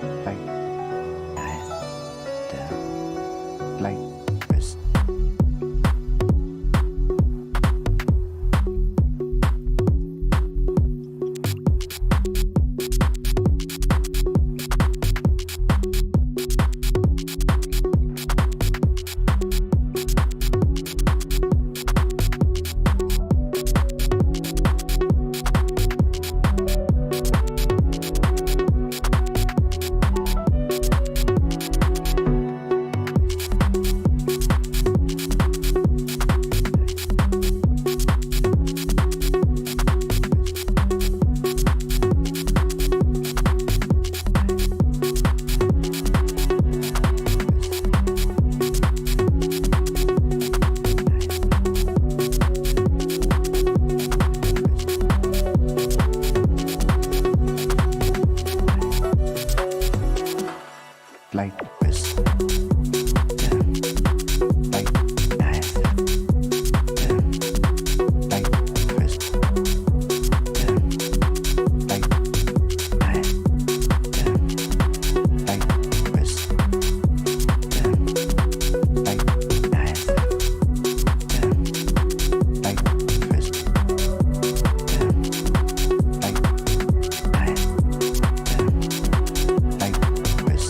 like that, like this. Like this, like that, like this, like that, like this, like that, like this, like that, like this.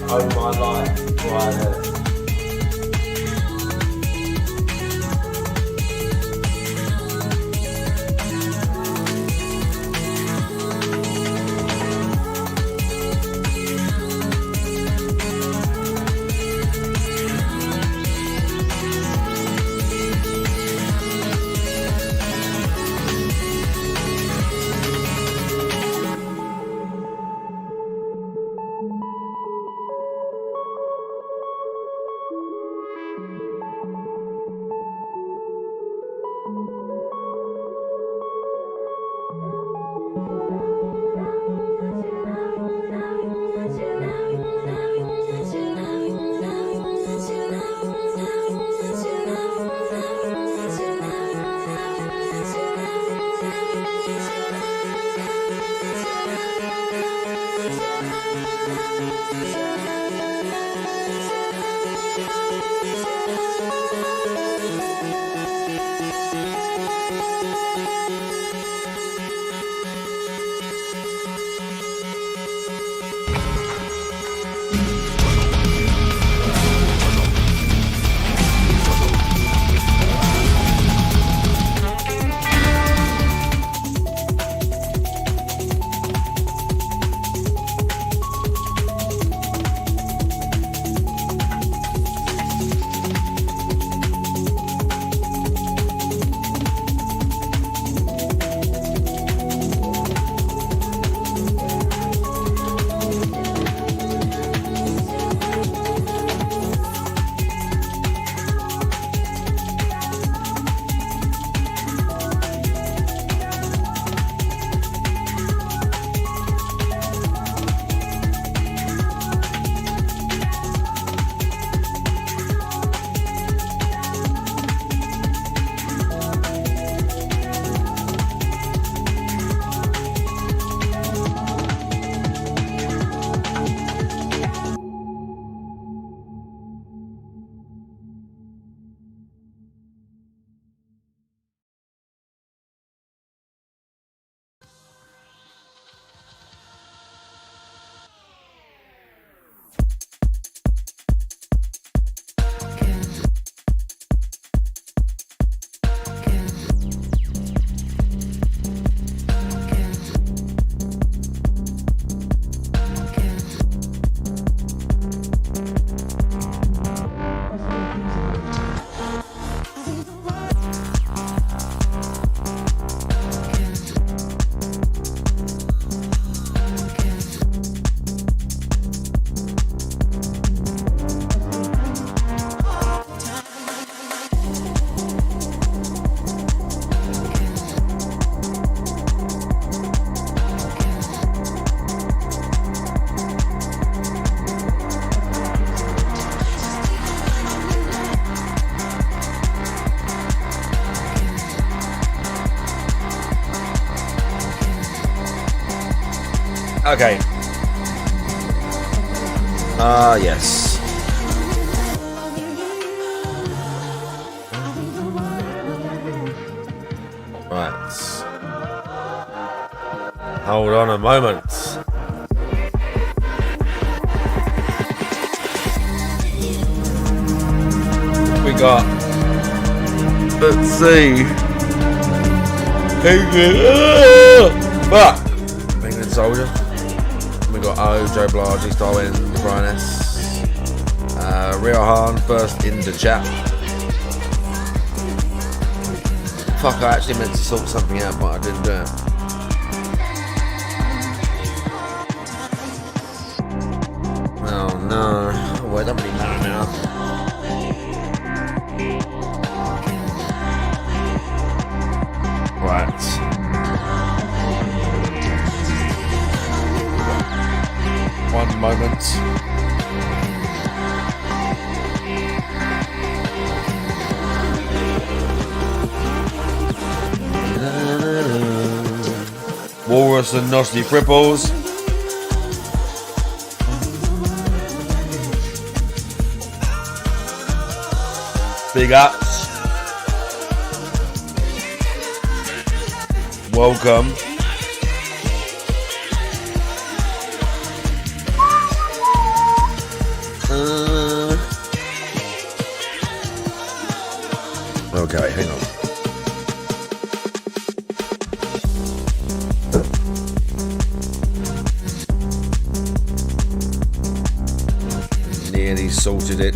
Own my life, right? Okay. Yes. Right. Hold on a moment. We got. Let's see. Fuck. England Soldier. We got O, Joe Blage, Darwin, Brian S. Rio Han first in the chat. Fuck, I actually meant to sort something out, but I didn't do it. Oh no. Well, it doesn't really matter now. Right. One moment. Walrus and Nosty Cripples. Big ups. Welcome. Okay, hang on. Nearly sorted it.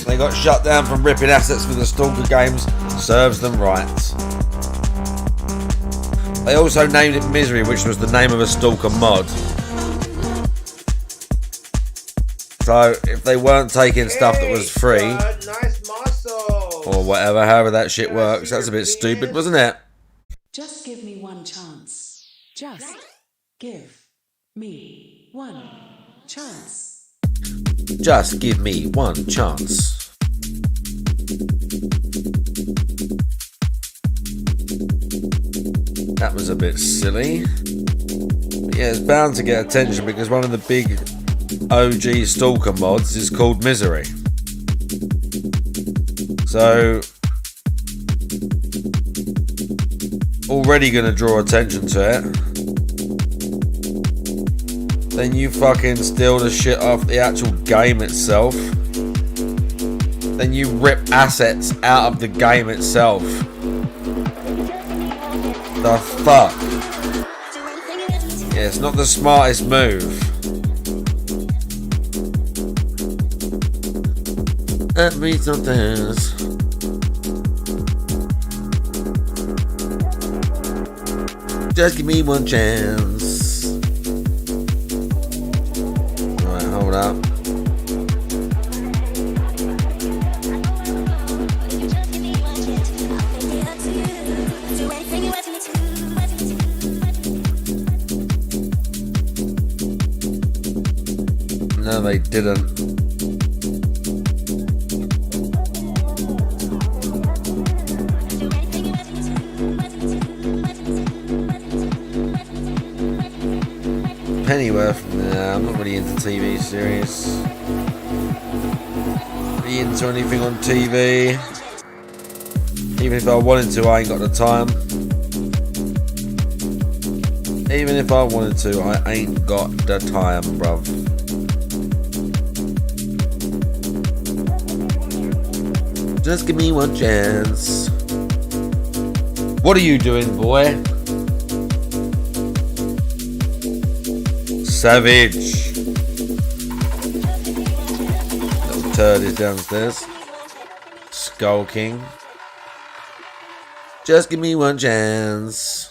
They got shut down from ripping assets for the Stalker games. Serves them right. They also named it Misery, which was the name of a Stalker mod. So if they weren't taking stuff that was free, nice muscles. or whatever, however that shit works, that's a bit stupid, wasn't it? Just give me one chance. Just give me one chance. Just give me one chance. That was a bit silly. But yeah, it's bound to get attention because one of the big OG Stalker mods is called Misery. So, already going to draw attention to it. Then you fucking steal the shit off the actual game itself. Then you rip assets out of the game itself. The fuck? Yeah, it's not the smartest move. Let me something. Just give me one chance. Alright, hold up. No, they didn't. Pennyworth, nah, I'm not really into TV series. Really into anything on TV. Even if I wanted to, I ain't got the time. Even if I wanted to, I ain't got the time, bruv. Just give me one chance. What are you doing, boy? Savage. Little turd is downstairs. Skulking. Just give me one chance.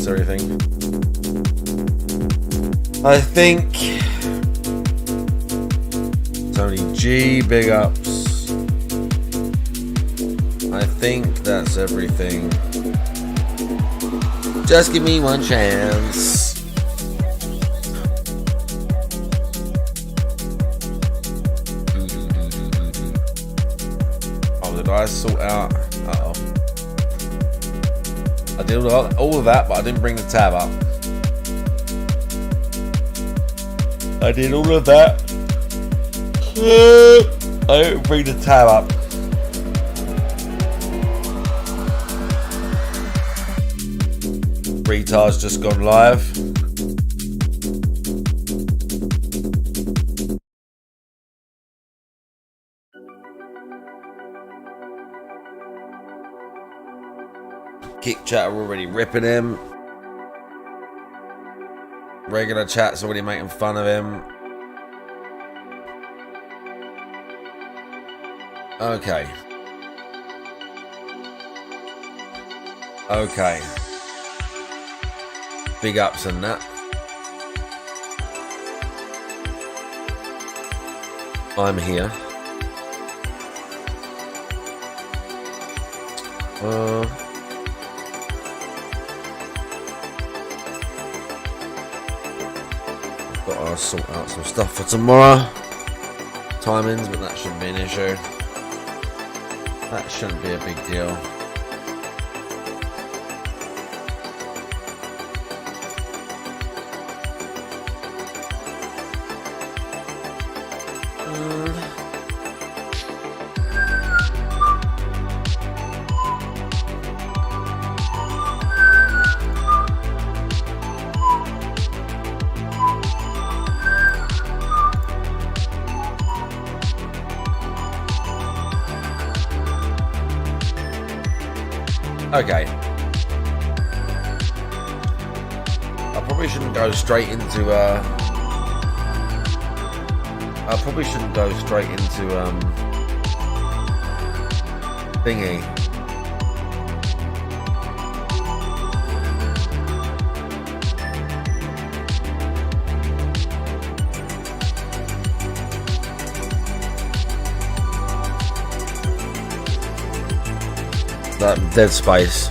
Everything. I think Tony G, big ups. I think that's everything. Just give me one chance. Oh, did I sort out? Uh-oh. I did all of that, but I didn't bring the tab up. I did all of that. I didn't bring the tab up. Retard's just gone live. Kick chat are already ripping him. Regular chat's already making fun of him. Okay. Okay. Big ups and that. I'm here. Gotta sort out some stuff for tomorrow. Timings, but that shouldn't be an issue. That shouldn't be a big deal. Okay. I probably shouldn't go straight into thingy. That Dead Space.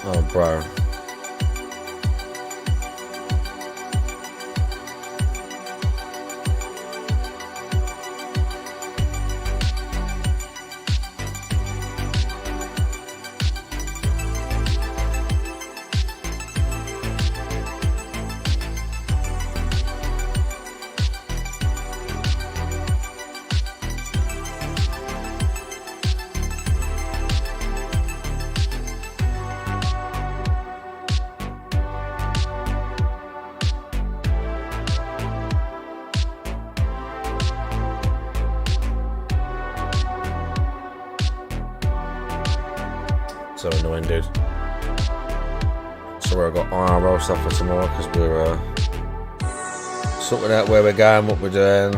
Oh, bro. So annoying, dude. Sorry, I got IRL stuff for tomorrow because we're sorting out where we're going, what we're doing.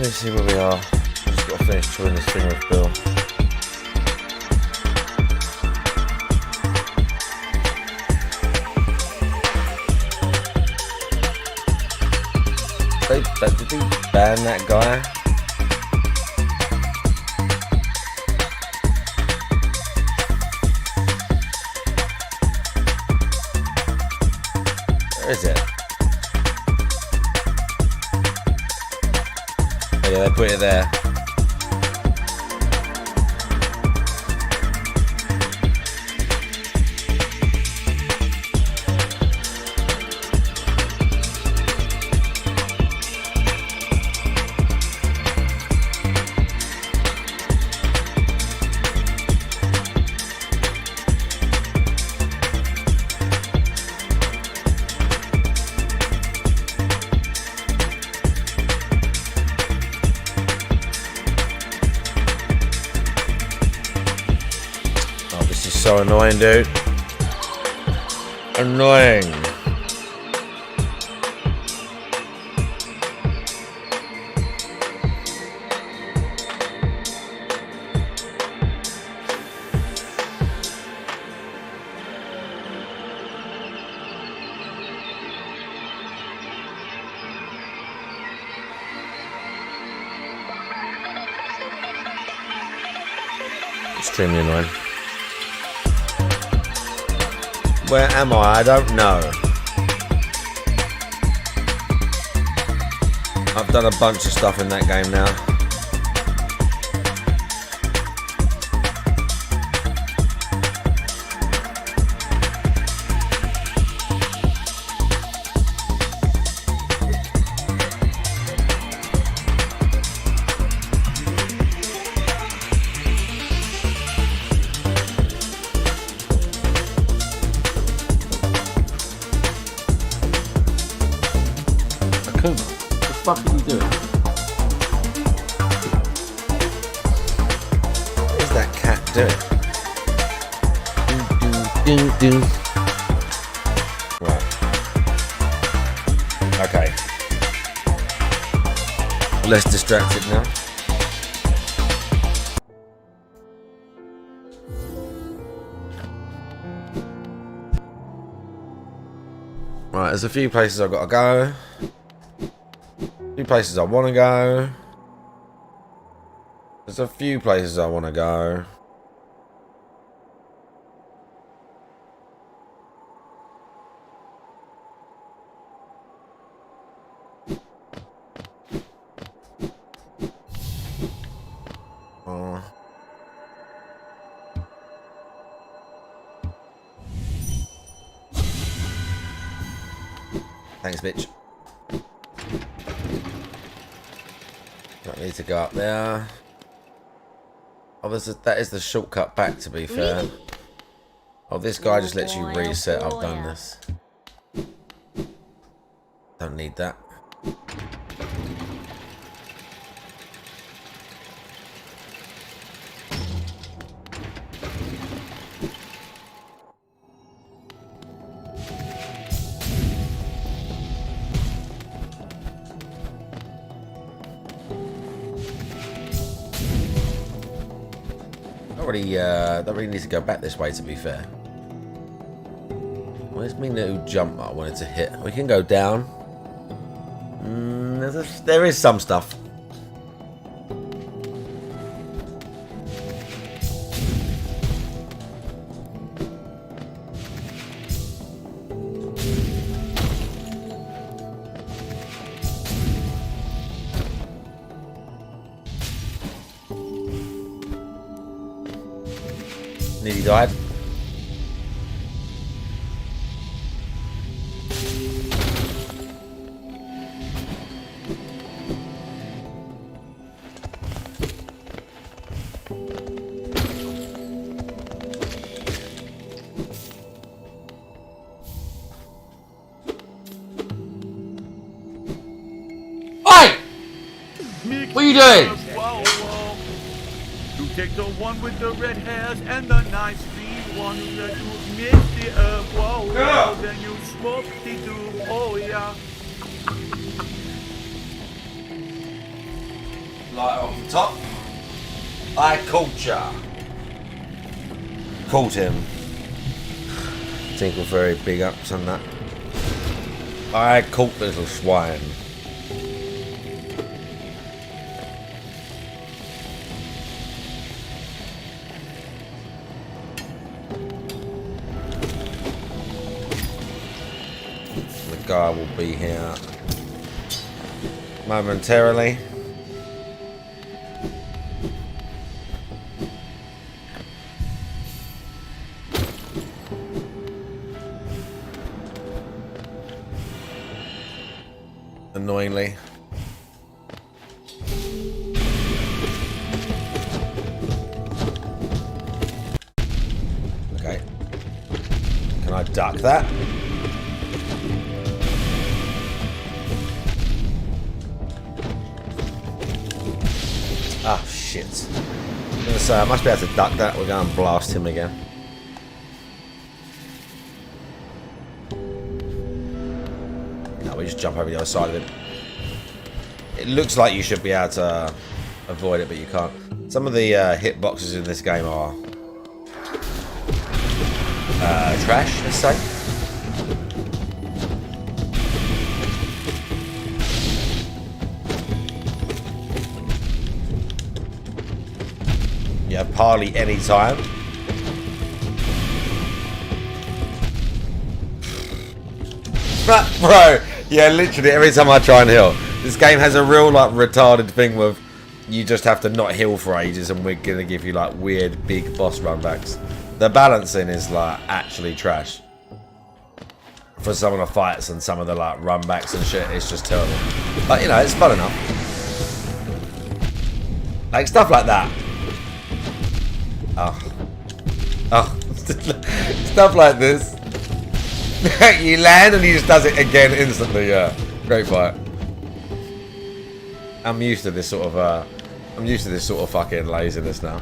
Let's see where we are. Just got to finish chewing this thing with Bill. Did he ban that guy? Where is it? Oh yeah, they put it there. So annoying, dude. Annoying. Extremely annoying. Where am I don't know. I've done a bunch of stuff in that game now. What the fuck are you doing? What is that cat doing? Do. Right. Okay. Less distracted now. Right, there's a few places I've got to go. Few places I want to go. There's a few places I want to go. Thanks, bitch. Don't need to go up there. Oh, that is the shortcut back, to be fair. Oh, this guy just lets you reset. I've done this. Don't need that. Don't really need to go back this way, to be fair. Where's my little jump I wanted to hit? We can go down. There is some stuff. Nearly died. Oi! What are you doing? Take the one with the red hairs and the nice sweet one that you mix the whoa, whoa, then you smoke the doom, oh yeah. Light off the top. I caught ya. Caught him. Tinkle very big ups on that. I caught the little swine. The guy will be here momentarily. Annoyingly. Okay. Can I duck that? Ah, shit. I'm gonna say I must be able to duck that. We're going to blast him again. No, we just jump over the other side of him. It looks like you should be able to avoid it, but you can't. Some of the hitboxes in this game are trash, let's say. You have parley anytime. Bro, yeah, literally every time I try and heal. This game has a real like retarded thing with you just have to not heal for ages and we're gonna give you like weird big boss runbacks. The balancing is like actually trash. For some of the fights and some of the like runbacks and shit, it's just terrible. But you know, it's fun enough. Like stuff like that. Oh. Stuff like this. You land and he just does it again instantly, yeah. Great fight. I'm used to this sort of fucking laziness now.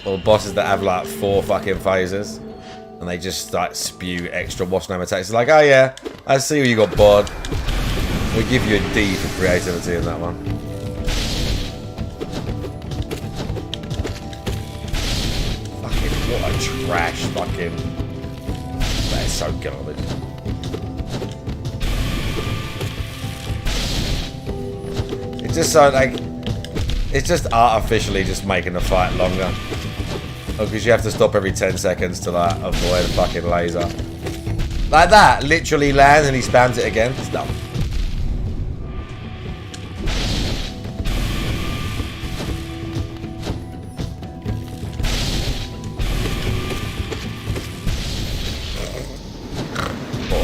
Or bosses that have like 4 fucking phases and they just like spew extra wasp name attacks. It's like, oh yeah, I see you got bored. We'll give you a D for creativity in that one. What a trash fucking... That is so garbage. It's just so like... It's just artificially just making the fight longer. Because you have to stop every 10 seconds to like avoid a fucking laser. Like that, literally lands and he spams it again. It's dumb.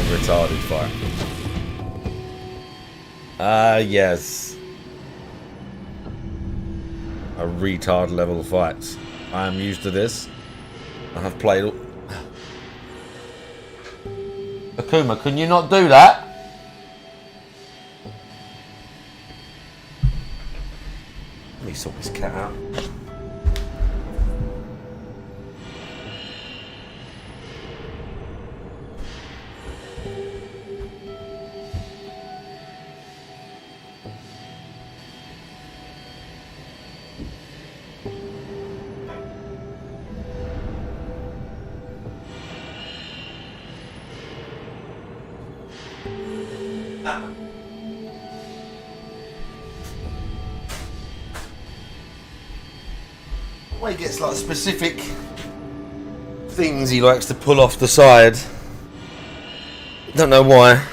Retarded fight. Yes. A retard level fight. I am used to this. I have played all... Akuma, can you not do that? Let me sort this cat out. Well, he gets like specific things he likes to pull off the side. Don't know why.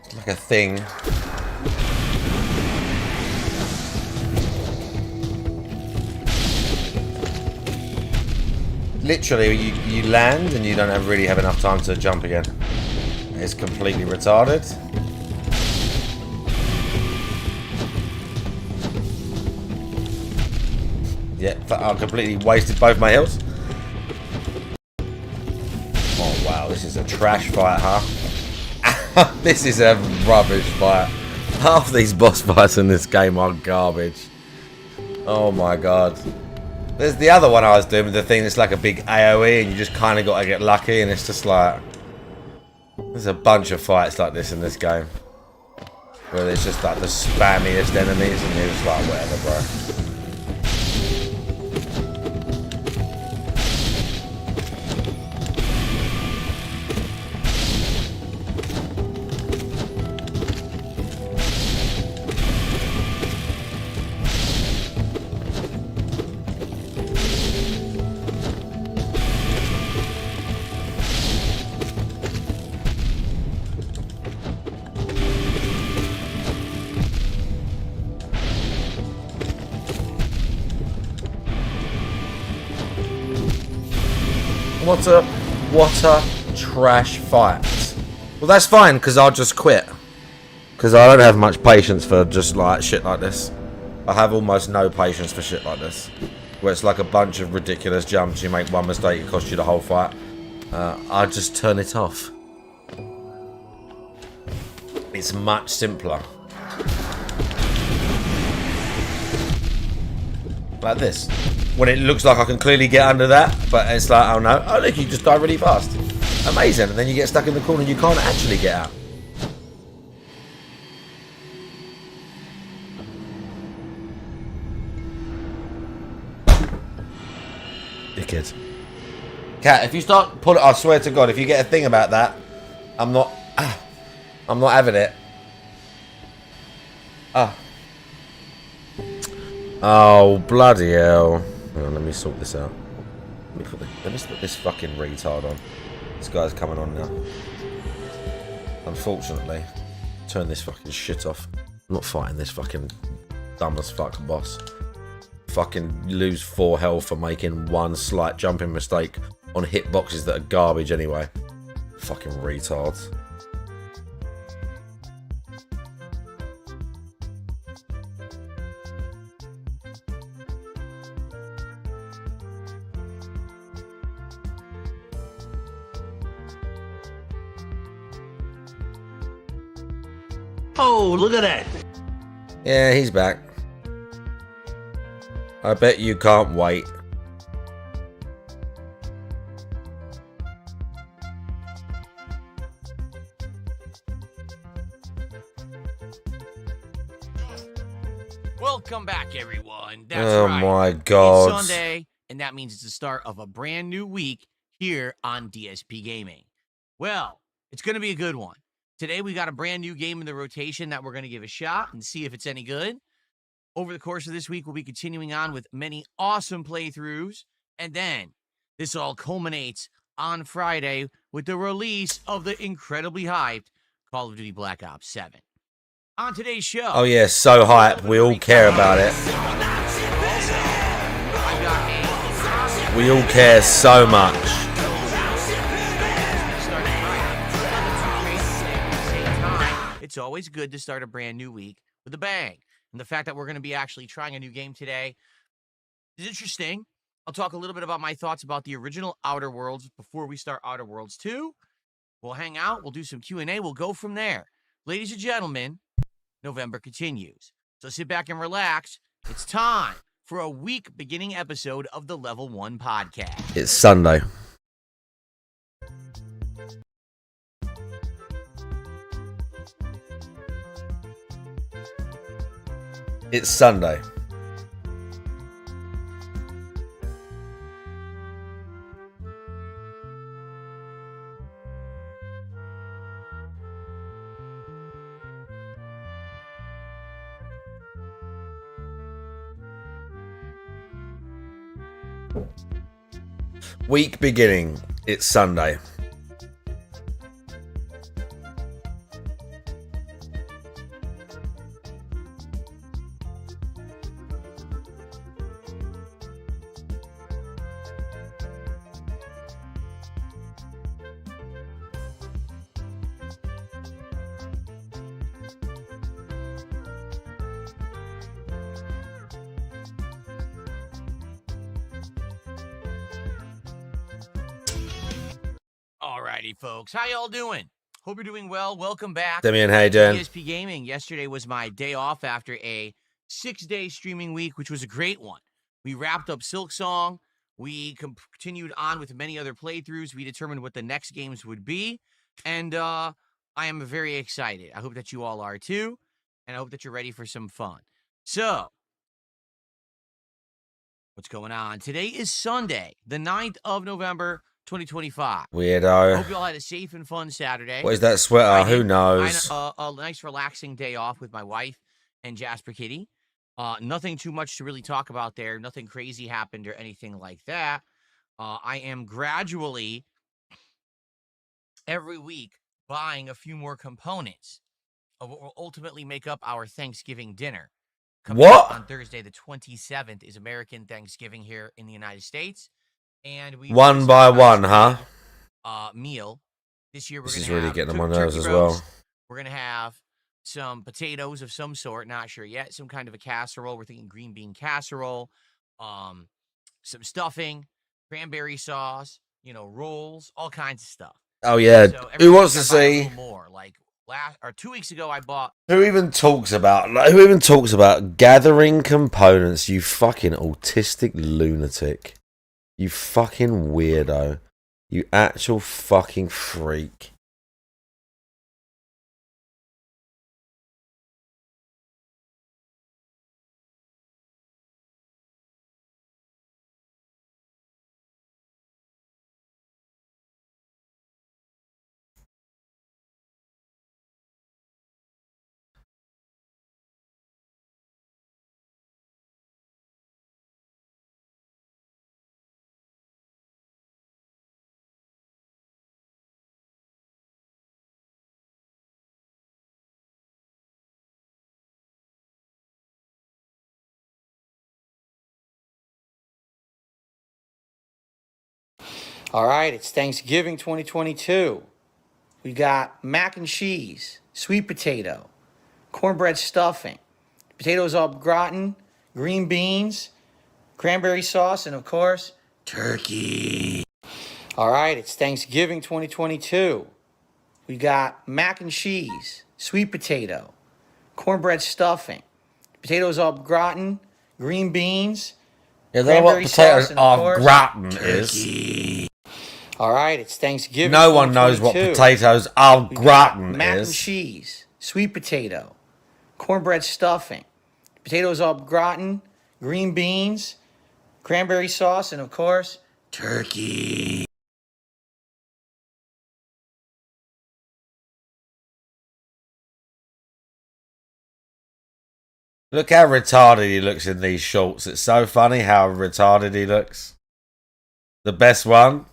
It's like a thing. Literally, you land and you don't really have enough time to jump again. It's completely retarded. Yeah, I completely wasted both my heals. Oh wow, this is a trash fight, huh? This is a rubbish fight. Half these boss fights in this game are garbage. Oh my god. There's the other one I was doing with the thing that's like a big AoE and you just kind of got to get lucky and it's just like... There's a bunch of fights like this in this game. Where there's just like the spammiest enemies and you're just like, whatever, bro. What a trash fight. Well, that's fine, because I'll just quit. Because I don't have much patience for just like shit like this. I have almost no patience for shit like this. Where it's like a bunch of ridiculous jumps, you make one mistake, it costs you the whole fight. I just turn it off. It's much simpler. Like this. When it looks like I can clearly get under that, but it's like, oh no, oh look, you just die really fast. Amazing, and then you get stuck in the corner and you can't actually get out. Dickhead. Cat, if you start pulling, I swear to God, if you get a thing about that, I'm not having it. Oh, bloody hell. Hang on, let me sort this out. Let me put this fucking retard on. This guy's coming on now. Unfortunately, turn this fucking shit off. I'm not fighting this fucking dumb as fuck boss. Fucking lose 4 health for making one slight jumping mistake on hitboxes that are garbage anyway. Fucking retards. Oh, look at that. Yeah, he's back. I bet you can't wait. Welcome back, everyone. That's Oh right. my God. It's Sunday, and that means it's the start of a brand new week here on DSP Gaming. Well, it's going to be a good one. Today, we got a brand new game in the rotation that we're going to give a shot and see if it's any good. Over the course of this week, we'll be continuing on with many awesome playthroughs. And then this all culminates on Friday with the release of the incredibly hyped Call of Duty Black Ops 7. On today's show... Oh yeah, so hype. We all care about it. We all care so much. It's always good to start a brand new week with a bang. And the fact that we're going to be actually trying a new game today is interesting. I'll talk a little bit about my thoughts about the original Outer Worlds before we start Outer Worlds 2. We'll hang out. We'll do some Q&A. We'll go from there. Ladies and gentlemen, November continues. So sit back and relax. It's time for a week beginning episode of the Level 1 podcast. It's Sunday. It's Sunday. Week beginning. It's Sunday. Alrighty, folks. How y'all doing? Hope you're doing well. Welcome back. Demian, how you doing? DSP Gaming. Yesterday was my day off after a 6-day streaming week, which was a great one. We wrapped up Silk Song. We continued on with many other playthroughs. We determined what the next games would be. And I am very excited. I hope that you all are too. And I hope that you're ready for some fun. So, what's going on? Today is Sunday, the 9th of November, 2025. Weirdo. Hope you all had a safe and fun Saturday. What is that sweater? I Who did. knows? A nice relaxing day off with my wife and Jasper Kitty. Nothing too much to really talk about there. Nothing crazy happened or anything like that. I am gradually, every week, buying a few more components of what will ultimately make up our Thanksgiving dinner. Coming up What? on Thursday, the 27th, is American Thanksgiving here in the United States. And we One by one, huh? Meal. This year we're This going is to really have getting on my nerves turkey as well. roast. We're going to have some potatoes of some sort, not sure yet. Some kind of a casserole. We're thinking green bean casserole. Some stuffing, cranberry sauce, rolls, all kinds of stuff. Oh yeah. So Who wants to buy a see? little more? Like 2 weeks ago, I bought. Who even talks about gathering components? You fucking autistic lunatic. You fucking weirdo. You actual fucking freak. All right, it's Thanksgiving 2022. We got mac and cheese, sweet potato, cornbread stuffing, potatoes au gratin, green beans, cranberry sauce, and of course, turkey. All right, it's Thanksgiving 2022. We got mac and cheese, sweet potato, cornbread stuffing, potatoes au gratin, green beans, You know what cranberry sauce, potatoes and of au course, gratin turkey. is? All right, it's Thanksgiving. No one knows what 2022. potatoes au We got gratin mac and is. cheese, sweet potato, cornbread stuffing, potatoes au gratin, green beans, cranberry sauce, and of course, turkey. Look how retarded he looks in these shorts. It's so funny how retarded he looks. The best one.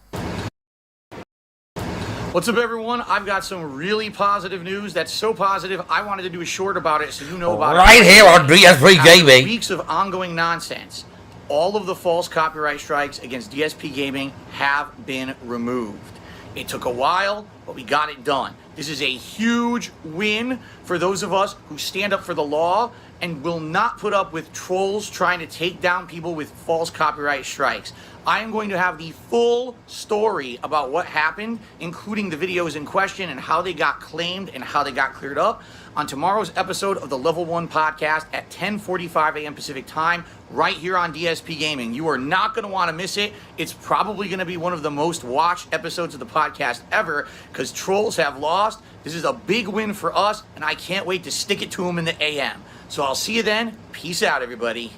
What's up, everyone? I've got some really positive news. That's so positive, I wanted to do a short about it so you know about it. Right here on DSP After Gaming. weeks of ongoing nonsense, all of the false copyright strikes against DSP Gaming have been removed. It took a while, but we got it done. This is a huge win for those of us who stand up for the law and will not put up with trolls trying to take down people with false copyright strikes. I am going to have the full story about what happened, including the videos in question and how they got claimed and how they got cleared up, on tomorrow's episode of the Level 1 podcast at 10:45 a.m. Pacific time, right here on DSP Gaming. You are not going to want to miss it. It's probably going to be one of the most watched episodes of the podcast ever because trolls have lost. This is a big win for us, and I can't wait to stick it to them in the AM. So I'll see you then. Peace out, everybody.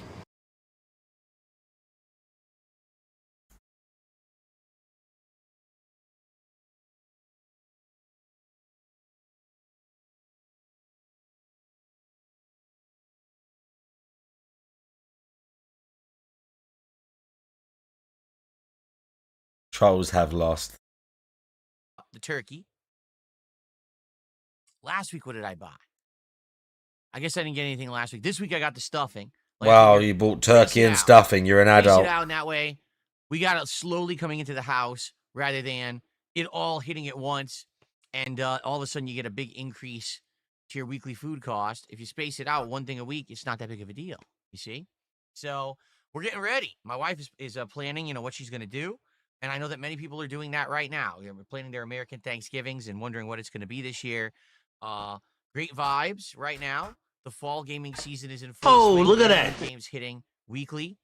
Trolls have lost. The turkey. Last week, what did I buy? I guess I didn't get anything last week. This week, I got the stuffing. Wow, you bought turkey and stuffing. You're an Space adult. it out in that way. We got it slowly coming into the house rather than it all hitting at once. And all of a sudden, you get a big increase to your weekly food cost. If you space it out one thing a week, it's not that big of a deal. You see? So we're getting ready. My wife is planning, what she's going to do. And I know that many people are doing that right now. We're planning their American Thanksgivings and wondering what it's going to be this year. Great vibes right now. The fall gaming season is in full swing. Look at that. Games hitting weekly.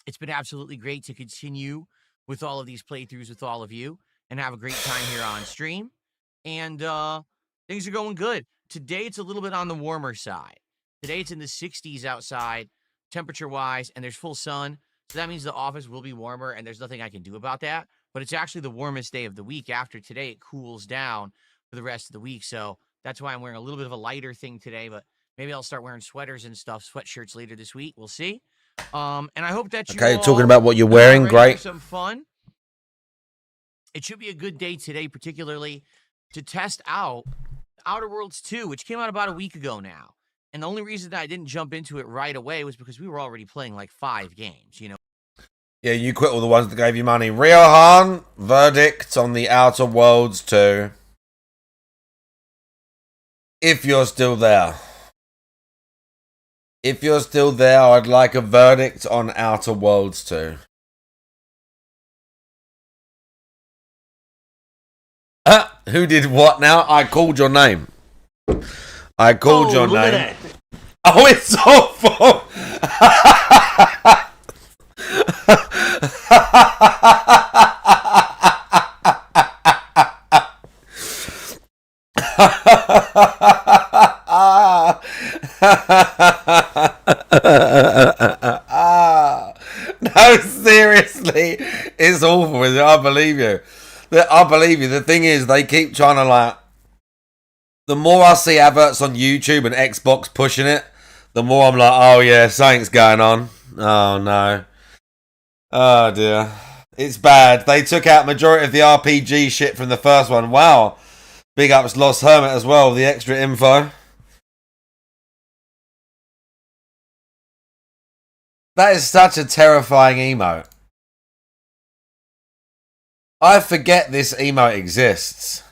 It's been absolutely great to continue with all of these playthroughs with all of you and have a great time here on stream. And things are going good. Today, it's a little bit on the warmer side. Today, it's in the 60s outside, temperature-wise, and there's full sun. So that means the office will be warmer, and there's nothing I can do about that. But it's actually the warmest day of the week. After today, it cools down for the rest of the week. So that's why I'm wearing a little bit of a lighter thing today. But maybe I'll start wearing sweaters and stuff, sweatshirts later this week. We'll see. And I hope that you Okay, all talking about what you're wearing, are ready great. for some fun. It should be a good day today, particularly to test out Outer Worlds 2, which came out about a week ago now. And the only reason that I didn't jump into it right away was because we were already playing like 5 games, you know. Yeah, you quit all the ones that gave you money. Riohan, verdict on the Outer Worlds 2. If you're still there. If you're still there, I'd like a verdict on Outer Worlds 2. Who did what now? I called your name. I called your name. Oh, it's awful. No, seriously, it's awful. Is it? I believe you. I believe you. The thing is, they keep trying to like. The more I see adverts on YouTube and Xbox pushing it, the more I'm like, oh yeah, something's going on. Oh no. Oh dear. It's bad. They took out majority of the RPG shit from the first one. Wow. Big ups Lost Hermit as well, the extra info. That is such a terrifying emote. I forget this emote exists.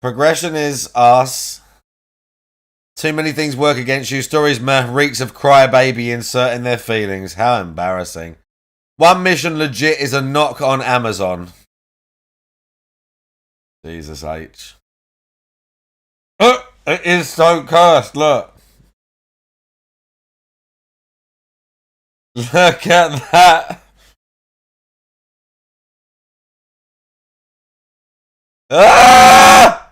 Progression is us. Too many things work against you. Stories meh. Reeks of crybaby inserting their feelings. How embarrassing. One mission legit is a knock on Amazon. Jesus H. Oh, it is so cursed, look. Look at that. Ah!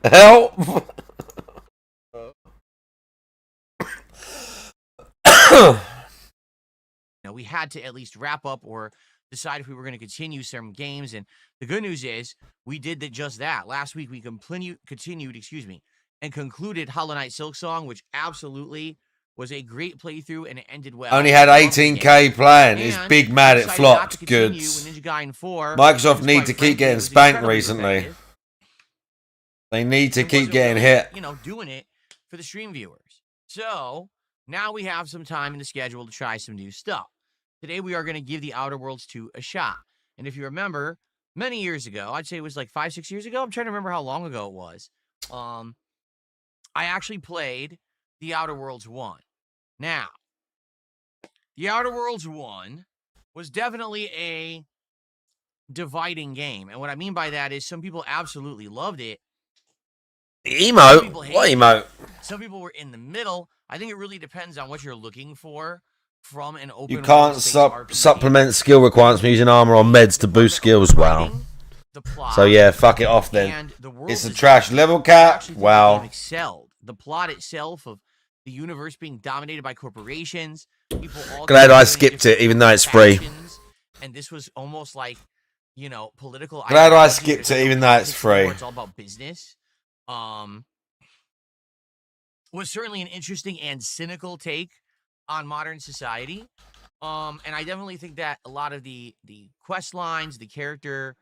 Help. Now, we had to at least wrap up or decide if we were going to continue some games. And the good news is we did just that. Last week, we continued, and concluded Hollow Knight Silksong, which absolutely was a great playthrough, and it ended well. Only had 18k playing. Is big mad it flopped. Good. Microsoft need to keep getting spanked recently. They need to keep getting hit. You know, doing it for the stream viewers. So now we have some time in the schedule to try some new stuff. Today we are going to give the Outer Worlds 2 a shot. And if you remember, many years ago, I'd say it was like 5-6 years ago. I'm trying to remember how long ago it was. I actually played the Outer Worlds 1. Now, the Outer Worlds 1 was definitely a dividing game. And what I mean by that is some people absolutely loved it. Emote? What emote? Some people were in the middle. I think it really depends on what you're looking for from an open. You can't supplement skill requirements from using armor or meds to boost skills. Wow. So yeah, fuck it off then. It's a trash level cap. Wow. Excelled. The plot itself of the universe being dominated by corporations. People all glad I skipped it, even though it's free. And this was almost like, you know, political. Glad I skipped it, even though it's free. It's all about business. Was certainly an interesting and cynical take on modern society. And I definitely think that a lot of the quest lines, the character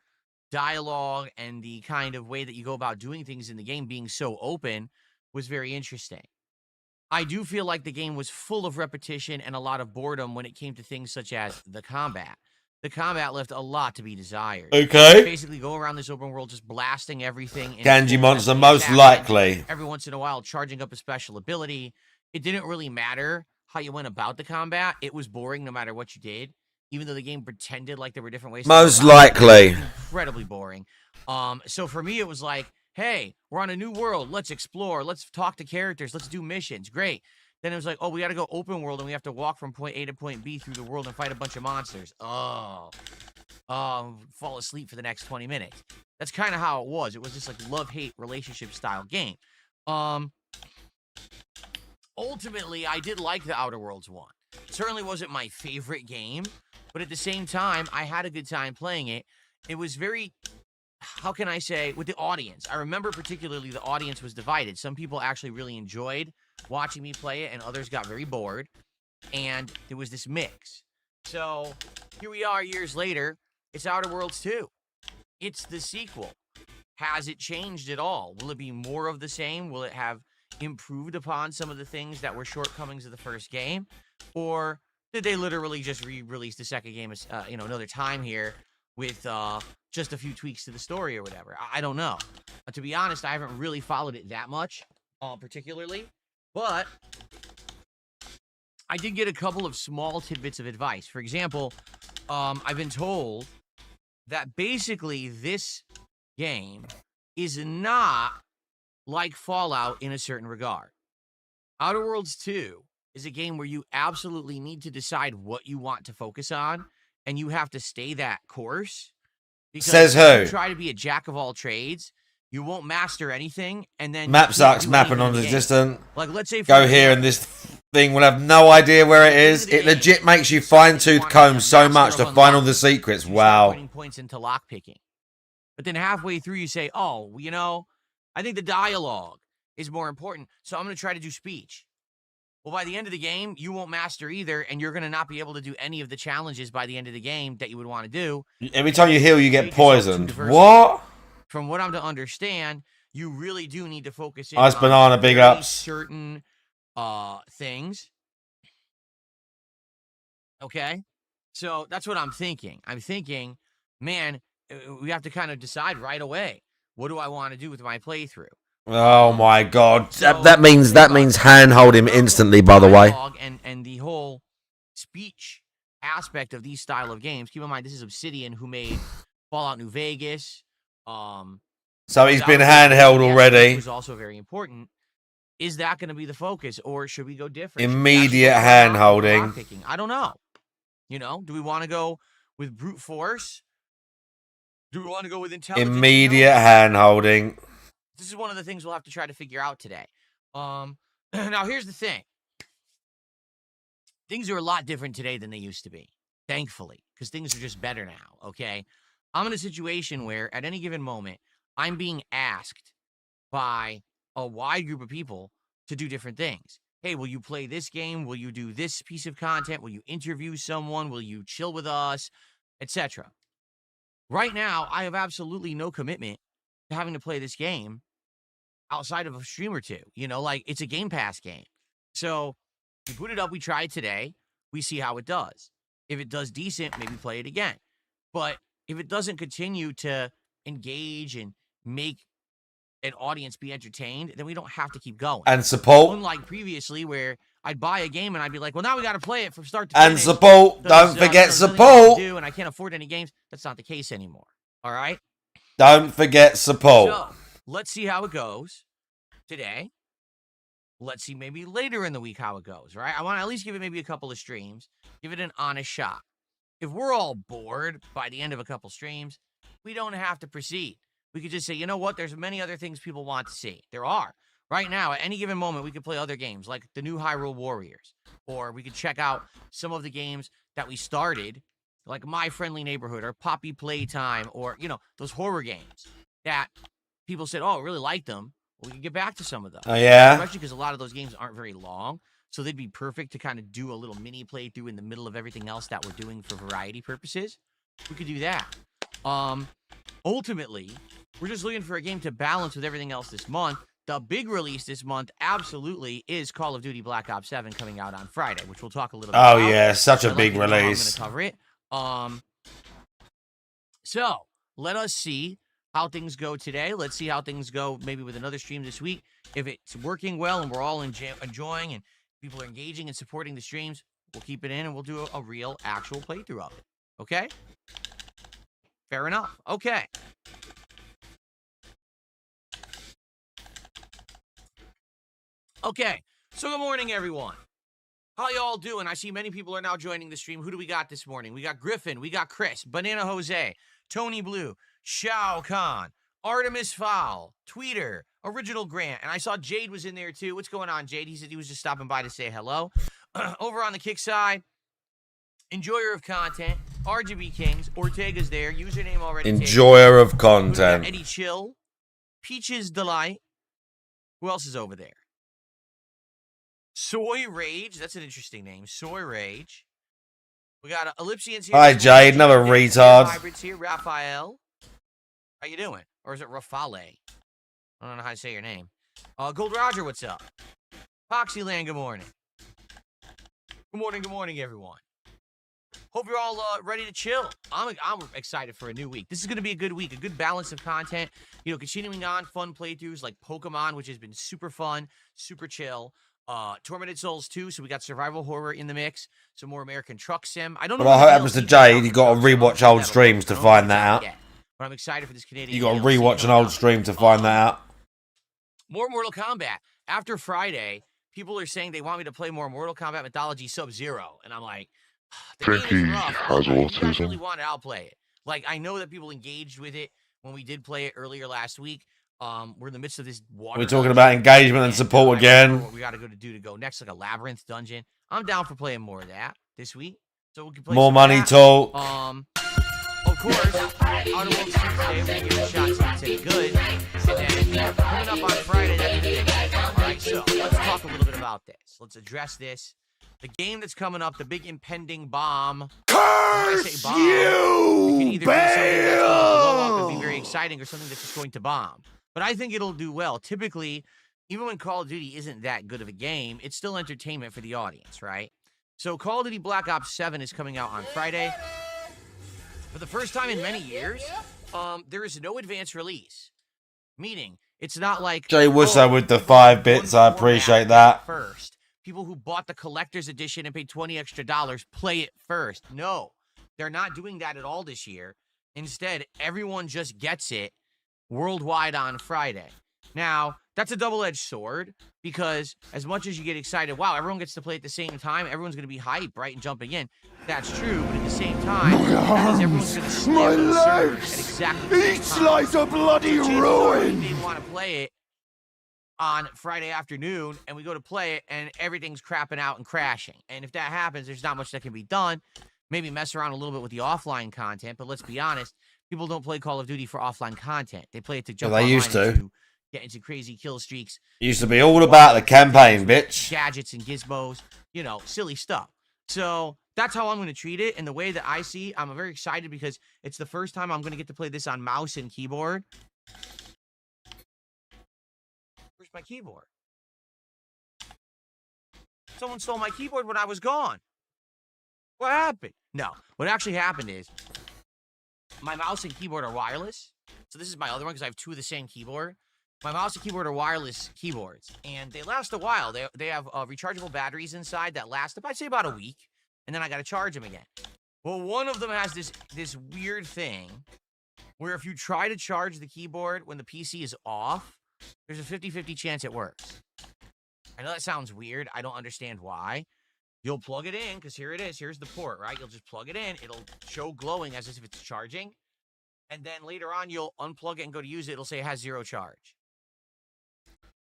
dialogue, and the kind of way that you go about doing things in the game being so open was very interesting. I do feel like the game was full of repetition and a lot of boredom when it came to things such as the combat. The combat left a lot to be desired. Okay. Basically, go around this open world just blasting everything. Ganji monster, most likely. Every once in a while, charging up a special ability. It didn't really matter how you went about the combat. It was boring no matter what you did. Even though the game pretended like there were different ways. Most likely. Incredibly boring. So for me, it was like, hey, we're on a new world. Let's explore. Let's talk to characters. Let's do missions. Great. Then it was like, oh, we got to go open world and we have to walk from point A to point B through the world and fight a bunch of monsters. Oh, fall asleep for the next 20 minutes. That's kind of how it was. It was just like love-hate relationship style game. Ultimately, I did like the Outer Worlds one. It certainly wasn't my favorite game, but at the same time, I had a good time playing it. It was very, how can I say, with the audience. I remember particularly the audience was divided. Some people actually really enjoyed watching me play it, and others got very bored. And there was this mix. So here we are years later. It's Outer Worlds 2. It's the sequel. Has it changed at all? Will it be more of the same? Will it have improved upon some of the things that were shortcomings of the first game? Or did they literally just re-release the second game, another time here with just a few tweaks to the story or whatever? I don't know. To be honest, I haven't really followed it that much, particularly. But I did get a couple of small tidbits of advice. For example, I've been told that basically this game is not like Fallout in a certain regard. Outer Worlds 2 is a game where you absolutely need to decide what you want to focus on, and you have to stay that course. Because Says if you who? try to be a jack of all trades, you won't master anything, and then Map you can't sucks, do mapping anything on in the the game. distant. Like, let's say Go here and this thing will have no idea where it is. It legit makes you fine-tooth comb so much to find all the secrets. Wow. Putting points into lockpicking. But then halfway through you say, oh, I think the dialogue is more important, so I'm going to try to do speech. Well, by the end of the game, you won't master either, and you're going to not be able to do any of the challenges by the end of the game that you would want to do. Every time you heal, you get poisoned. What? From what I'm to understand, you really do need to focus in Ice on Banana, big very ups. certain things. Okay? So that's what I'm thinking. I'm thinking, man, we have to kind of decide right away. What do I want to do with my playthrough? Oh my god. So that means handhold him instantly, by the way. And the whole speech aspect of these style of games. Keep in mind, this is Obsidian who made Fallout New Vegas. So he's been handheld already. Was also very important. Is that going to be the focus, or should we go different? Immediate hand-holding. I don't know. Do we want to go with brute force? Do we want to go with intelligence? Immediate hand-holding. This is one of the things we'll have to try to figure out today. Now, here's the thing. Things are a lot different today than they used to be, thankfully, because things are just better now, okay? I'm in a situation where, at any given moment, I'm being asked by a wide group of people to do different things. Hey, will you play this game? Will you do this piece of content? Will you interview someone? Will you chill with us? Etc. Right now, I have absolutely no commitment to having to play this game outside of a stream or two. It's a Game Pass game. So we put it up, we try it today, we see how it does. If it does decent, maybe play it again. But if it doesn't continue to engage and make an audience be entertained, then we don't have to keep going. And support. Unlike previously, where I'd buy a game and I'd be like, well, now we got to play it from start to finish. And support. Don't forget support. And I can't afford any games. That's not the case anymore. All right? Don't forget support. So, let's see how it goes today. Let's see maybe later in the week how it goes, right? I want to at least give it maybe a couple of streams. Give it an honest shot. If we're all bored by the end of a couple streams, we don't have to proceed. We could just say, you know what? There's many other things people want to see. There are. Right now, at any given moment, we could play other games like the new Hyrule Warriors. Or we could check out some of the games that we started, like My Friendly Neighborhood or Poppy Playtime or, those horror games that people said, oh, I really like them. Well, we can get back to some of them. Oh, yeah? Especially because a lot of those games aren't very long. So they'd be perfect to kind of do a little mini playthrough in the middle of everything else that we're doing for variety purposes. We could do that. Ultimately, we're just looking for a game to balance with everything else this month. The big release this month, absolutely, is Call of Duty Black Ops 7 coming out on Friday, which we'll talk a little bit about. Oh, yeah, such a big release. I'm going to cover it. So, let us see how things go today. Let's see how things go maybe with another stream this week. If it's working well and we're all enjoying and people are engaging and supporting the streams, we'll keep it in and we'll do a real, actual playthrough of it. Okay? Fair enough. Okay. Okay, so good morning, everyone. How y'all doing? I see many people are now joining the stream. Who do we got this morning? We got Griffin, we got Chris, Banana Jose, Tony Blue, Shao Kahn, Artemis Fowl, Tweeter, Original Grant, and I saw Jade was in there too. What's going on, Jade? He said he was just stopping by to say hello. Over on the kick side, enjoyer of content, RGB Kings, Ortega's there, username already taken. Enjoyer of Who do we got? content. Eddie Chill, Peaches Delight. Who else is over there? Soy Rage. That's an interesting name. Soy Rage. We got Ellipsians here. Hi, Jade. Another retard. Hybrids here. Raphael. How you doing? Or is it Rafale? I don't know how to say your name. Gold Roger, what's up? Poxyland, good morning. Good morning, everyone. Hope you're all ready to chill. I'm excited for a new week. This is going to be a good week, a good balance of content. You know, continuing on fun playthroughs like Pokemon, which has been super fun, super chill. Tormented Souls 2, so we got survival horror in the mix. Some more American Truck Sim. I don't know. Well, what happens to Jade? You got to rewatch old streams to find that out. But I'm excited for this Canadian. You got to rewatch an old stream to find that out. More Mortal Kombat. After Friday, people are saying they want me to play more Mortal Kombat Mythology Sub-Zero, and I'm like, the game is rough. You guys really want it, I'll play it. Like, I know that people engaged with it when we did play it earlier last week. We're in the midst of this water. We're talking about engagement and support again. What we got to go next, like a labyrinth dungeon. I'm down for playing more of that this week. So we can play more money talk. Of course, Outer Worlds Tuesday, we're gonna give it a shot, see if it's any good. And then coming up on Friday, that's the big game. All right, so let's talk a little bit about this. Let's address this. The game that's coming up, the big impending bomb. Curse bomb, you, it can either be something that's going to blow up and be very exciting, or something that's just going to bomb. But I think it'll do well. Typically, even when Call of Duty isn't that good of a game, it's still entertainment for the audience, right? So Call of Duty Black Ops 7 is coming out on Friday. For the first time in many years, there is no advance release. Meaning, it's not like... Jay Wusso with the 5 bits, I appreciate that. First. People who bought the collector's edition and paid $20 extra play it first. No, they're not doing that at all this year. Instead, everyone just gets it worldwide on Friday. Now, that's a double-edged sword, because as much as you get excited, wow, everyone gets to play at the same time, everyone's going to be hype, right, and jumping in. That's true, but at the same time, everyone's going to my legs, legs, at exactly the same each time. slice of bloody ruin. They want to play it on Friday afternoon, and we go to play it, and everything's crapping out and crashing. And if that happens, there's not much that can be done. Maybe mess around a little bit with the offline content, but let's be honest, people don't play Call of Duty for offline content. They play it to jump online used to. Get into crazy kill streaks. It used to be all about the campaign, bitch. Gadgets and gizmos, you know, silly stuff. So that's how I'm going to treat it. And the way that I see, I'm very excited because it's the first time I'm going to get to play this on mouse and keyboard. Where's my keyboard? Someone stole my keyboard when I was gone. What happened? No, what actually happened is my mouse and keyboard are wireless. So this is my other one because I have two of the same keyboard. My mouse and keyboard are wireless keyboards, and they last a while. They have rechargeable batteries inside that last, I'd say, about a week, and then I got to charge them again. Well, one of them has this weird thing where if you try to charge the keyboard when the PC is off, there's a 50-50 chance it works. I know that sounds weird. I don't understand why. You'll plug it in, because here it is. Here's the port, right? You'll just plug it in. It'll show glowing as if it's charging. And then later on, you'll unplug it and go to use it. It'll say it has 0 charge.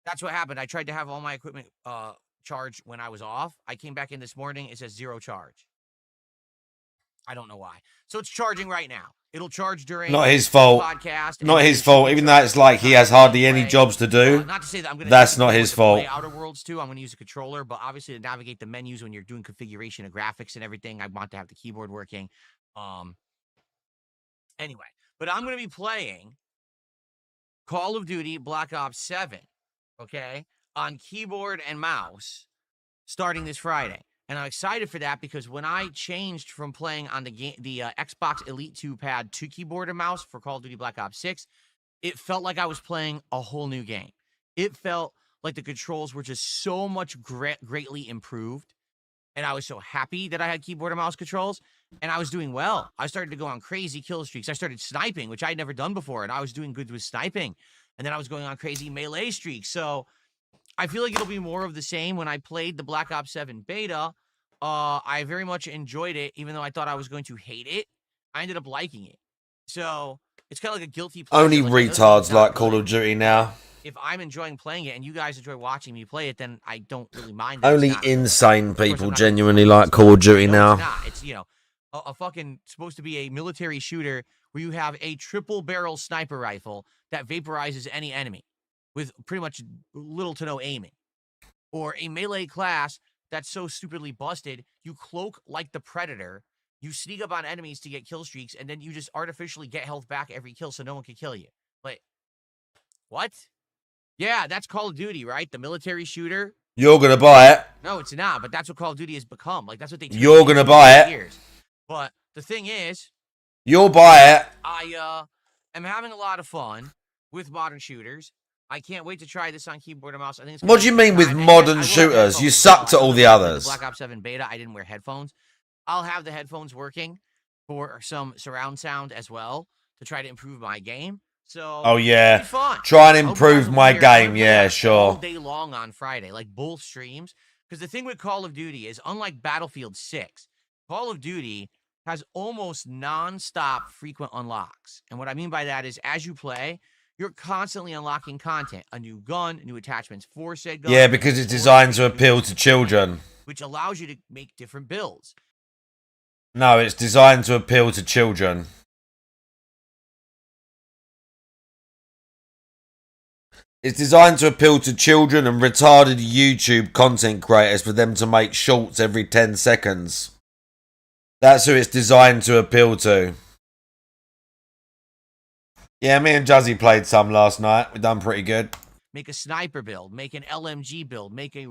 That's what happened. I tried to have all my equipment charged when I was off. I came back in this morning. It says 0 charge. I don't know why. So it's charging right now. It'll charge during Not his fault. Podcast. Not his fault. Even though it's like he has hardly any jobs to do. Not to say that I'm gonna That's not his fault. Outer Worlds 2, I'm going to use a controller, but obviously to navigate the menus when you're doing configuration of graphics and everything, I want to have the keyboard working. Anyway, but I'm going to be playing Call of Duty Black Ops 7, okay, on keyboard and mouse starting this Friday. And I'm excited for that because when I changed from playing on the Xbox Elite 2 pad to keyboard and mouse for Call of Duty Black Ops 6, it felt like I was playing a whole new game. It felt like the controls were just so much greatly improved. And I was so happy that I had keyboard and mouse controls. And I was doing well. I started to go on crazy kill streaks. I started sniping, which I had never done before. And I was doing good with sniping. And then I was going on crazy melee streaks. So I feel like it'll be more of the same. When I played the Black Ops 7 beta, I very much enjoyed it, even though I thought I was going to hate it. I ended up liking it. So it's kind of like a guilty pleasure. Only Like, I know this retards game's not like Call good. of Duty now. If I'm enjoying playing it and you guys enjoy watching me play it, then I don't really mind. That Only it's not good. insane Of course, I'm people not gonna genuinely complain. like Call of Duty No, it's now. not. It's, a fucking supposed to be a military shooter where you have a triple barrel sniper rifle that vaporizes any enemy with pretty much little to no aiming. Or a melee class that's so stupidly busted, you cloak like the Predator, you sneak up on enemies to get kill streaks, and then you just artificially get health back every kill so no one can kill you. Like, what? Yeah, that's Call of Duty, right? The military shooter. You're gonna buy it. No, it's not, but that's what Call of Duty has become. Like, that's what they turned You're it gonna into buy for it. years. But the thing is, You'll buy it. I am having a lot of fun with modern shooters. I can't wait to try this on keyboard and mouse. I think it's What do you mean with modern shooters? You sucked at all the others. The Black Ops 7 beta, I didn't wear headphones. I'll have the headphones working for some surround sound as well to try to improve my game. So Oh yeah, it'll be fun. try and I hope you improve guys will be my here. I'm gonna game. play Yeah, all sure. day long on Friday, like both streams. Because the thing with Call of Duty is, unlike Battlefield 6, Call of Duty has almost non-stop frequent unlocks. And what I mean by that is, as you play, you're constantly unlocking content, a new gun, new attachments for said gun. Yeah, because it's designed to appeal to children. Which allows you to make different builds. No, it's designed to appeal to children. It's designed to appeal to children and retarded YouTube content creators for them to make shorts every 10 seconds. That's who it's designed to appeal to. Yeah, me and Juzzy played some last night. We done pretty good. Make a sniper build, make an LMG build, make a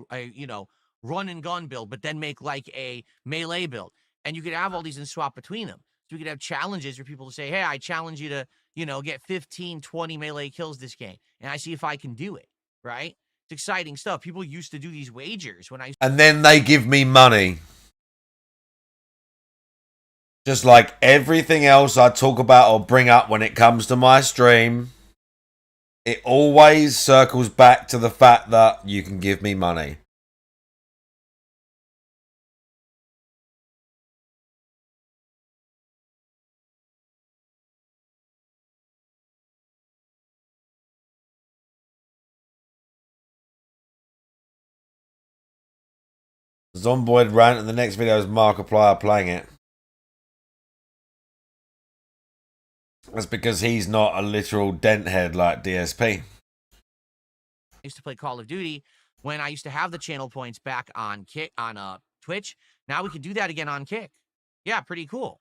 run and gun build, but then make like a melee build. And you could have all these and swap between them. So we could have challenges for people to say, hey, I challenge you to, get 15, 20 melee kills this game. And I see if I can do it, right? It's exciting stuff. People used to do these wagers when I... And then they give me money. Just like everything else I talk about or bring up when it comes to my stream, it always circles back to the fact that you can give me money. Zomboid rant, and the next video is Markiplier playing it. That's because he's not a literal dent head like DSP. I used to play Call of Duty when I used to have the channel points back on Twitch. Now we can do that again on Kick. Yeah, pretty cool.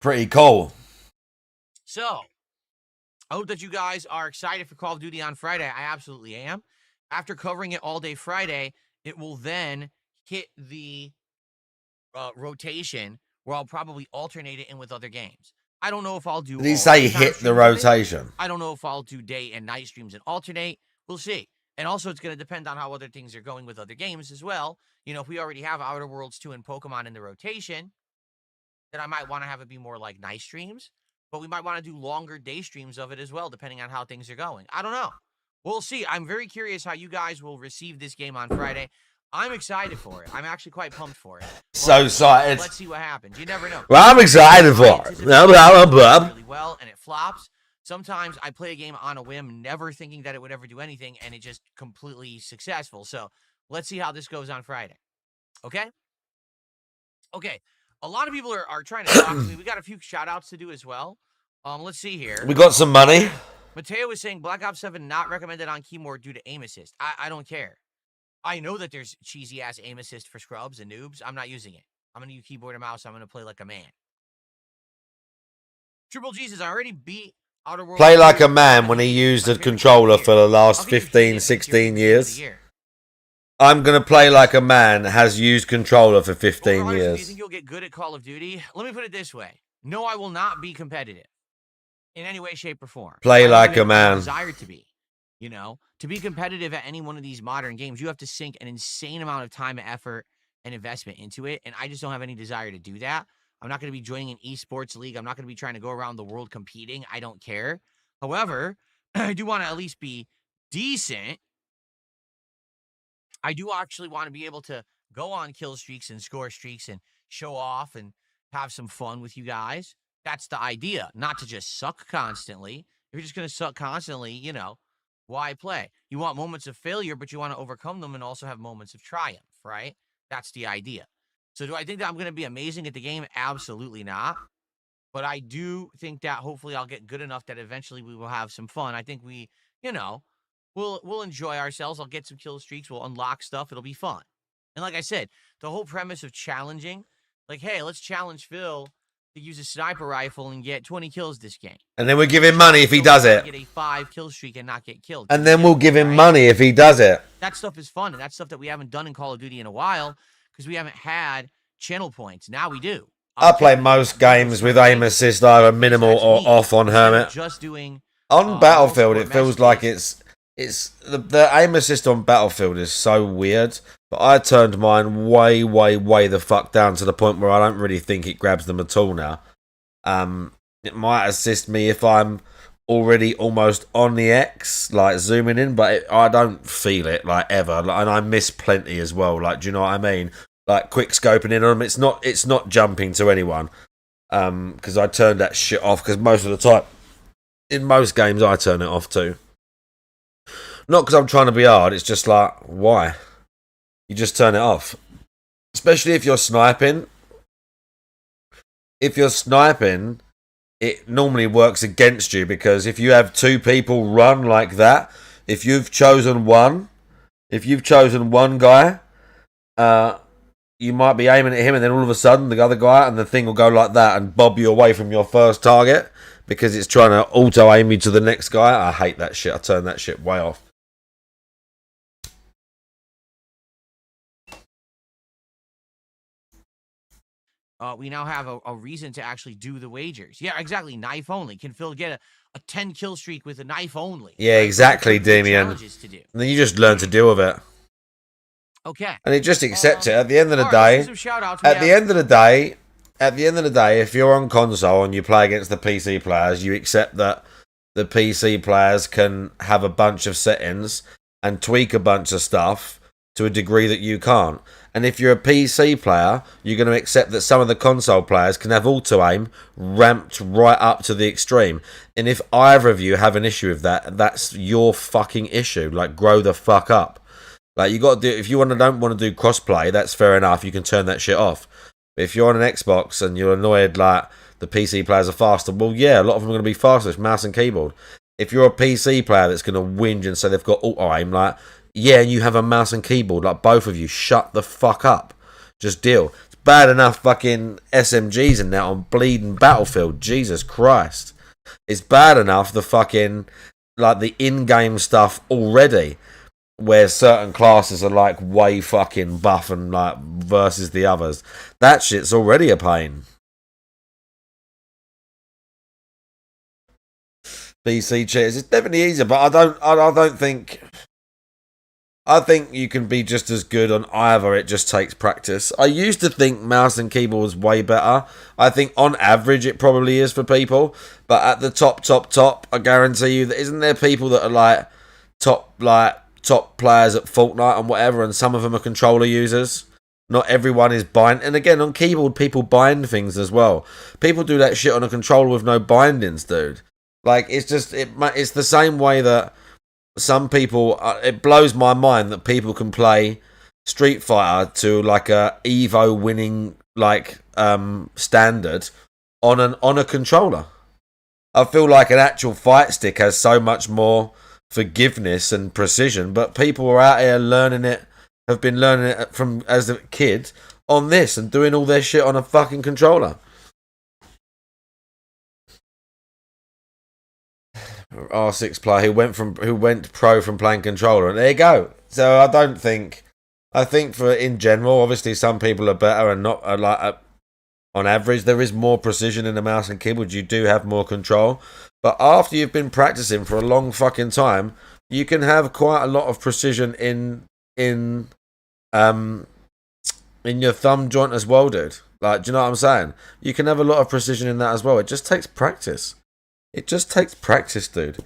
Pretty cool. So, I hope that you guys are excited for Call of Duty on Friday. I absolutely am. After covering it all day Friday, it will then hit the rotation where I'll probably alternate it in with other games. I don't know if I'll do... Did he say nighttime hit the streams of it. rotation? I don't know if I'll do day and night streams and alternate. We'll see. And also, it's going to depend on how other things are going with other games as well. If we already have Outer Worlds 2 and Pokemon in the rotation, then I might want to have it be more like night streams. But we might want to do longer day streams of it as well, depending on how things are going. I don't know. We'll see. I'm very curious how you guys will receive this game on Friday. I'm excited for it. I'm actually quite pumped for it. So excited. Let's see what happens. You never know. Well, I'm excited for it. Really well, and it flops. Sometimes I play a game on a whim, never thinking that it would ever do anything, and it just completely successful. So let's see how this goes on Friday. Okay? Okay. A lot of people are trying to talk to me. We got a few shout-outs to do as well. Let's see here. We got some money. Mateo is saying Black Ops 7 not recommended on keyboard due to aim assist. I don't care. I know that there's cheesy-ass aim assist for scrubs and noobs. I'm not using it. I'm going to use keyboard and mouse. I'm going to play like a man. Triple Jesus, I already beat Outer Worlds. Play like a man when he used a controller for the last 15, 16 years. I'm going to play like a man has used controller for 15 Do you years. think you'll get good at Call of Duty? Let me put it this way. No, I will not be competitive in any way, shape, or form. Play I like don't a man. Desire to be. To be competitive at any one of these modern games, you have to sink an insane amount of time and effort and investment into it. And I just don't have any desire to do that. I'm not going to be joining an esports league. I'm not going to be trying to go around the world competing. I don't care. However, I do want to at least be decent. I do actually want to be able to go on kill streaks and score streaks and show off and have some fun with you guys. That's the idea, not to just suck constantly. If you're just going to suck constantly, you know, why play? You want moments of failure, but you want to overcome them and also have moments of triumph, right? That's the idea. So do I think that I'm going to be amazing at the game? Absolutely not. But I do think that hopefully I'll get good enough that eventually we will have some fun. I think we, you know, we'll enjoy ourselves. I'll get some kill streaks. We'll unlock stuff. It'll be fun. And like I said, the whole premise of challenging, like, hey, let's challenge Phil to use a sniper rifle and get 20 kills this game. And then we'll give him money if he does it. Get a 5 kill streak and not get killed. And then we'll give him money if he does it. That stuff is fun, and that's stuff that we haven't done in Call of Duty in a while because we haven't had channel points. Now we do. I play most games with aim assist either minimal or off on Hermit. Just doing on Battlefield, it feels like it's the aim assist on Battlefield is so weird. But I turned mine way the fuck down to the point where I don't really think it grabs them at all now. It might assist me if I'm already almost on the X, like zooming in, but I don't feel it like ever. And I miss plenty as well. Like, do you know what I mean? Like quick scoping in on them. It's not jumping to anyone. Because I turned that shit off. Because most of the time, in most games, I turn it off too. Not because I'm trying to be hard. It's just like, why? You just turn it off. Especially if you're sniping. If you're sniping, it normally works against you because if you have 2 people run like that, if you've chosen one guy, you might be aiming at him and then all of a sudden the other guy and the thing will go like that and bob you away from your first target because it's trying to auto aim you to the next guy. I hate that shit. I turn that shit way off. We now have a reason to actually do the wagers. Yeah, exactly. Knife only. Can Phil get a 10 kill streak with a knife only? Yeah, exactly, Damien. And then you just learn to deal with it. Okay. And you just accept it. At the end of the day, at the end of the day, if you're on console and you play against the PC players, you accept that the PC players can have a bunch of settings and tweak a bunch of stuff to a degree that you can't. And if you're a PC player, you're going to accept that some of the console players can have auto-aim ramped right up to the extreme. And if either of you have an issue with that, that's your fucking issue. Like, grow the fuck up. Like, you got to do, if you don't want to do crossplay, that's fair enough. You can turn that shit off. But if you're on an Xbox and you're annoyed like the PC players are faster, well, yeah, a lot of them are going to be faster. It's mouse and keyboard. If you're a PC player that's going to whinge and say they've got auto-aim, like, yeah, and you have a mouse and keyboard, like both of you, shut the fuck up. Just deal. It's bad enough fucking SMGs and that on bleeding Battlefield. Jesus Christ. It's bad enough the fucking, like the in-game stuff already, where certain classes are like way fucking buff and like versus the others. That shit's already a pain. PC cheaters, it's definitely easier, but I don't think. I think you can be just as good on either. It just takes practice. I used to think mouse and keyboard was way better. I think on average it probably is for people. But at the top, I guarantee you that isn't there people that are top players at Fortnite and whatever, and some of them are controller users. Not everyone is bind. And again, on keyboard, people bind things as well. People do that shit on a controller with no bindings, dude. Like, it's the same way that some people, it blows my mind that people can play Street Fighter to like a Evo winning like standard on a controller. I feel like an actual fight stick has so much more forgiveness and precision, but people are out here have been learning it from as a kid on this and doing all their shit on a fucking controller. R6 player who went pro from playing controller, and there you go. So I think for in general, obviously some people are better and not on average there is more precision in the mouse and keyboard. You do have more control, but after you've been practicing for a long fucking time, you can have quite a lot of precision in your thumb joint as well, dude. Like, do you know what I'm saying? You can have a lot of precision in that as well. It just takes practice. It just takes practice, dude.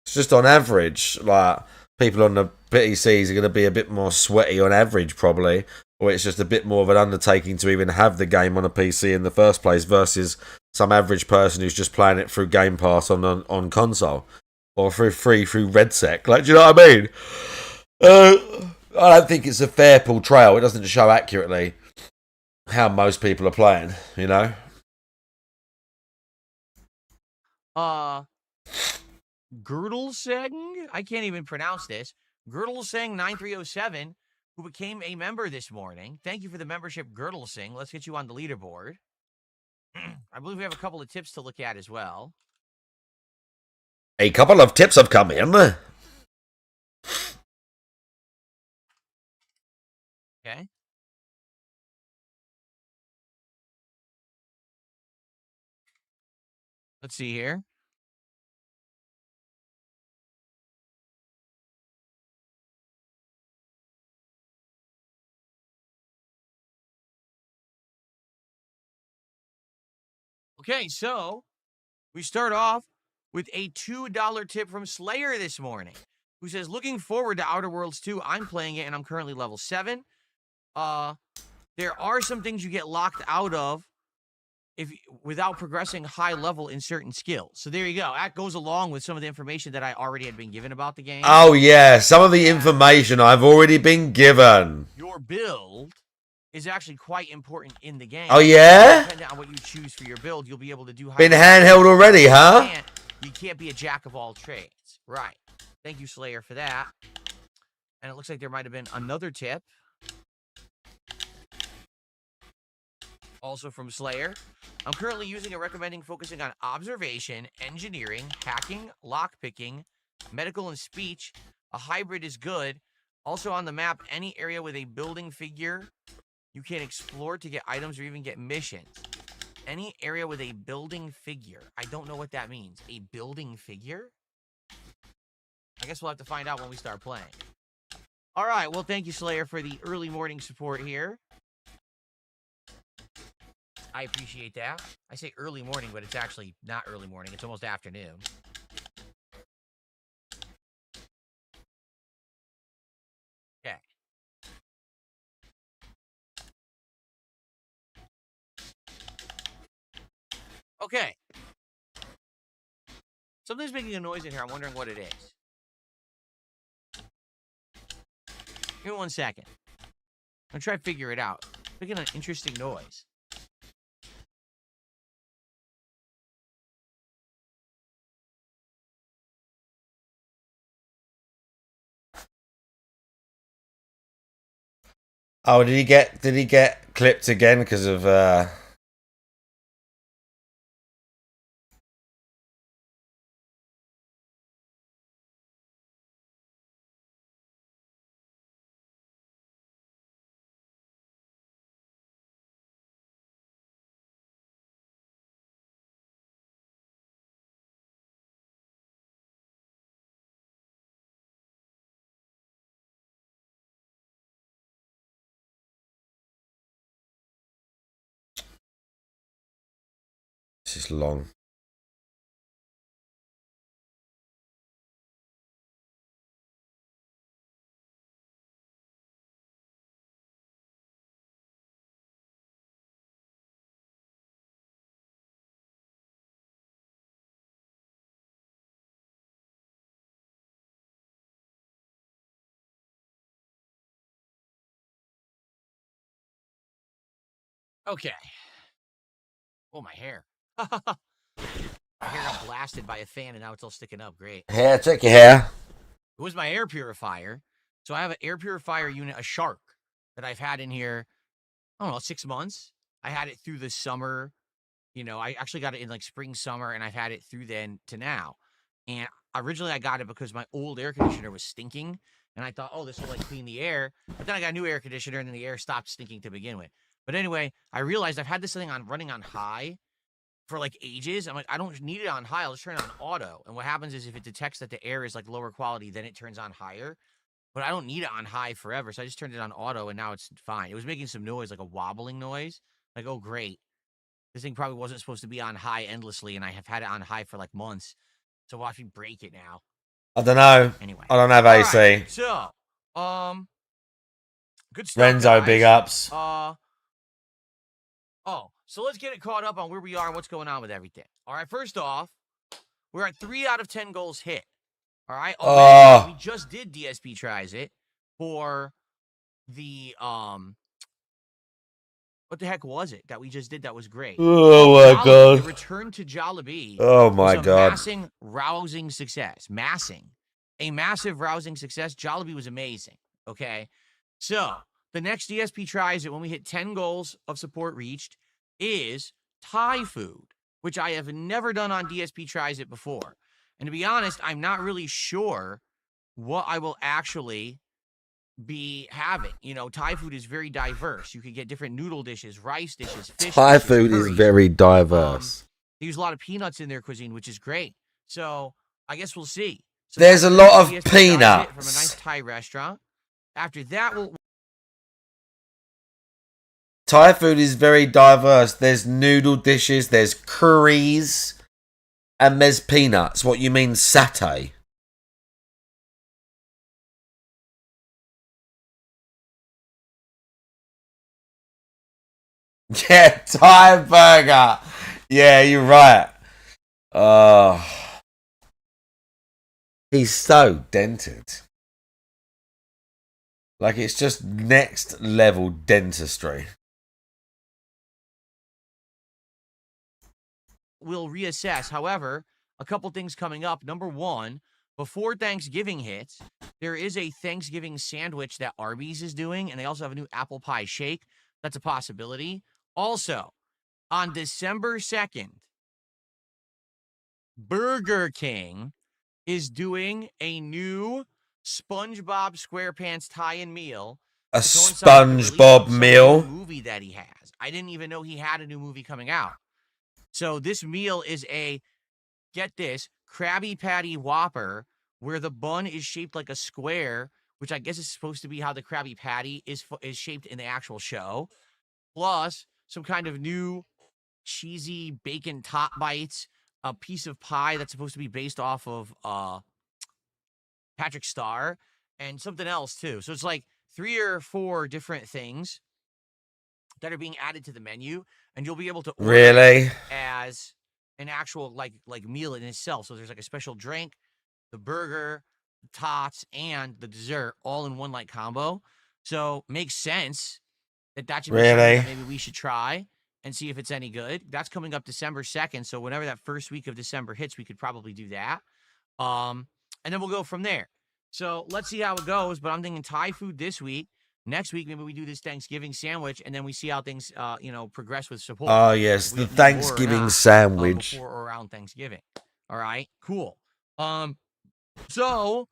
It's just on average, like people on the PCs are going to be a bit more sweaty on average, probably, or it's just a bit more of an undertaking to even have the game on a PC in the first place versus some average person who's just playing it through Game Pass on console or through RedSec. Like, do you know what I mean? I don't think it's a fair portrayal. It doesn't show accurately how most people are playing, you know? Girdlesing, I can't even pronounce this. Girdlesing 9307, who became a member this morning. Thank you for the membership, Girdlesing. Let's get you on the leaderboard. I believe we have a couple of tips to look at as well. A couple of tips have come in. Okay. Let's see here. Okay, so we start off with a $2 tip from Slayer this morning, who says, looking forward to Outer Worlds 2. I'm playing it, and I'm currently level 7. There are some things you get locked out of without progressing high level in certain skills. So there you go. That goes along with some of the information that I already had been given about the game. Oh, yeah. Some of the information I've already been given. Your build is actually quite important in the game. Oh, yeah? Depending on what you choose for your build, you'll be able to do... Been handheld already, huh? You can't be a jack of all trades. Right. Thank you, Slayer, for that. And it looks like there might have been another tip. Also from Slayer. I'm currently using and recommending focusing on observation, engineering, hacking, lockpicking, medical, and speech. A hybrid is good. Also on the map, any area with a building figure you can explore to get items or even get missions. Any area with a building figure. I don't know what that means. A building figure? I guess we'll have to find out when we start playing. All right, well, thank you, Slayer, for the early morning support here. I appreciate that. I say early morning, but it's actually not early morning. It's almost afternoon. Okay. Okay. Something's making a noise in here. I'm wondering what it is. Give me 1 second. I'm going to try to figure it out. Making an interesting noise. Oh, did he get clipped again because of This is long. Okay. Oh, my hair. My hair got blasted by a fan, and now it's all sticking up. Great. Hair, check your hair. It was my air purifier. So I have an air purifier unit, a Shark, that I've had in here, I don't know, 6 months. I had it through the summer. You know, I actually got it in like spring, summer, and I've had it through then to now. And originally I got it because my old air conditioner was stinking. And I thought, oh, this will like clean the air. But then I got a new air conditioner and then the air stopped stinking to begin with. But anyway, I realized I've had this thing running on high for like ages. I'm like, I don't need it on high. I'll just turn it on auto. And what happens is if it detects that the air is like lower quality, then it turns on higher. But I don't need it on high forever. So I just turned it on auto and now it's fine. It was making some noise, like a wobbling noise. Like, oh, great. This thing probably wasn't supposed to be on high endlessly. And I have had it on high for like months. So watch me break it now. I don't know. Anyway. I don't have All AC. right, so, good stuff, Renzo, guys. big ups. So let's get it caught up on where we are and what's going on with everything. All right, first off, we're at 3 out of 10 goals hit. All right, we just did DSP tries it for the what the heck was it that we just did that was great? Oh my Jollibee, god. the return to Jollibee. Oh my was a god. massive, rousing success. A massive, rousing success. Jollibee was amazing. Okay. So the next DSP tries it when we hit 10 goals of support reached is Thai food, which I have never done on DSP tries it before. And to be honest, I'm not really sure what I will actually be having. You know, Thai food is very diverse. You could get different noodle dishes, rice dishes, fish Thai dishes, food is curries. very diverse. They use a lot of peanuts in their cuisine, which is great. So I guess we'll see. So There's a that's lot of DSP tries it peanuts. from a nice Thai restaurant. After that, Thai food is very diverse. There's noodle dishes, there's curries, and there's peanuts. What you mean satay? Yeah, Thai burger. Yeah, you're right. Oh, he's so dented. Like, it's just next level dentistry. we'll reassess. However, a couple things coming up. Number one, before Thanksgiving hits, there is a Thanksgiving sandwich that Arby's is doing, and they also have a new apple pie shake. That's a possibility. Also, on December 2nd, Burger King is doing a new SpongeBob SquarePants tie-in meal. A to coincide with the release SpongeBob of some meal. new movie that he has. I didn't even know he had a new movie coming out. So this meal is a, get this, Krabby Patty Whopper, where the bun is shaped like a square, which I guess is supposed to be how the Krabby Patty is shaped in the actual show, plus some kind of new cheesy bacon top bites, a piece of pie that's supposed to be based off of Patrick Star, and something else too. So it's like 3 or 4 different things that are being added to the menu, and you'll be able to order Really? as an actual like meal in itself. So there's like a special drink, the burger, the tots, and the dessert all in one like combo. So makes sense that should be something Really? that maybe we should try and see if it's any good. That's coming up December 2nd. So whenever that first week of December hits, we could probably do that. And then we'll go from there. So let's see how it goes. But I'm thinking Thai food this week. Next week, maybe we do this Thanksgiving sandwich, and then we see how things, progress with support. Oh, yes, If we the get more or Thanksgiving not, sandwich. before or around Thanksgiving. All right, cool. So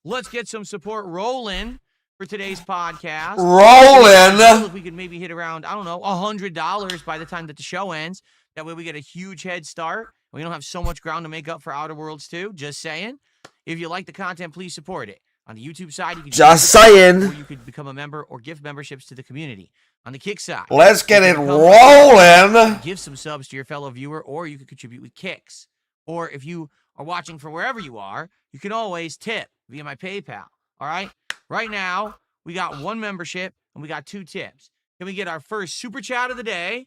let's get some support rolling for today's podcast. Rolling. If we could maybe hit around, I don't know, $100 by the time that the show ends. That way we get a huge head start. We don't have so much ground to make up for Outer Worlds 2. Just saying. If you like the content, please support it. On the YouTube side, you can Just saying. or you could become a member or gift memberships to the community. On the Kick side, Let's get you it can become a rolling. give some subs to your fellow viewer, or you could contribute with kicks. Or if you are watching from wherever you are, you can always tip via my PayPal. All right? Right now, we got 1 membership and we got 2 tips. Can we get our first super chat of the day?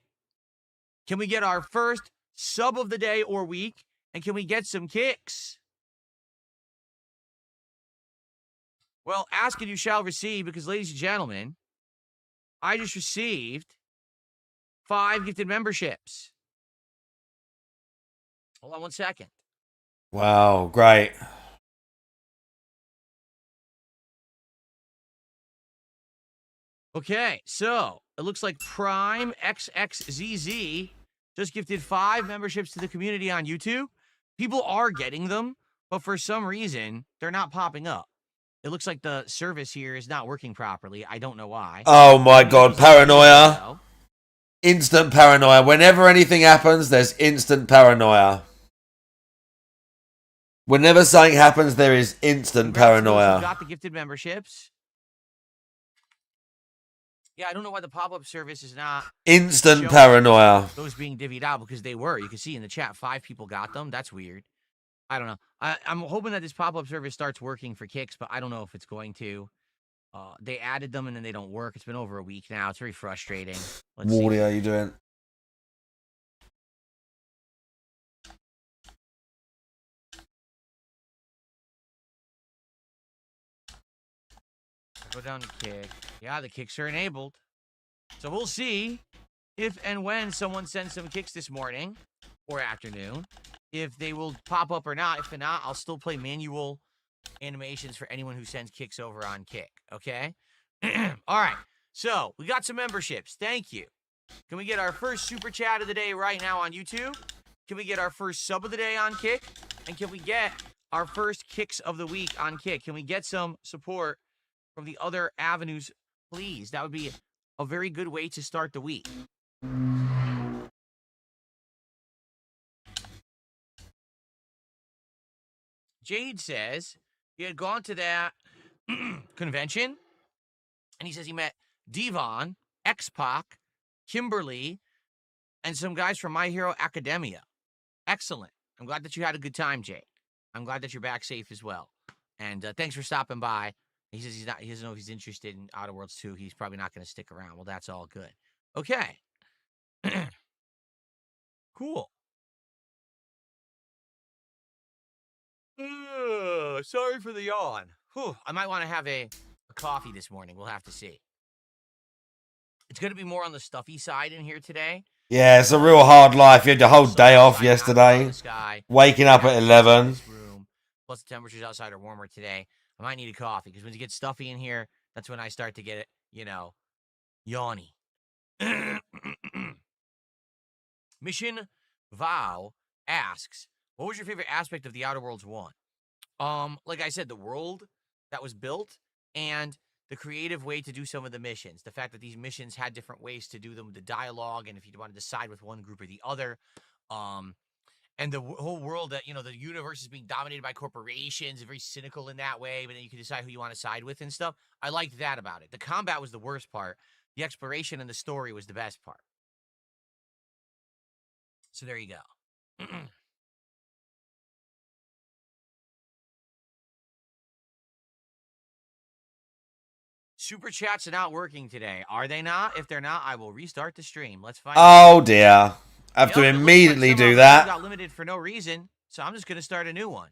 Can we get our first sub of the day or week? And can we get some kicks? Well, ask and you shall receive, because, ladies and gentlemen, I just received 5 gifted memberships. Hold on 1 second. Wow, great. Okay, so it looks like Prime XXZZ just gifted 5 memberships to the community on YouTube. People are getting them, but for some reason, they're not popping up. It looks like the service here is not working properly. I don't know why. Oh my god, paranoia. Instant paranoia. Whenever anything happens, there's instant paranoia. Whenever something happens, there is instant paranoia. Got the gifted memberships. Yeah, I don't know why the pop-up service is not Instant paranoia. those being divvied out, because they were. You can see in the chat 5 people got them. That's weird. I don't know. I'm hoping that this pop-up service starts working for kicks, but I don't know if it's going to. They added them and then they don't work. It's been over a week now. It's very frustrating. Let's see. Wardy, how you doing? Go down to kick. Yeah, the kicks are enabled. So we'll see if and when someone sends some kicks this morning or afternoon, if they will pop up or not. If not, I'll still play manual animations for anyone who sends kicks over on Kick, okay? All right, so we got some memberships. Thank you. Can we get our first super chat of the day right now on YouTube? Can we get our first sub of the day on Kick? And can we get our first kicks of the week on Kick? Can we get some support from the other avenues, please? That would be a very good way to start the week. Jade says he had gone to that convention, and he says he met Devon, X-Pac, Kimberly, and some guys from My Hero Academia. Excellent. I'm glad that you had a good time, Jade. I'm glad that you're back safe as well. And thanks for stopping by. He says he doesn't know if he's interested in Outer Worlds 2. He's probably not going to stick around. Well, that's all good. Okay. Cool. Sorry for the yawn. Whew, I might want to have a coffee this morning. We'll have to see. It's going to be more on the stuffy side in here today. Yeah, it's a real hard life. You had the whole day off yesterday. Waking up at 11. Plus the temperatures outside are warmer today. I might need a coffee because when you get stuffy in here, that's when I start to get it, yawny. Mission Vow asks, what was your favorite aspect of the Outer Worlds 1? Like I said, the world that was built and the creative way to do some of the missions. The fact that these missions had different ways to do them, the dialogue, and if you want to decide with one group or the other. And the whole world that, the universe is being dominated by corporations, very cynical in that way, but then you can decide who you want to side with and stuff. I liked that about it. The combat was the worst part. The exploration and the story was the best part. So there you go. Super chats are not working today. Are they not? If they're not, I will restart the stream. Let's find out. Oh dear. I have to Yep, it looks like immediately some do of them that. got limited for no reason, so I'm just going to start a new one.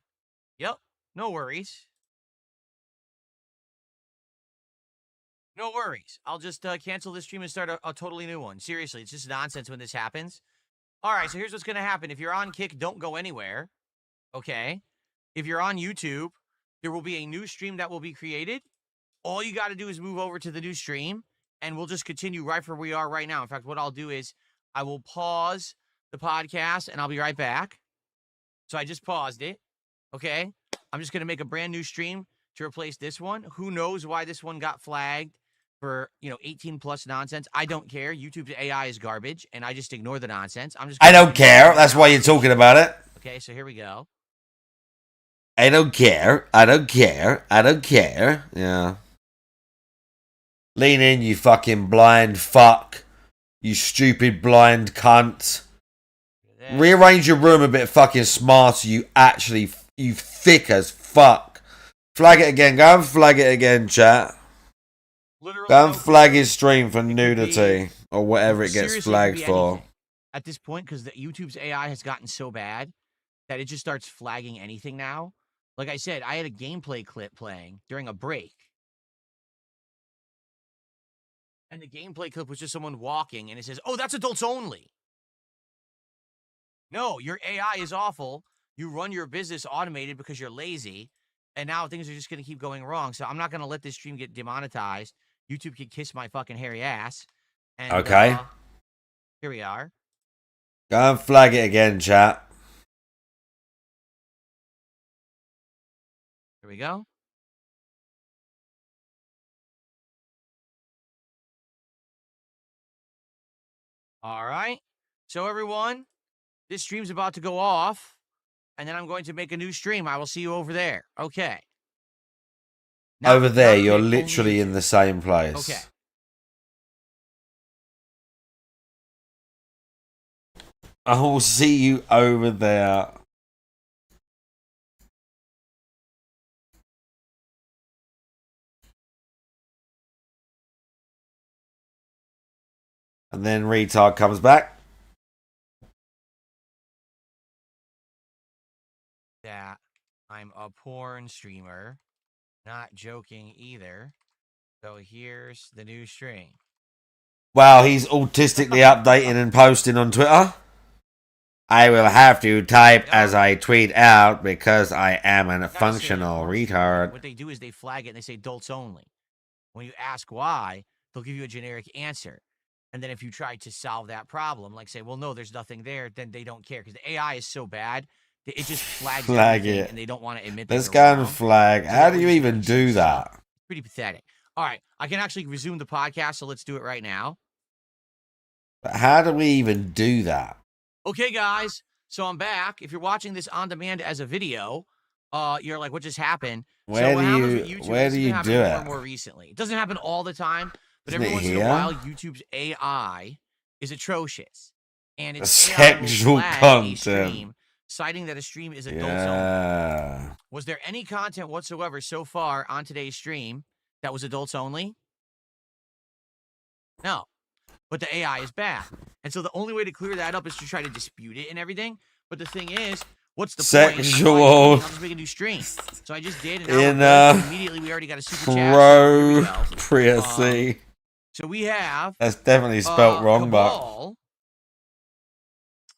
Yep, no worries. No worries. I'll just cancel this stream and start a totally new one. Seriously, it's just nonsense when this happens. All right, so here's what's going to happen. If you're on Kick, don't go anywhere, okay? If you're on YouTube, there will be a new stream that will be created. All you got to do is move over to the new stream, and we'll just continue right where we are right now. In fact, what I'll do is I will pause the podcast, and I'll be right back. So I just paused it, okay? I'm just going to make a brand new stream to replace this one. Who knows why this one got flagged for, 18 plus nonsense? I don't care. YouTube's AI is garbage, and I just ignore the nonsense. I don't care. That's why you're talking about it. Okay, so here we go. I don't care. I don't care. I don't care. Yeah. Lean in, you fucking blind fuck. You stupid blind cunt. Rearrange your room a bit fucking smarter, you thick as fuck. Flag it again. Go and flag it again, chat. Literally Go and flag his stream for nudity or whatever it gets flagged for. Anything. At this point, because YouTube's AI has gotten so bad that it just starts flagging anything now. Like I said, I had a gameplay clip playing during a break. And the gameplay clip was just someone walking, and it says, oh, that's adults only. No, your AI is awful. You run your business automated because you're lazy, and now things are just going to keep going wrong. So I'm not going to let this stream get demonetized. YouTube can kiss my fucking hairy ass. And, okay. Here we are. Go and flag it again, chat. Here we go. All right. So, everyone, this stream's about to go off, and then I'm going to make a new stream. I will see you over there. Okay. Now, over there, you're literally in the same place. Okay. I will see you over there. And then retard comes back. That I'm a porn streamer. Not joking either. So here's the new string. Wow, he's autistically updating and posting on Twitter. I will have to type as I tweet out because I am a functional retard. What they do is they flag it and they say adults only. When you ask why, they'll give you a generic answer. And then if you try to solve that problem, like say, well, no, there's nothing there, then they don't care because the AI is so bad that it just flags Flag everything it. and they don't want to admit. Let's that go they're and wrong. flag. So How they do you always even make do shit that? up. Pretty pathetic. All right, I can actually resume the podcast, so let's do it right now. But how do we even do that? Okay, guys. So I'm back. If you're watching this on demand as a video, you're like, what just happened? Where so what do happens you with YouTube, where this do has been you happening do more it? and more recently. It doesn't happen all the time, but Isn't every it once in here? a while, YouTube's AI is atrocious. And its Sexual AI will flag content. a stream, citing that a stream is adults only. Yeah. Was there any content whatsoever so far on today's stream that was adults only? No. But the AI is bad. And so the only way to clear that up is to try to dispute it and everything. But the thing is, what's the point? Sexual I'll just make a new stream. So I just did, and now in we're good. Immediately we already got a super chat. So here we go. Priacy. So we have That's definitely spelt wrong, but Cabal,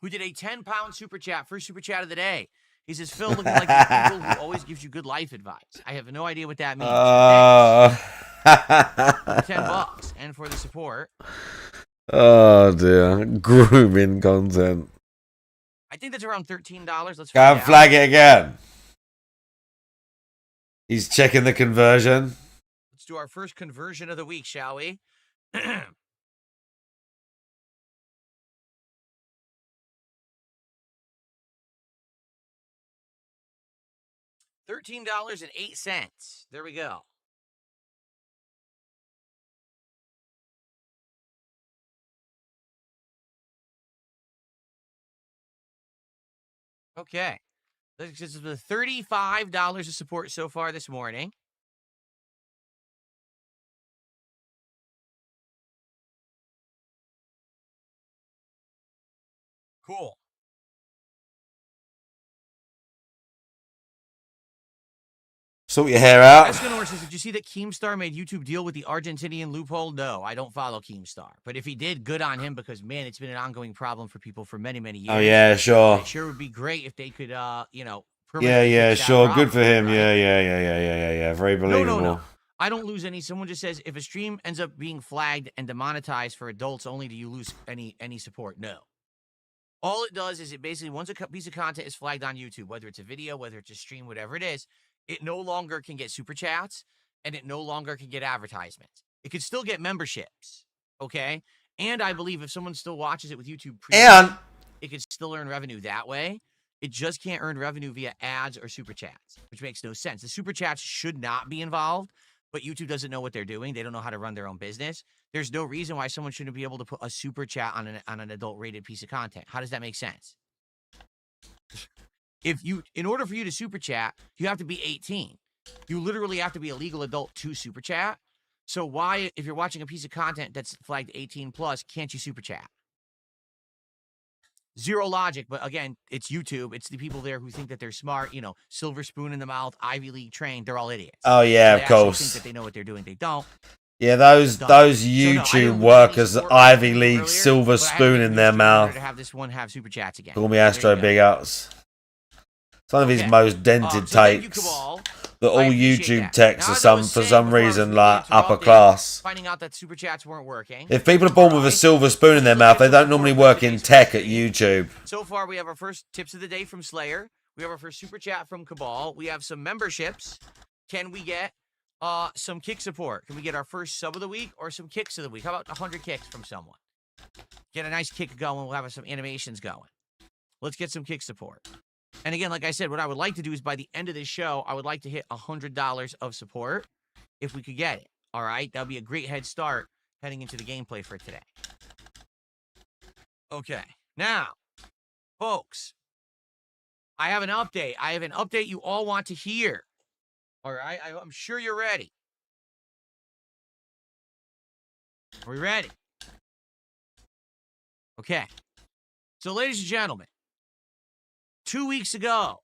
who did a 10-pound super chat, first super chat of the day. He says, Phil, looking like these people who always gives you good life advice. I have no idea what that means. Thanks. $10 and for the support. Oh dear, grooming content. I think that's around $13. Let's Go find and out. flag it again. He's checking the conversion. Let's do our first conversion of the week, shall we? $13.08. There we go. Okay. This is the $35 of support so far this morning. Cool. Sort your hair out. Escanor says, did you see that Keemstar made YouTube deal with the Argentinian loophole? No, I don't follow Keemstar. But if he did, good on him because, man, it's been an ongoing problem for people for many, many years. Oh yeah, sure. It sure would be great if they could, Yeah, permanently fix that sure. problem, Good for him. right? Yeah. Very believable. No. I don't lose any. Someone just says, if a stream ends up being flagged and demonetized for adults only, do you lose any support? No. All it does is it basically, once a piece of content is flagged on YouTube, whether it's a video, whether it's a stream, whatever it is, it no longer can get super chats and it no longer can get advertisements. It could still get memberships, okay? And I believe if someone still watches it with YouTube And it could still earn revenue that way. It just can't earn revenue via ads or super chats, which makes no sense. The super chats should not be involved, but YouTube doesn't know what they're doing. They don't know how to run their own business. There's no reason why someone shouldn't be able to put a super chat on an adult rated piece of content. How does that make sense? In order for you to super chat, you have to be 18. You literally have to be a legal adult to super chat. So why, if you're watching a piece of content that's flagged 18 plus, can't you super chat? Zero logic, but again, it's YouTube. It's the people there who think that they're smart, silver spoon in the mouth, Ivy League trained. They're all idiots. oh yeah, They of actually course. think that they know what they're doing. They don't. Yeah, those Done. those So, no, I YouTube didn't lose any workers, support Ivy from League, earlier, silver but I had to spoon make a in new their stream in order mouth. to have this one have super chats again. Call me There Astro you go. Big Ups. It's one of his Okay. most dented So thank you, takes. Cabal. That all I appreciate YouTube that. texts Now, are as I was for saying some before I was reason rudely like upper interrupted, class. Finding out that super chats weren't working. If people are born with a silver spoon in their mouth, they don't normally work in tech at YouTube. So far, we have our first tips of the day from Slayer. We have our first super chat from Cabal. We have some memberships. Can we get some kick support? Can we get our first sub of the week or some kicks of the week? How about 100 kicks from someone? Get a nice kick going. We'll have some animations going. Let's get some kick support. And again, like I said, what I would like to do is by the end of this show, I would like to hit $100 of support if we could get it. All right? That would be a great head start heading into the gameplay for today. Okay. Now, folks, I have an update. I have an update you all want to hear. All right? I'm sure you're ready. Are we ready? Okay. So, ladies and gentlemen, 2 weeks ago,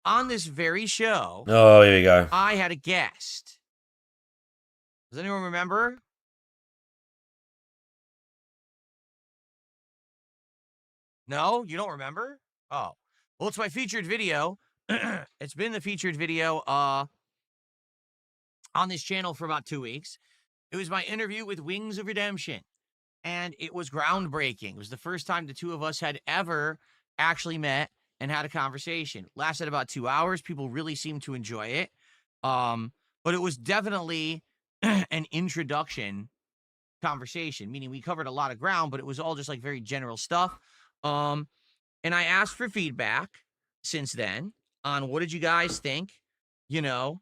on this very show, Oh, here we go. I had a guest. Does anyone remember? No? You don't remember? Oh. Well, it's my featured video. It's been the featured video on this channel for about 2 weeks. It was my interview with Wings of Redemption, and it was groundbreaking. It was the first time the two of us had ever actually met and had a conversation. Lasted about 2 hours. People really seemed to enjoy it. But it was definitely an introduction conversation, meaning we covered a lot of ground, but it was all just like very general stuff. And I asked for feedback since then on what did you guys think, you know,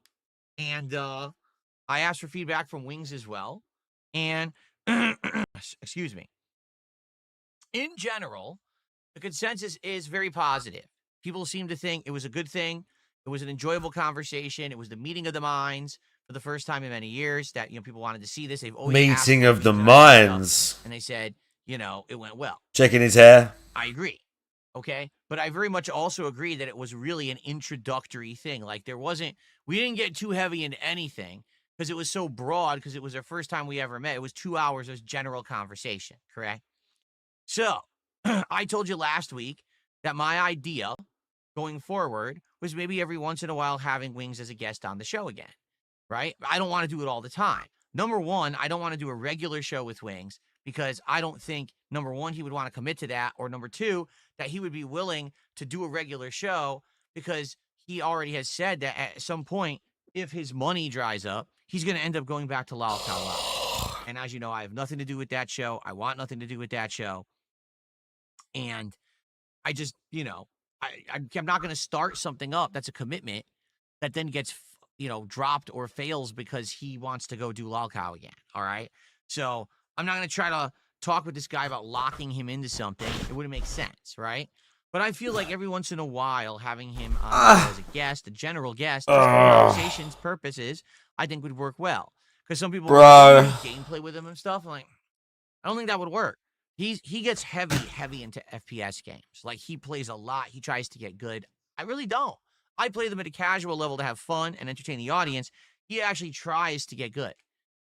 and I asked for feedback from Wings as well. And excuse me. In general, the consensus is very positive. People seem to think it was a good thing. It was an enjoyable conversation. It was the meeting of the minds for the first time in many years that, people wanted to see this. They've always asked Meeting for of the Wings and I stuff, minds. and they said, it went well. Checking his hair. I agree. Okay. But I very much also agree that it was really an introductory thing. Like we didn't get too heavy into anything because it was so broad because it was our first time we ever met. It was 2 hours of general conversation. Correct. So I told you last week that my idea going forward was maybe every once in a while having Wings as a guest on the show again. Right. I don't want to do it all the time. Number one, I don't want to do a regular show with Wings because I don't think, number one, he would want to commit to that, or number two, that he would be willing to do a regular show because he already has said that at some point, if his money dries up, he's going to end up going back to Lal Kalal. And as you know, I have nothing to do with that show. I want nothing to do with that show. And I just, I'm not going to start something up that's a commitment that then gets, dropped or fails because he wants to go do Lal Cow again. All right. So I'm not going to try to talk with this guy about locking him into something. It wouldn't make sense. Right. But I feel like every once in a while, having him on as a guest, a general guest, just for conversations purposes, I think would work well. Because some people gameplay with him and stuff. I'm like, I don't think that would work. He gets heavy into FPS games. Like, he plays a lot. He tries to get good. I really don't. I play them at a casual level to have fun and entertain the audience. He actually tries to get good.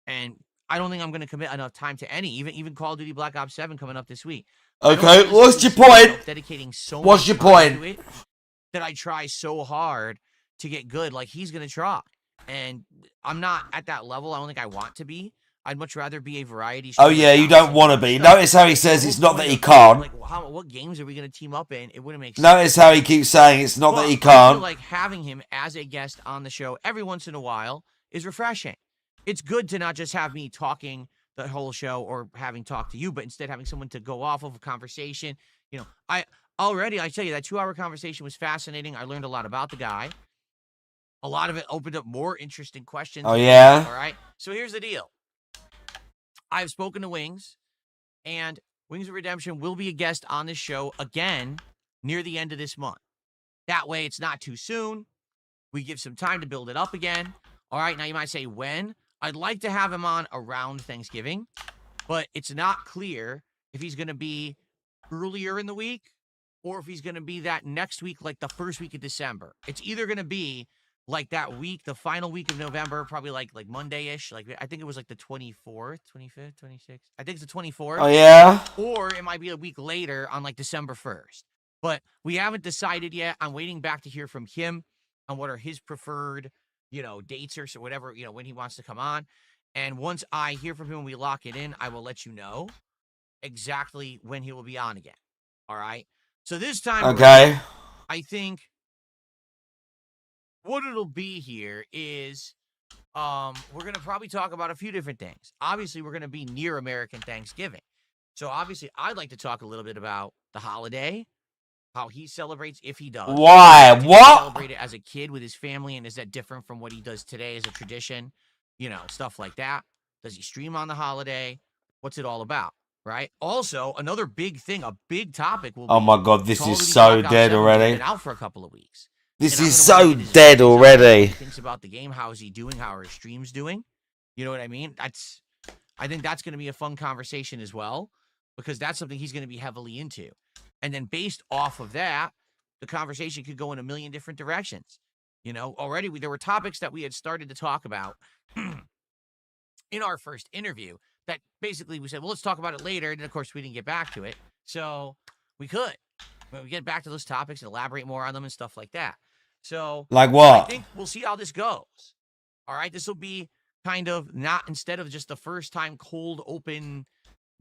And I don't think I'm going to commit enough time to any, even Call of Duty Black Ops 7 coming up this week. Okay, what's your point? Dedicating so what's your point? To it that I try so hard to get good, like he's going to try. And I'm not at that level. I don't think I want to be. I'd much rather be a variety show. Oh, yeah, you don't want to be. Notice how he says it's not that he can't. Like, what games are we going to team up in? It wouldn't make sense. Notice how he keeps saying it's not that he I can't. feel like having him as a guest on the show every once in a while is refreshing. It's good to not just have me talking the whole show or having talked to you, but instead having someone to go off of a conversation. I tell you, that 2-hour conversation was fascinating. I learned a lot about the guy. A lot of it opened up more interesting questions. Oh, yeah? All right. So here's the deal. I've spoken to Wings, and Wings of Redemption will be a guest on this show again near the end of this month. That way, it's not too soon. We give some time to build it up again. All right. Now, you might say, when? I'd like to have him on around Thanksgiving, but it's not clear if he's going to be earlier in the week or if he's going to be that next week, like the first week of December. It's either going to be like that week, the final week of November, probably like Monday-ish. Like, I think it was like the 24th, 25th, 26th. I think it's the 24th. Oh, yeah? Or it might be a week later on like December 1st. But we haven't decided yet. I'm waiting back to hear from him on what are his preferred, dates or so whatever, when he wants to come on. And once I hear from him and we lock it in, I will let you know exactly when he will be on again. All right. So this time, okay, I think what it'll be here is we're going to probably talk about a few different things. Obviously, we're going to be near American Thanksgiving. So obviously, I'd like to talk a little bit about the holiday, how he celebrates, if he does. Why? Did What? he celebrate it as a kid with his family, and is that different from what he does today as a tradition? Stuff like that. Does he stream on the holiday? What's it all about? Right. Also, another big thing, a big topic will be. Oh my God, this Call of is Duty so Black Ops dead 7 already. been out for a couple of weeks. This And I'm is gonna wanna so get his dead views on already. what he thinks about the game. How is he doing? How are his streams doing? You know what I mean? I think that's going to be a fun conversation as well. because that's something he's going to be heavily into. And then based off of that, the conversation could go in a million different directions. You know, already there were topics that we had started to talk about in our first interview that basically we said, well, let's talk about it later. And of course, we didn't get back to it. So we could. But we get back to those topics and elaborate more on them and stuff like that. So, Like I what? think we'll see how this goes. All right. This will be kind of not, instead of just the first time cold open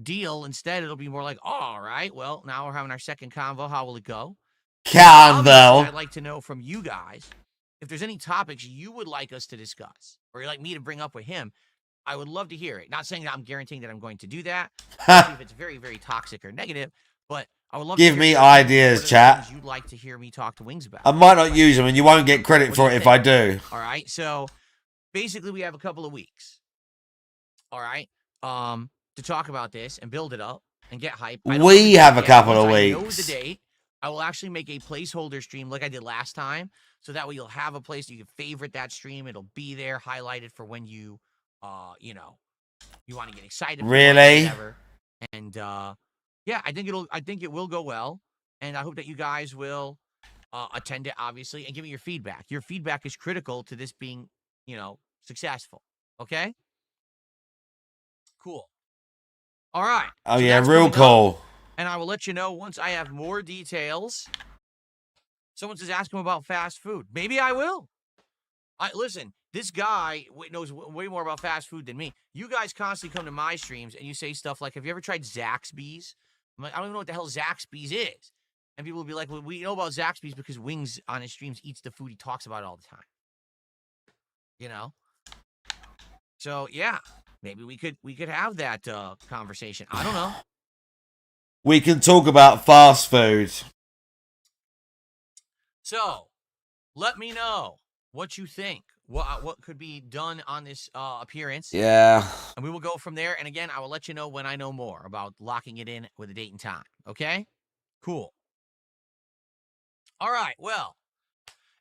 deal, instead, it'll be more like, all right, well, now we're having our second convo. How will it go? Obviously, I'd Convo. like to know from you guys if there's any topics you would like us to discuss or you'd like me to bring up with him. I would love to hear it. Not saying that I'm guaranteeing that I'm going to do that, especially if it's very, very toxic or negative, but I would love to Give hear me your opinion. ideas, What are the chat. things you'd like to hear me talk to Wings about? I might not use them, and you won't get credit What for do it you if I think? do. All right. So basically, we have a couple of weeks. All right. To talk about this and build it up and get hype. I don't know the We date have a yet. couple Once of I know the weeks. date, I will actually make a placeholder stream like I did last time. So that way you'll have a place you can favorite that stream. It'll be there highlighted for when you, you know, you want to get excited for it or Really? whatever. And yeah, I think it will go well. And I hope that you guys will attend it, obviously, and give me your feedback. Your feedback is critical to this being, you know, successful. Okay? Cool. All right. Oh so yeah, that's real coming up, cool. and I will let you know once I have more details. Someone says ask him about fast food. Maybe I will. Listen, this guy knows way more about fast food than me. You guys constantly come to my streams and you say stuff like, have you ever tried Zaxby's? I'm like, I don't even know what the hell Zaxby's is. And people will be like, well, we know about Zaxby's because Wings on his streams eats the food he talks about all the time. You know? So yeah, maybe we could have that conversation. I don't know. We can talk about fast food. So, let me know what you think. What could be done on this appearance. Yeah. And we will go from there. And again, I will let you know when I know more about locking it in with a date and time. Okay? Cool. All right. Well,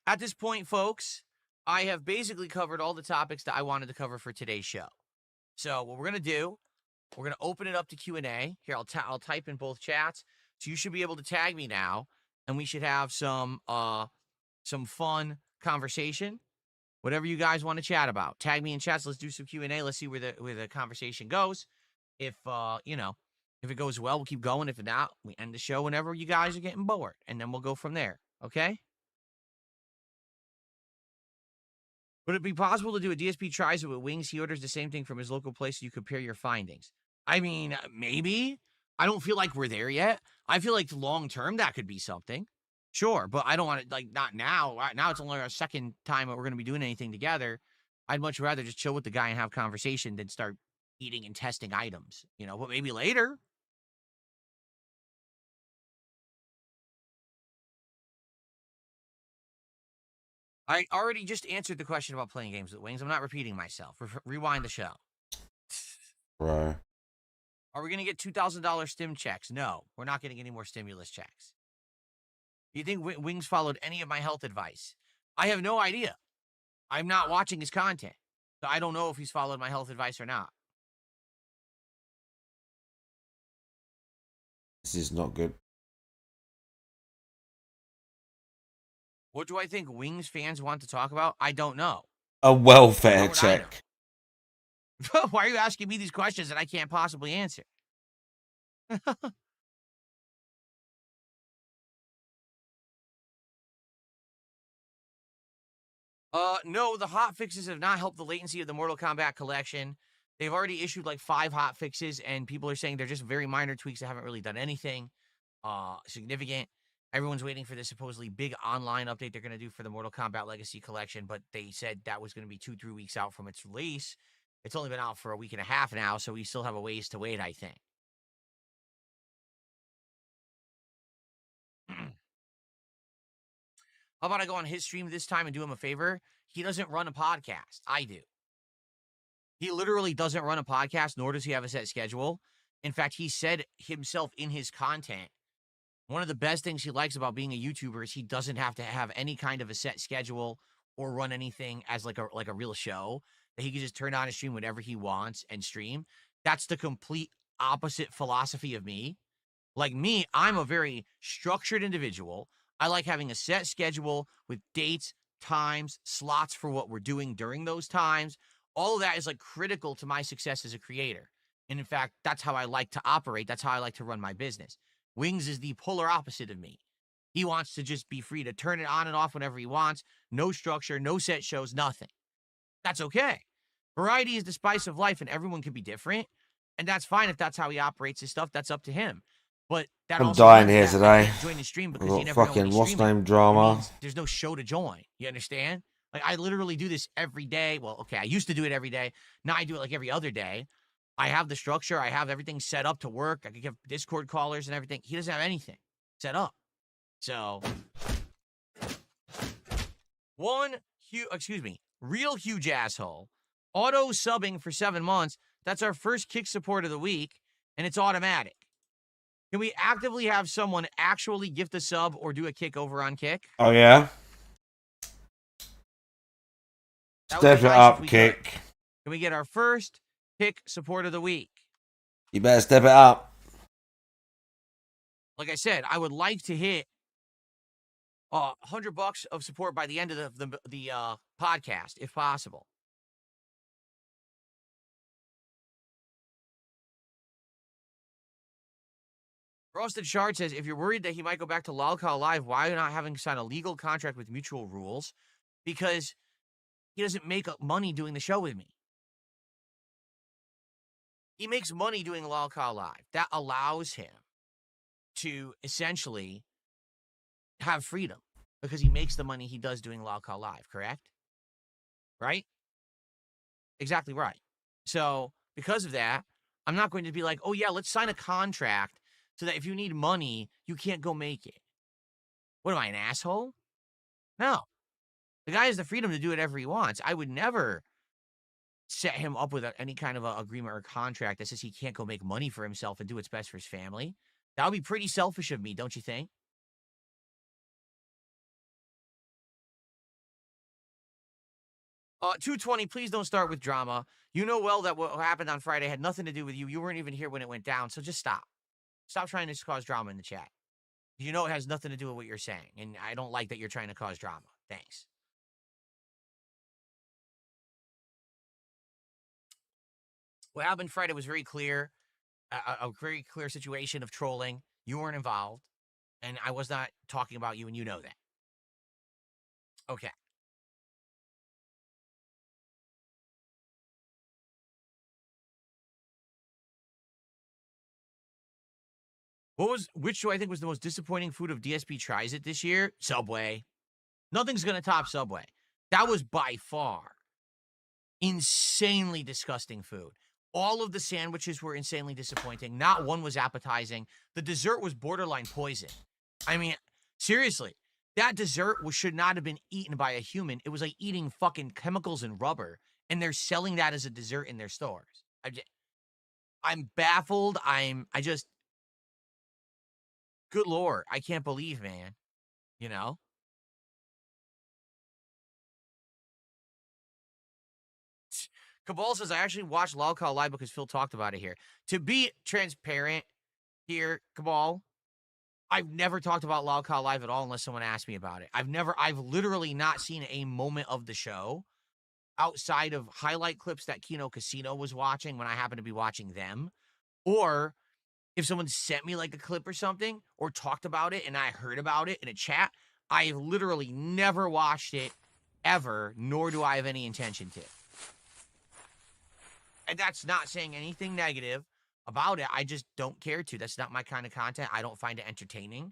at this point, folks, I have basically covered all the topics that I wanted to cover for today's show. So what we're going to do, we're going to open it up to Q&A. Here, I'll type in both chats. So you should be able to tag me now. And we should have some fun conversation. Whatever you guys want to chat about. Tag me in chats. Let's do some Q&A. Let's see where the conversation goes. If, you know, if it goes well, we'll keep going. If not, we end the show whenever you guys are getting bored. And then we'll go from there. Okay? Would it be possible to do a DSP tries it with Wings? He orders the same thing from his local place so you compare your findings. I mean, maybe. I don't feel like we're there yet. I feel like long term that could be something. Sure, but I don't want to, like, not now. Now it's only our second time that we're going to be doing anything together. I'd much rather just chill with the guy and have conversation than start eating and testing items, you know, but maybe later. I already just answered the question about playing games with Wings. I'm not repeating myself. Rewind the show. Bro. Are we going to get $2,000 stim checks? No, we're not getting any more stimulus checks. Do you think Wings followed any of my health advice? I have no idea. I'm not watching his content. So I don't know if he's followed my health advice or not. This is not good. What do I think Wings fans want to talk about? I don't know. A welfare How would I know? check. Why are you asking me these questions that I can't possibly answer? No, the hot fixes have not helped the latency of the Mortal Kombat collection. They've already issued like 5 hot fixes, and people are saying they're just very minor tweaks that haven't really done anything significant. Everyone's waiting for this supposedly big online update they're going to do for the Mortal Kombat Legacy collection, but they said that was going to be 2-3 weeks out from its release. It's only been out for a week and a half now, so we still have a ways to wait, I think. How about I go on his stream this time and do him a favor? He doesn't run a podcast. I do. He literally doesn't run a podcast, nor does he have a set schedule. In fact, he said himself in his content, one of the best things he likes about being a YouTuber is he doesn't have to have any kind of a set schedule or run anything as like a real show. That he can just turn on and stream whatever he wants and stream. That's the complete opposite philosophy of me. Like me, I'm a very structured individual. I like having a set schedule with dates, times, slots for what we're doing during those times. All of that is like critical to my success as a creator. And in fact, that's how I like to operate. That's how I like to run my business. Wings is the polar opposite of me. He wants to just be free to turn it on and off whenever he wants. No structure, no set shows, nothing. That's okay. Variety is the spice of life, and everyone can be different. And that's fine if that's how he operates his stuff. That's up to him. But that I'm also dying means here that I today. can't join the stream I've because you got never know when fucking he's what's streaming. name It drama. means there's no show to join. You understand? Like, I literally do this every day. Well, okay, I used to do it every day. Now I do it like every other day. I have the structure. I have everything set up to work. I can give Discord callers and everything. He doesn't have anything set up. So, real huge asshole. Auto subbing for 7 months. That's our first kick support of the week, and it's automatic. Can we actively have someone actually gift a sub or do a kick over on Kick? Oh yeah. That would be Step it nice if up, we could. Kick. Can we get our first kick support of the week? You better step it up. Like I said, I would like to hit $100 of support by the end of the podcast, if possible. Frosted Shard says, if you're worried that he might go back to Lolcow Live, why not having signed a legal contract with mutual rules? Because he doesn't make money doing the show with me. He makes money doing Lolcow Live. That allows him to essentially have freedom because he makes the money he does doing Lolcow Live, correct? Right? Exactly right. So because of that, I'm not going to be like, oh yeah, let's sign a contract so that if you need money, you can't go make it. What am I, an asshole? No. The guy has the freedom to do whatever he wants. I would never set him up with any kind of agreement or contract that says he can't go make money for himself and do what's best for his family. That would be pretty selfish of me, don't you think? Uh, 220, please don't start with drama. You know well that what happened on Friday had nothing to do with you. You weren't even here when it went down, so just stop. Stop trying to cause drama in the chat. You know it has nothing to do with what you're saying, and I don't like that you're trying to cause drama. Thanks. What happened Friday was very clear, a very clear situation of trolling. You weren't involved, and I was not talking about you, and you know that. Okay. Which do I think was the most disappointing food of DSP Tries It this year? Subway. Nothing's going to top Subway. That was by far insanely disgusting food. All of the sandwiches were insanely disappointing. Not one was appetizing. The dessert was borderline poison. I mean, seriously, that dessert should not have been eaten by a human. It was like eating fucking chemicals and rubber, and they're selling that as a dessert in their stores. I'm baffled. Good Lord, I can't believe, man. You know? Cabal says, I actually watched Lolcow Live because Phil talked about it here. To be transparent here, Cabal, I've never talked about Lolcow Live at all unless someone asked me about it. I've literally not seen a moment of the show outside of highlight clips that Kino Casino was watching when I happened to be watching them. Or if someone sent me like a clip or something or talked about it and I heard about it in a chat, I've literally never watched it ever, nor do I have any intention to. And that's not saying anything negative about it. I just don't care to. That's not my kind of content. I don't find it entertaining.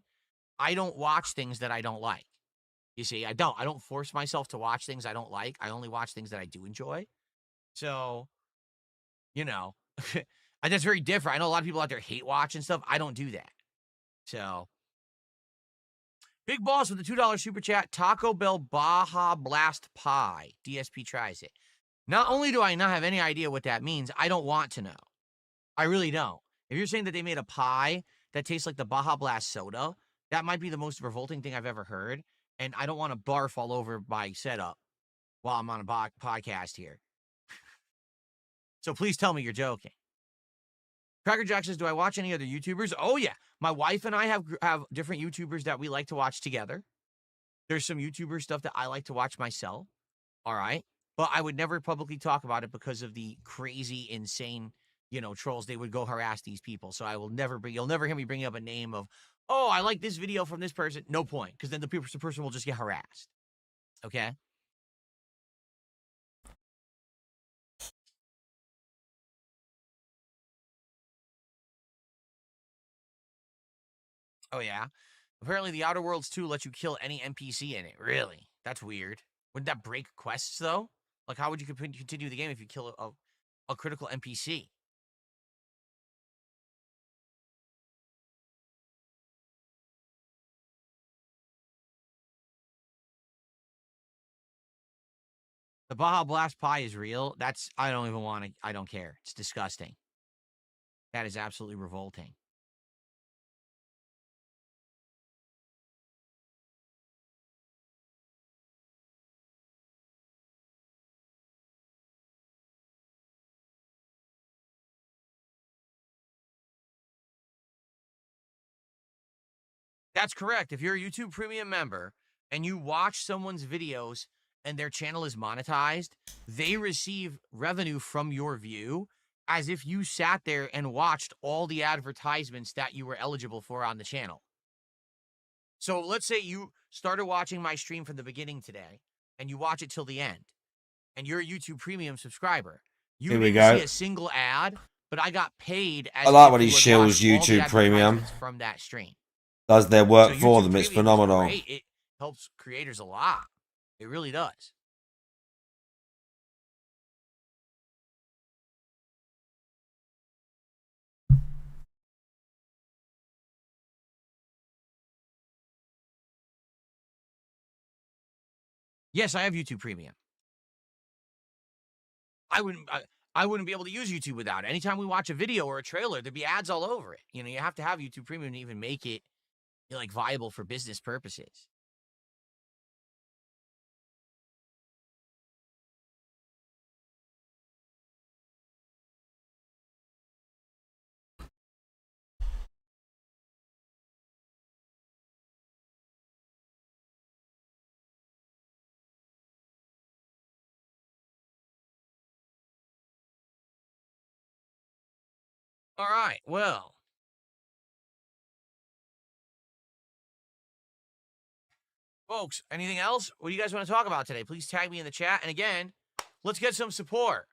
I don't watch things that I don't like. You see, I don't force myself to watch things I don't like. I only watch things that I do enjoy. So, you know, that's very different. I know a lot of people out there hate watch and stuff. I don't do that. So, Big Boss with the $2 super chat. Taco Bell Baja Blast Pie. DSP Tries It. Not only do I not have any idea what that means, I don't want to know. I really don't. If you're saying that they made a pie that tastes like the Baja Blast soda, that might be the most revolting thing I've ever heard. And I don't want to barf all over my setup while I'm on a podcast here. So please tell me you're joking. Cracker Jack says, do I watch any other YouTubers? Oh, yeah. My wife and I have different YouTubers that we like to watch together. There's some YouTuber stuff that I like to watch myself. All right. But I would never publicly talk about it because of the crazy, insane, trolls. They would go harass these people. So you'll never hear me bring up a name of, oh, I like this video from this person. No point. Because then the person will just get harassed. Okay. Oh, yeah. Apparently, the Outer Worlds 2 lets you kill any NPC in it. Really? That's weird. Wouldn't that break quests, though? Like, how would you continue the game if you kill a critical NPC? The Baja Blast pie is real. I don't even want to, I don't care. It's disgusting. That is absolutely revolting. That's correct. If you're a YouTube Premium member and you watch someone's videos and their channel is monetized, they receive revenue from your view as if you sat there and watched all the advertisements that you were eligible for on the channel. So let's say you started watching my stream from the beginning today and you watch it till the end and you're a YouTube Premium subscriber. You Here we didn't go. see a single ad, but I got paid as I like if when he you had shields watched all the YouTube Premium. advertisements from that stream. Does their work So for YouTube them. It's Premium is phenomenal. great. It helps creators a lot. It really does. Yes, I have YouTube Premium. I wouldn't be able to use YouTube without it. Anytime we watch a video or a trailer, there'd be ads all over it. You have to have YouTube Premium to even make it viable for business purposes. All right, well. Folks, anything else? What do you guys want to talk about today? Please tag me in the chat. And again, let's get some support.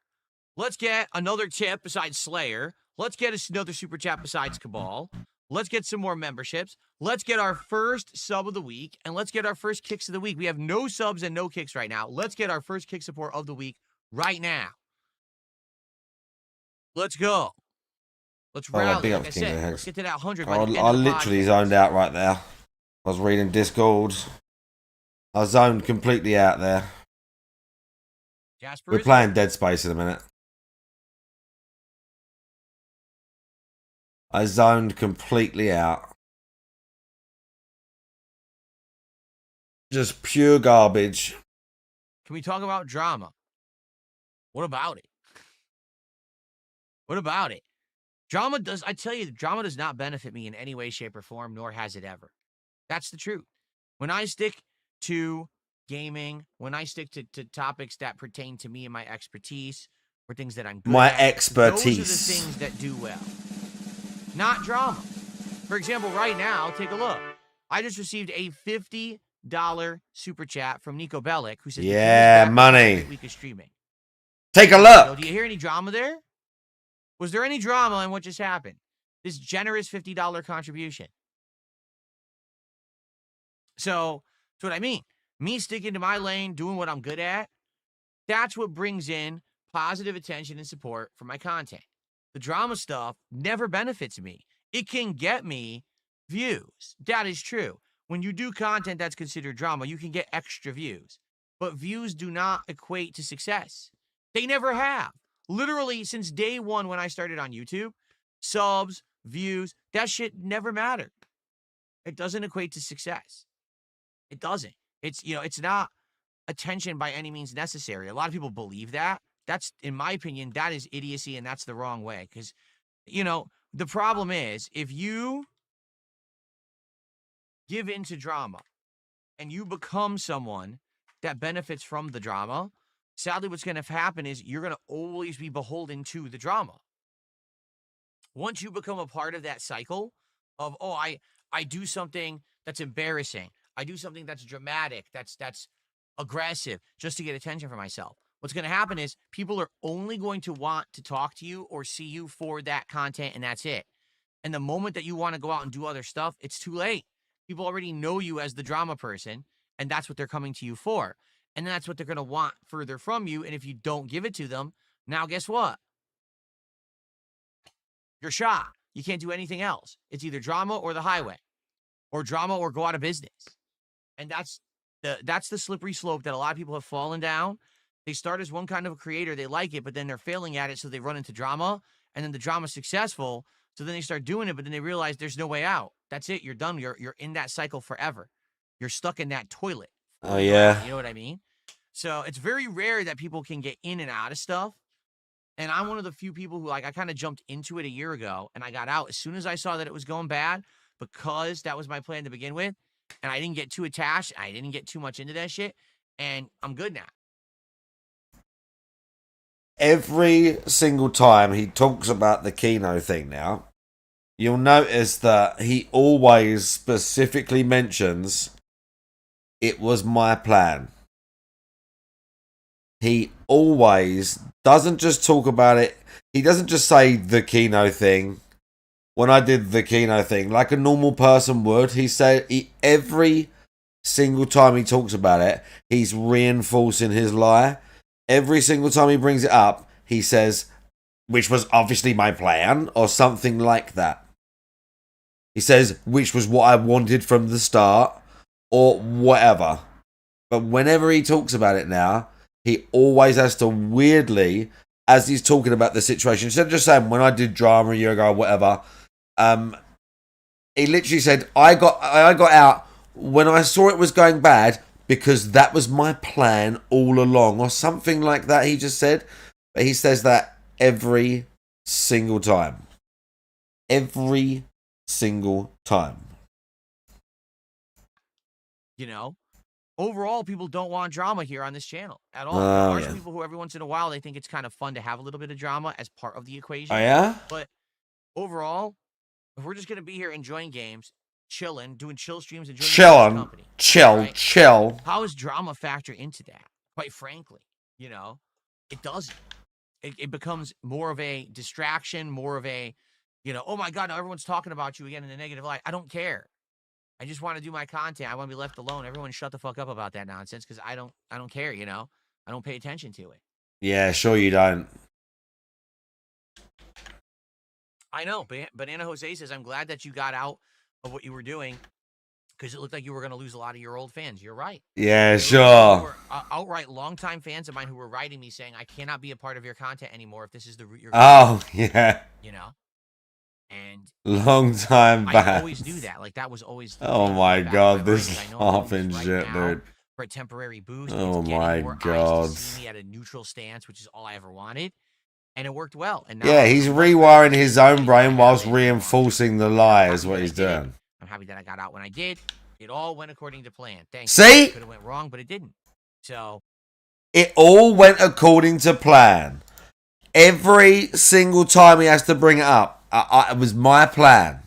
Let's get another tip besides Slayer. Let's get another super chat besides Cabal. Let's get some more memberships. Let's get our first sub of the week. And let's get our first kicks of the week. We have no subs and no kicks right now. Let's get our first kick support of the week right now. Let's go. Let's rally. Like I said, let's get to that 100. I literally zoned out right there. I was reading Discord. I zoned completely out there. Jasper, we're playing Dead Space in a minute. I zoned completely out. Just pure garbage. Can we talk about drama? What about it? What about it? Drama does not benefit me in any way, shape, or form, nor has it ever. That's the truth. When I stick to gaming, when I stick to topics that pertain to me and my expertise, or things that I'm good at, expertise. those are the things that do well. Not drama. For example, right now, take a look. I just received a $50 super chat from Nico Bellic, who says, yeah, money. Week of streaming. Take a look. So, do you hear any drama there? Was there any drama in what just happened? This generous $50 contribution. So, that's what I mean. Me sticking to my lane, doing what I'm good at, that's what brings in positive attention and support for my content. The drama stuff never benefits me. It can get me views. That is true. When you do content that's considered drama, you can get extra views. But views do not equate to success. They never have. Literally, since day one when I started on YouTube, subs, views, that shit never mattered. It doesn't equate to success. It doesn't. It's not attention by any means necessary. A lot of people believe that. That's, in my opinion, that is idiocy, and that's the wrong way. Because, the problem is, if you give into drama and you become someone that benefits from the drama, sadly, what's going to happen is you're going to always be beholden to the drama. Once you become a part of that cycle of, oh, I do something that's embarrassing, I do something that's dramatic, that's aggressive, just to get attention for myself. What's going to happen is people are only going to want to talk to you or see you for that content, and that's it. And the moment that you want to go out and do other stuff, it's too late. People already know you as the drama person, and that's what they're coming to you for. And that's what they're going to want further from you. And if you don't give it to them, now guess what? You're shot. You can't do anything else. It's either drama or the highway, or drama or go out of business. And that's the slippery slope that a lot of people have fallen down. They start as one kind of a creator, they like it, but then they're failing at it, so they run into drama, and then the drama's successful, so then they start doing it, but then they realize there's no way out. That's it. You're done. You're in that cycle forever. You're stuck in that toilet. Oh, yeah. You know what I mean? So it's very rare that people can get in and out of stuff. And I'm one of the few people who, like, I kind of jumped into it a year ago, and I got out as soon as I saw that it was going bad, because that was my plan to begin with. And I didn't get too attached. I didn't get too much into that shit. And I'm good now. Every single time he talks about the Kino thing now, you'll notice that he always specifically mentions it was my plan. He always doesn't just talk about it. He doesn't just say the Kino thing. When I did the Kino thing, like a normal person would, every single time he talks about it, he's reinforcing his lie. Every single time he brings it up, he says, which was obviously my plan, or something like that. He says, which was what I wanted from the start, or whatever. But whenever he talks about it now, he always has to weirdly, as he's talking about the situation, instead of just saying, when I did drama a year ago, or whatever, he literally said, I got out when I saw it was going bad, because that was my plan all along, or something like that, he just said. But he says that every single time. Every single time. You know? Overall, people don't want drama here on this channel at all. Oh, There are yeah. some people who every once in a while, they think it's kind of fun to have a little bit of drama as part of the equation. Oh, yeah? But overall, if we're just going to be here enjoying games, chilling, doing chill streams, enjoying Chillin'. company, Chill. right? Chill. How does drama factor into that? Quite frankly, you know, it doesn't. It becomes more of a distraction, more of a, you know, oh my God, now everyone's talking about you again in a negative light. I don't care. I just want to do my content. I want to be left alone. Everyone shut the fuck up about that nonsense, because I don't care, you know? I don't pay attention to it. Yeah, sure you don't. I know. Banana Jose says, I'm glad that you got out of what you were doing, because it looked like you were going to lose a lot of your old fans. You're right. Yeah, There sure. were outright longtime fans of mine who were writing me saying, I cannot be a part of your content anymore if this is the route you're going, Oh, yeah. you know? And Long time I back. always do that. Like, that was always the Oh thing in my the back of God, my this mind, is I know I'm doing laughing this right shit, now dude. for a temporary boost. Oh It's my getting more eyes God. to see me at a neutral stance, which is all I ever wanted. And it worked well. And now Yeah, I'm he's much better rewiring at his getting own things brain that whilst happen. reinforcing the I'm lie happy is what that I he's did it. doing. I'm happy that I got out when I did. It all went according to plan. Thank you. See? It could have went wrong, but it didn't. So It all went according to plan. Every single time he has to bring it up, it was my plan.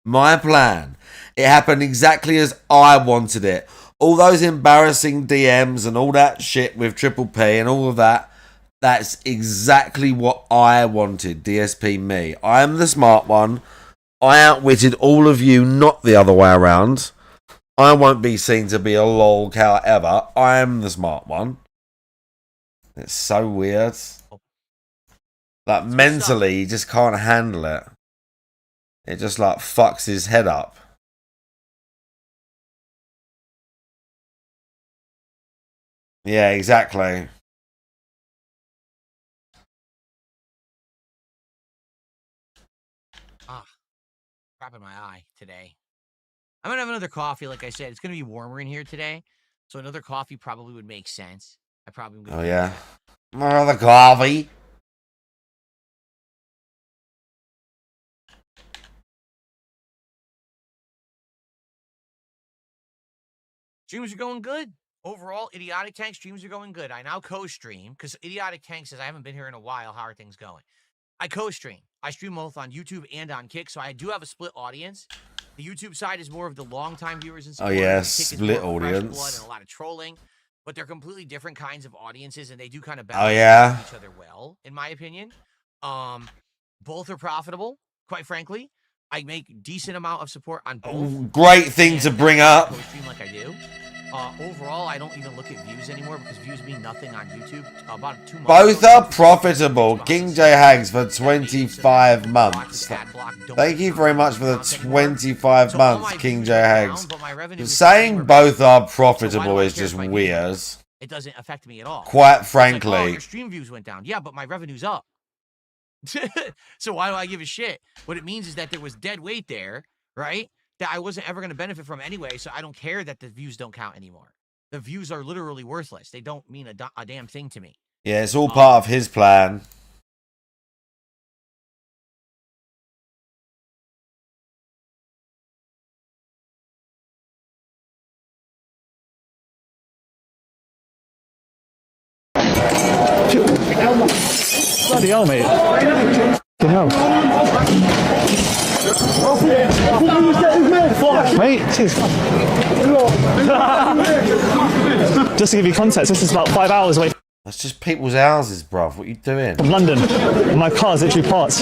My plan. It happened exactly as I wanted it. All those embarrassing DMs and all that shit with Triple P and all of that, that's exactly what I wanted, DSP me. I am the smart one. I outwitted all of you, not the other way around. I won't be seen to be a lol cow ever. I am the smart one. It's so weird. Like, mentally, he just can't handle it. It just, like, fucks his head up. Yeah, exactly. crap in my eye today. I'm gonna have another coffee, like I said. It's gonna be warmer in here today, so another coffee probably would make sense. I probably would. Oh, yeah. Another coffee. Streams are going good. Overall, Idiotic Tank streams are going good. I now co-stream because Idiotic Tank says I haven't been here in a while. How are things going? I co-stream. I stream both on YouTube and on Kick, so I do have a split audience. The YouTube side is more of the long-time viewers and supporters. Oh yeah, Kick is split more fresh blood audience. and a lot of trolling, but they're completely different kinds of audiences, and they do kind of Oh balance yeah. each other well, in my opinion. Both are profitable, quite frankly. I make decent amount of support on both. Great thing to bring up. Co-stream like I do. Overall, I don't even look at views anymore because views mean nothing on YouTube. About 2 months Both ago, are profitable. King J Hags for 25 months. Thank you very much for the 25 months, King J Hags. Saying both are profitable is just weird. It doesn't affect me at all. Quite Like, oh, frankly. your stream views went down. Yeah, but my revenue's up. So why do I give a shit? What it means is that there was dead weight there, right? That I wasn't ever going to benefit from anyway, so I don't care that the views don't count anymore. The views are literally worthless. They don't mean a damn thing to me. Yeah, it's all part of his plan. Bloody hell, mate. Fucking hell. Mate, jeez. Just to give you context, this is about 5 hours away That's just people's houses, bruv. What are you doing? from London. And my car's literally parked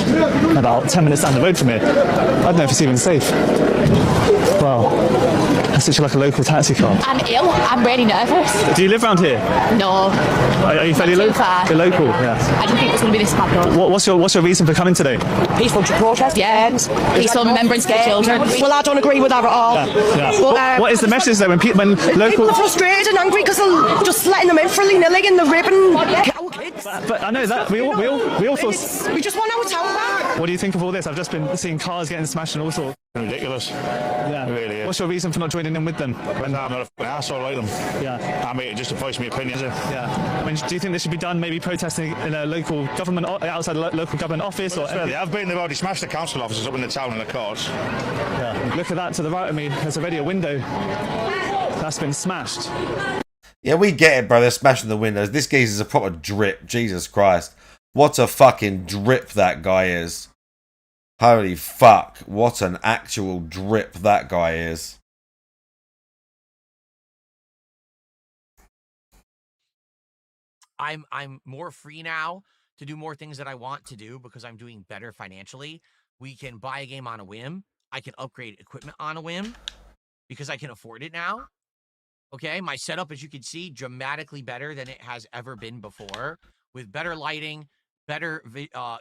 about 10 minutes down the road from here. I don't know if it's even safe. Wow. It's literally like a local taxi car. I'm ill. I'm really nervous. Do you live around here? No, Are you fairly too local? far. You're local, yeah. I didn't think it was going to be this bad though. What's your reason for coming today? Peaceful protest. Yeah. Peaceful remembrance for children. Well, I don't agree with that at all. Yeah. But, What is the message though when People local? are frustrated and angry because they're just letting them in willy-nilly in the ribbon. Our kids. But I know that we all feel. We just want our town back. What do you think of all this? I've just been seeing cars getting smashed and all sorts. Ridiculous. Yeah. It really is. What's your reason for not joining in with them? I'm not a fucking asshole like them. Yeah. I mean, just to voice my opinion. Yeah. I mean, do you think this should be done? Maybe protesting in a local government outside a local government office, or I've been there already smashed the council offices up in the town in the courts. Yeah. Look at that to the right of me. There's already a window that's been smashed. Yeah, we get it, bro. They're smashing the windows. This geezer's a proper drip. Jesus Christ. What a fucking drip that guy is. Holy fuck. What an actual drip that guy is. I'm more free now to do more things that I want to do because I'm doing better financially. We can buy a game on a whim. I can upgrade equipment on a whim because I can afford it now. Okay, my setup, as you can see, dramatically better than it has ever been before, with better lighting, better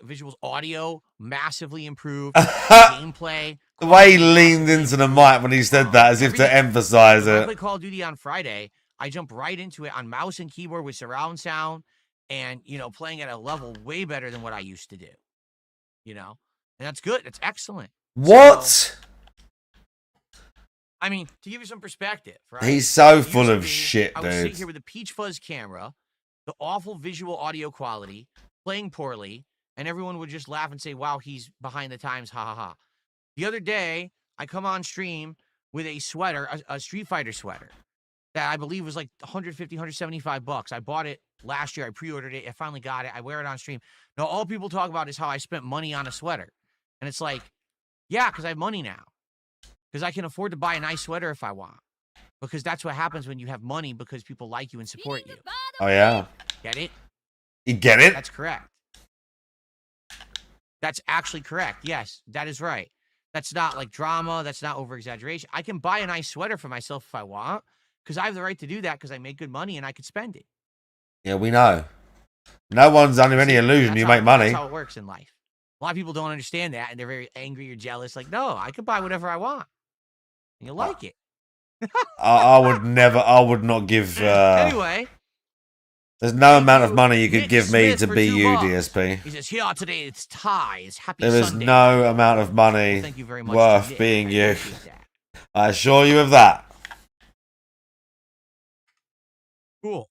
visuals, audio, massively improved, gameplay. The way he leaned into the mic when he said that, as if to emphasize I it. played Call of Duty on Friday. I jump right into it on mouse and keyboard with surround sound, and playing at a level way better than what I used to do. And that's good. That's excellent. What? So, I mean, to give you some perspective, right? He's so full of shit, I would sit dude. here with a peach fuzz camera, the awful visual audio quality, playing poorly, and everyone would just laugh and say, wow, he's behind the times, ha ha ha. The other day, I come on stream with a sweater, a Street Fighter sweater, that I believe was like 150, 175 bucks. I bought it last year. I pre-ordered it. I finally got it. I wear it on stream. Now, all people talk about is how I spent money on a sweater. And it's like, yeah, because I have money now. Because I can afford to buy a nice sweater if I want. Because that's what happens when you have money, because people like you and support you. Oh, yeah. Get it? You get it? That's correct. That's actually correct. Yes, that is right. That's not like drama. That's not over-exaggeration. I can buy a nice sweater for myself if I want, because I have the right to do that because I make good money and I could spend it. Yeah, we know. No one's under any illusion you make money. That's how it works in life. A lot of people don't understand that, and they're very angry or jealous. Like, no, I could buy whatever I want. And you like it. I would not give... Anyway. There's no amount of money you could give me to be you, DSP. He says, here today, it's Ty. It's happy There is Sunday. no amount of money Thank you very much worth being you. that. I assure you of that. Cool.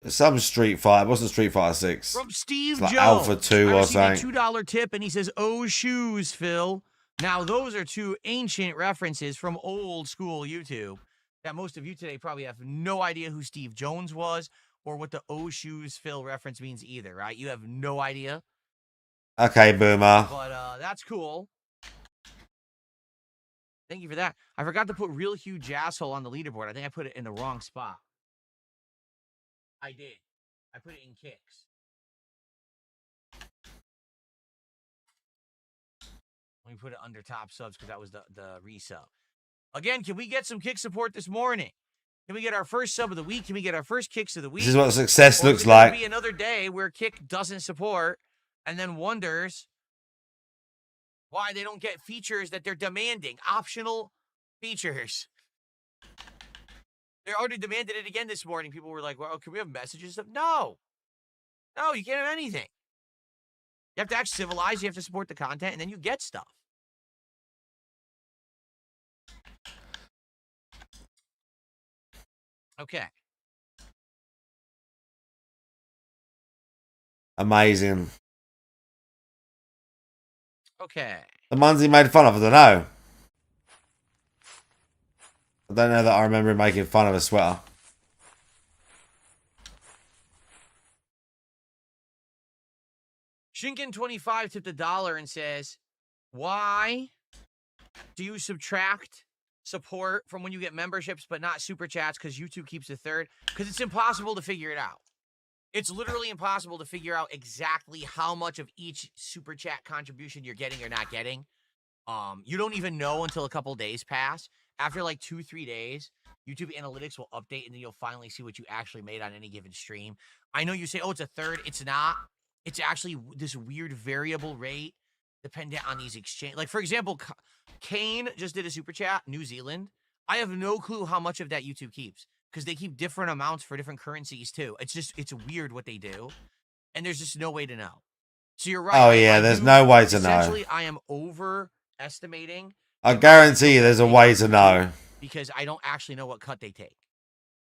Some Street Fighter. It wasn't Street Fighter 6. From Steve It's like Jones. Alpha 2 I or received a something. $2 tip, and he says, "Oh, shoes, Phil." Now, those are two ancient references from old school YouTube that most of you today probably have no idea who Steve Jones was or what the "Oh, shoes, Phil" reference means either, right? You have no idea. Okay, Boomer. But that's cool. Thank you for that. I forgot to put real huge asshole on the leaderboard. I think I put it in the wrong spot. I did. I put it in kicks. Let me put it under top subs because that was the resub. Again, can we get some kick support this morning? Can we get our first sub of the week? Can we get our first kicks of the week? This is what success Or looks is it gonna like. be another day where kick doesn't support and then wonders why they don't get features that they're demanding. Optional features. They already demanded it again this morning. People were like, well, can we have messages? No. No, you can't have anything. You have to act civilized. You have to support the content, and then you get stuff. Okay. Amazing. Okay. The ones he made fun of, I don't know. I don't know that I remember him making fun of a sweater. Shinkin25 tipped $1 and says, why do you subtract support from when you get memberships but not super chats because YouTube keeps a third? Because it's impossible to figure it out. It's literally impossible to figure out exactly how much of each super chat contribution you're getting or not getting. You don't even know until a couple days pass. After like 2-3 days, YouTube analytics will update and then you'll finally see what you actually made on any given stream. I know you say, oh, it's a third. It's not. It's actually this weird variable rate dependent on these exchange. Like, for example, Kane just did a super chat, New Zealand. I have no clue how much of that YouTube keeps because they keep different amounts for different currencies too. It's weird what they do. And there's just no way to know. So you're right. Oh, yeah, there's no way to know. Essentially, I am overestimating. I guarantee you there's a way to know. Because I don't actually know what cut they take.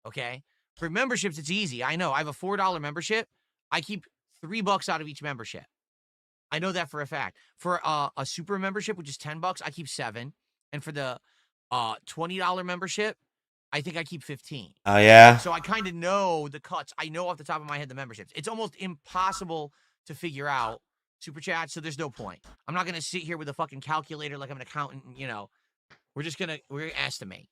Okay? For memberships, it's easy. I know. I have a $4 membership. I keep $3 out of each membership. I know that for a fact. For a super membership, which is $10, I keep 7. And for the $20 membership, I think I keep 15. Oh, yeah? So I kind of know the cuts. I know off the top of my head the memberships. It's almost impossible to figure out super chat, so there's no point. I'm not going to sit here with a fucking calculator like I'm an accountant, you know. We're gonna estimate.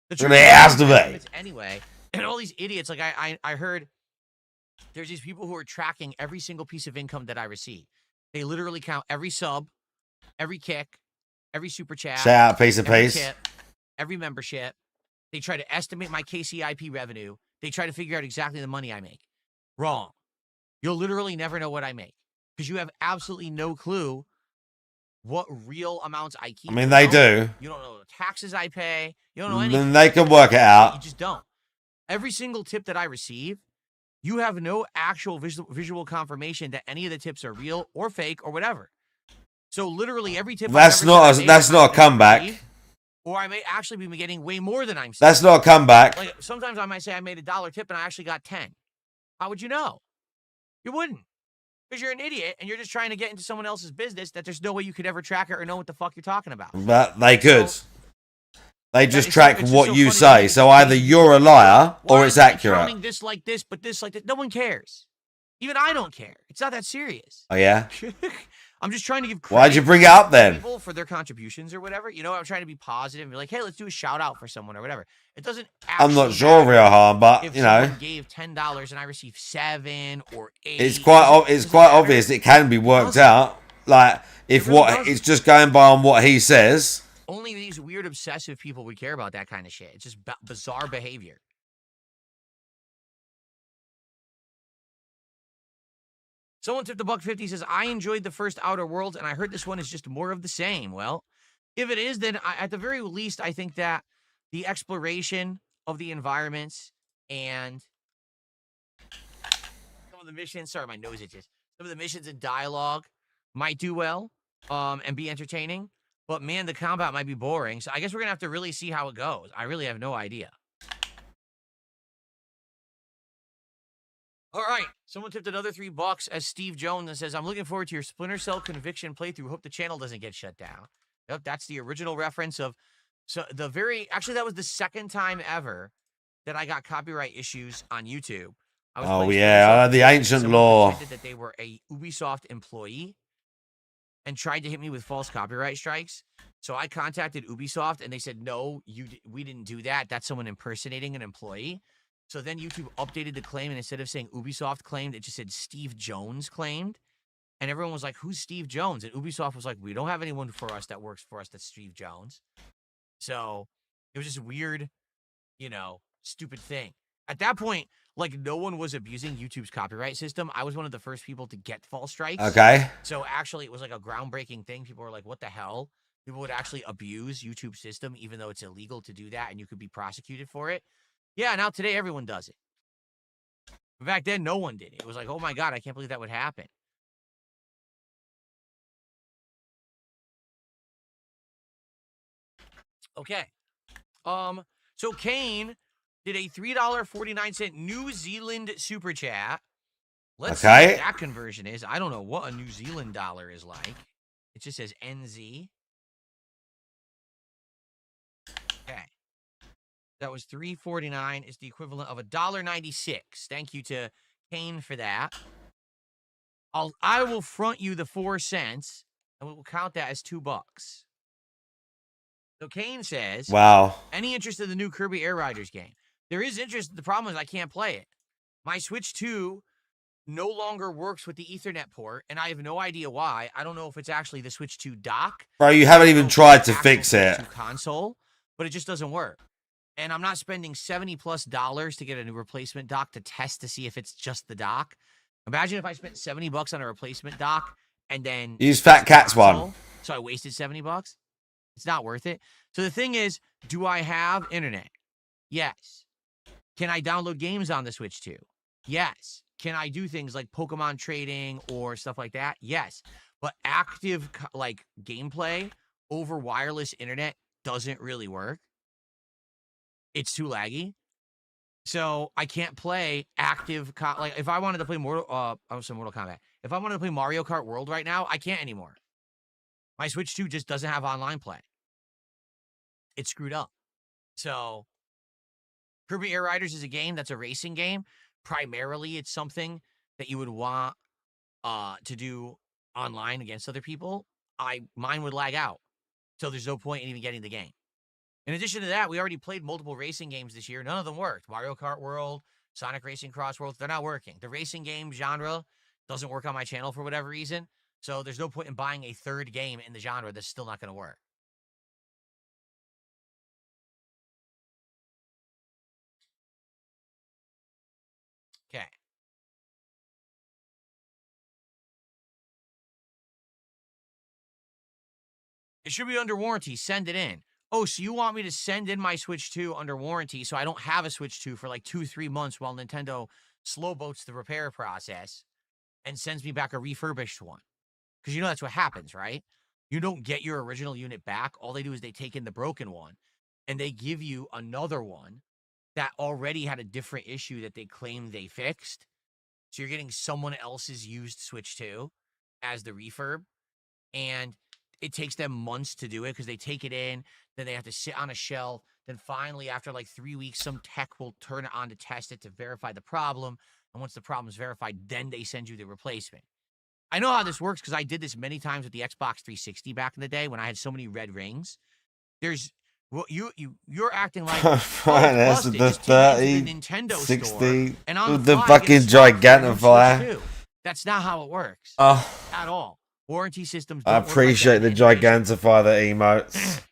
We're gonna estimate. Anyway, and all these idiots, like I heard there's these people who are tracking every single piece of income that I receive. They literally count every sub, every kick, every super chat, shout out, piece of every piece, tip, every membership. They try to estimate my KCIP revenue. They try to figure out exactly the money I make. Wrong. You'll literally never know what I make because you have absolutely no clue what real amounts I keep. I mean, they do. You don't know the taxes I pay. You don't know anything. Then they can work it out. You just don't. Every single tip that I receive, you have no actual visual confirmation that any of the tips are real or fake or whatever. So literally every tip. That's not a comeback. Or I may actually be getting way more than I'm saying. That's not a comeback. Like sometimes I might say I made $1 tip and I actually got 10. How would you know? You wouldn't. Because you're an idiot and you're just trying to get into someone else's business that there's no way you could ever track it or know what the fuck you're talking about. But they could. So, they just track what so you funny say. So either you're a liar or it's accurate. Counting this like this, but this like this. No one cares. Even I don't care. It's not that serious. Oh, yeah? I'm just trying to give credit. Why'd you bring it up then? People for their contributions or whatever. You know, I'm trying to be positive and be like, hey, let's do a shout out for someone or whatever. It doesn't I'm not sure real hard, but if you know, someone gave $10 and I received 7 or 8. it's quite obvious it can be worked out. Like if it's just going by on what he says. Only these weird obsessive people would care about that kind of shit. It's just bizarre behavior. Someone tipped $1.50, says, I enjoyed the first Outer Worlds, and I heard this one is just more of the same. Well, if it is, then at the very least, I think that the exploration of the environments and some of the missions, sorry, my nose itches, some of the missions and dialogue might do well and be entertaining. But, man, the combat might be boring. So I guess we're going to have to really see how it goes. I really have no idea. All right. Someone tipped another $3 as Steve Jones and says, I'm looking forward to your Splinter Cell Conviction playthrough. Hope the channel doesn't get shut down. Yep, that's the original reference of actually that was the second time ever that I got copyright issues on YouTube. I was Oh playing yeah, Splinter the Cell ancient someone law. pretended that they were a Ubisoft employee and tried to hit me with false copyright strikes. So I contacted Ubisoft and they said, no, we didn't do that. That's someone impersonating an employee. So then YouTube updated the claim, and instead of saying Ubisoft claimed, it just said Steve Jones claimed. And everyone was like, who's Steve Jones? And Ubisoft was like, we don't have anyone for us that works for us that's Steve Jones. So it was just weird, stupid thing. At that point, like, no one was abusing YouTube's copyright system. I was one of the first people to get false strikes. Okay. So actually, it was like a groundbreaking thing. People were like, what the hell? People would actually abuse YouTube's system, even though it's illegal to do that, and you could be prosecuted for it. Yeah, now today, everyone does it. Back then, no one did it. It was like, oh my God, I can't believe that would happen. Okay. So Kane did a $3.49 New Zealand super chat. Let's see what that conversion is. I don't know what a New Zealand dollar is like. It just says NZ. Okay. That was $3.49. Is the equivalent of $1.96. Thank you to Kane for that. I will front you the 4 cents, and we will count that as $2. So Kane says, wow. Any interest in the new Kirby Air Riders game? There is interest. The problem is I can't play it. My Switch 2 no longer works with the Ethernet port, and I have no idea why. I don't know if it's actually the Switch 2 dock. Bro, you haven't even tried to fix it. Console, but it just doesn't work. And I'm not spending $70+ to get a new replacement dock to test to see if it's just the dock. Imagine if I spent $70 on a replacement dock and then use Fat Cat's one. So I wasted $70. It's not worth it. So the thing is, do I have internet? Yes. Can I download games on the Switch 2? Yes. Can I do things like Pokemon trading or stuff like that? Yes. But active like gameplay over wireless internet doesn't really work. It's too laggy. So I can't play active like if I wanted to play Mortal Kombat. If I wanted to play Mario Kart World right now, I can't anymore. My Switch 2 just doesn't have online play. It's screwed up. So Kirby Air Riders is a game that's a racing game. Primarily, it's something that you would want to do online against other people. Mine would lag out. So there's no point in even getting the game. In addition to that, we already played multiple racing games this year. None of them worked. Mario Kart World, Sonic Racing Cross Worlds, they're not working. The racing game genre doesn't work on my channel for whatever reason. So there's no point in buying a third game in the genre that's still not going to work. Okay. It should be under warranty. Send it in. Oh, so you want me to send in my Switch 2 under warranty so I don't have a Switch 2 for like 2-3 months while Nintendo slow boats the repair process and sends me back a refurbished one? Because you know that's what happens, right? You don't get your original unit back. All they do is they take in the broken one and they give you another one that already had a different issue that they claim they fixed. So you're getting someone else's used Switch 2 as the refurb. And it takes them months to do it because they take it in, then they have to sit on a shelf. Then finally, after like 3 weeks, some tech will turn it on to test it to verify the problem. And once the problem is verified, then they send you the replacement. I know how this works because I did this many times with the Xbox 360 back in the day when I had so many red rings. Well, you're acting like that's the 30, the Nintendo 60, store, and the fucking Gigantify. That's not how it works at all. Warranty systems. I appreciate the Gigantify, the emotes.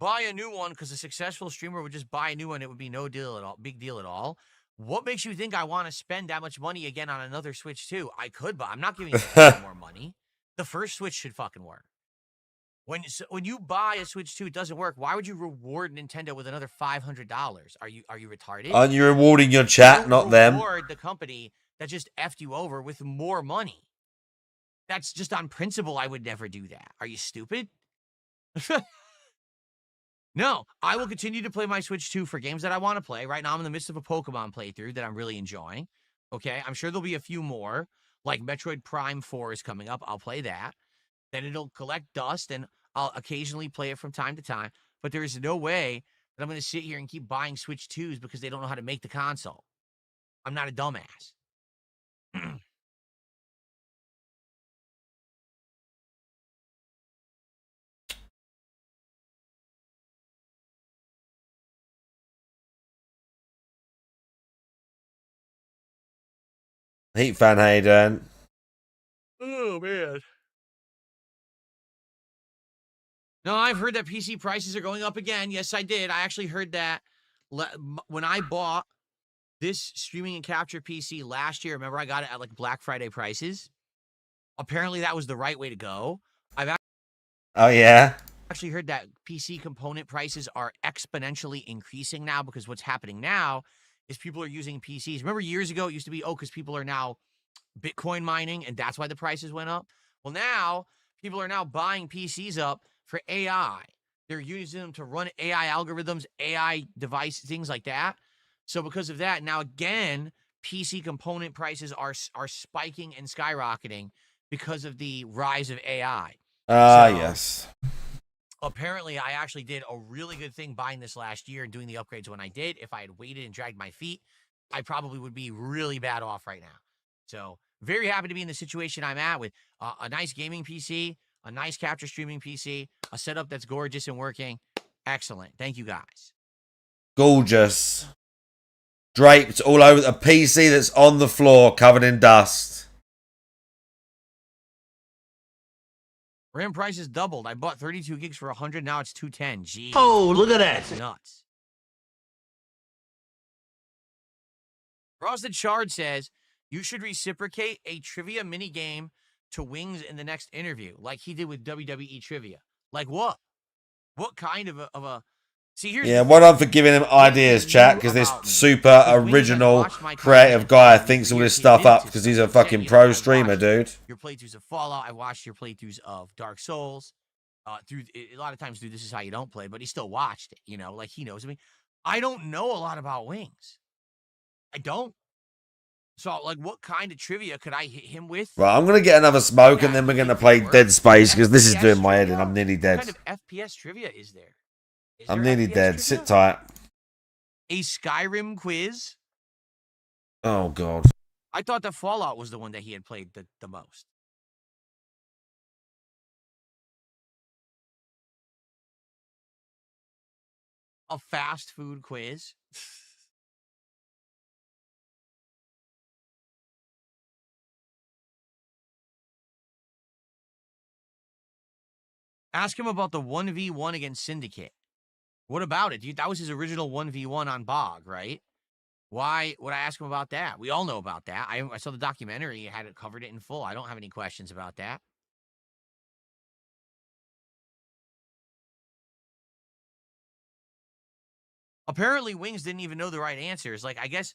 Buy a new one because a successful streamer would just buy a new one. It would be no deal at all, big deal at all. What makes you think I want to spend that much money again on another Switch 2? I could, but I'm not giving you more money. The first Switch should fucking work. When you buy a Switch 2, it doesn't work. Why would you reward Nintendo with another $500? Are you retarded? Aren't you rewarding your chat, not them? Reward the company that just effed you over with more money. That's just on principle. I would never do that. Are you stupid? No, I will continue to play my Switch 2 for games that I want to play. Right now, I'm in the midst of a Pokemon playthrough that I'm really enjoying. Okay, I'm sure there'll be a few more, like Metroid Prime 4 is coming up. I'll play that. Then it'll collect dust, and I'll occasionally play it from time to time. But there is no way that I'm going to sit here and keep buying Switch 2s because they don't know how to make the console. I'm not a dumbass. Heat fan, how you doing? Oh, man. No, I've heard that PC prices are going up again. Yes, I did. I actually heard that when I bought this streaming and capture PC last year. Remember, I got it at like Black Friday prices. Apparently, that was the right way to go. Oh, yeah? Actually heard that PC component prices are exponentially increasing now because what's happening now is people are using PCs. Remember years ago, it used to be, because people are now Bitcoin mining and that's why the prices went up. Well, now people are now buying PCs up for AI. They're using them to run AI algorithms, AI devices, things like that. So because of that, now again, PC component prices are spiking and skyrocketing because of the rise of AI. Yes. Apparently, I actually did a really good thing buying this last year and doing the upgrades when I did. If I had waited and dragged my feet, I probably would be really bad off right now. So very happy to be in the situation I'm at with a nice gaming PC, a nice capture streaming PC, a setup that's gorgeous and working. Excellent. Thank you, guys. Gorgeous. Draped all over a PC that's on the floor covered in dust. RAM prices doubled. I bought 32 gigs for 100. Now it's 210. Jeez. Oh, look at that. That's nuts. Frosted Shard says, you should reciprocate a trivia mini game to Wings in the next interview, like he did with WWE Trivia. Like what? What kind of a... See, here's well done for giving him ideas, chat, because this super original creative guy thinks all this stuff up because he's a fucking pro streamer, dude. Your playthroughs of Fallout. I watched your playthroughs of Dark Souls. Through a lot of times, dude, this is how you don't play, but he still watched it, you know, like he knows. I mean, I don't know a lot about Wings. I don't. So, like, what kind of trivia could I hit him with? Right, I'm going to get another smoke and then we're going to play Dead Space because this is doing my head and I'm nearly dead. What kind of FPS trivia is there? I'm nearly dead. Sit tight. A Skyrim quiz? Oh, God. I thought that Fallout was the one that he had played the most. A fast food quiz? Ask him about the 1v1 against Syndicate. What about it? That was his original 1v1 on Bog, right? Why would I ask him about that? We all know about that. I saw the documentary. He had it covered it in full. I don't have any questions about that. Apparently, Wings didn't even know the right answers. Like, I guess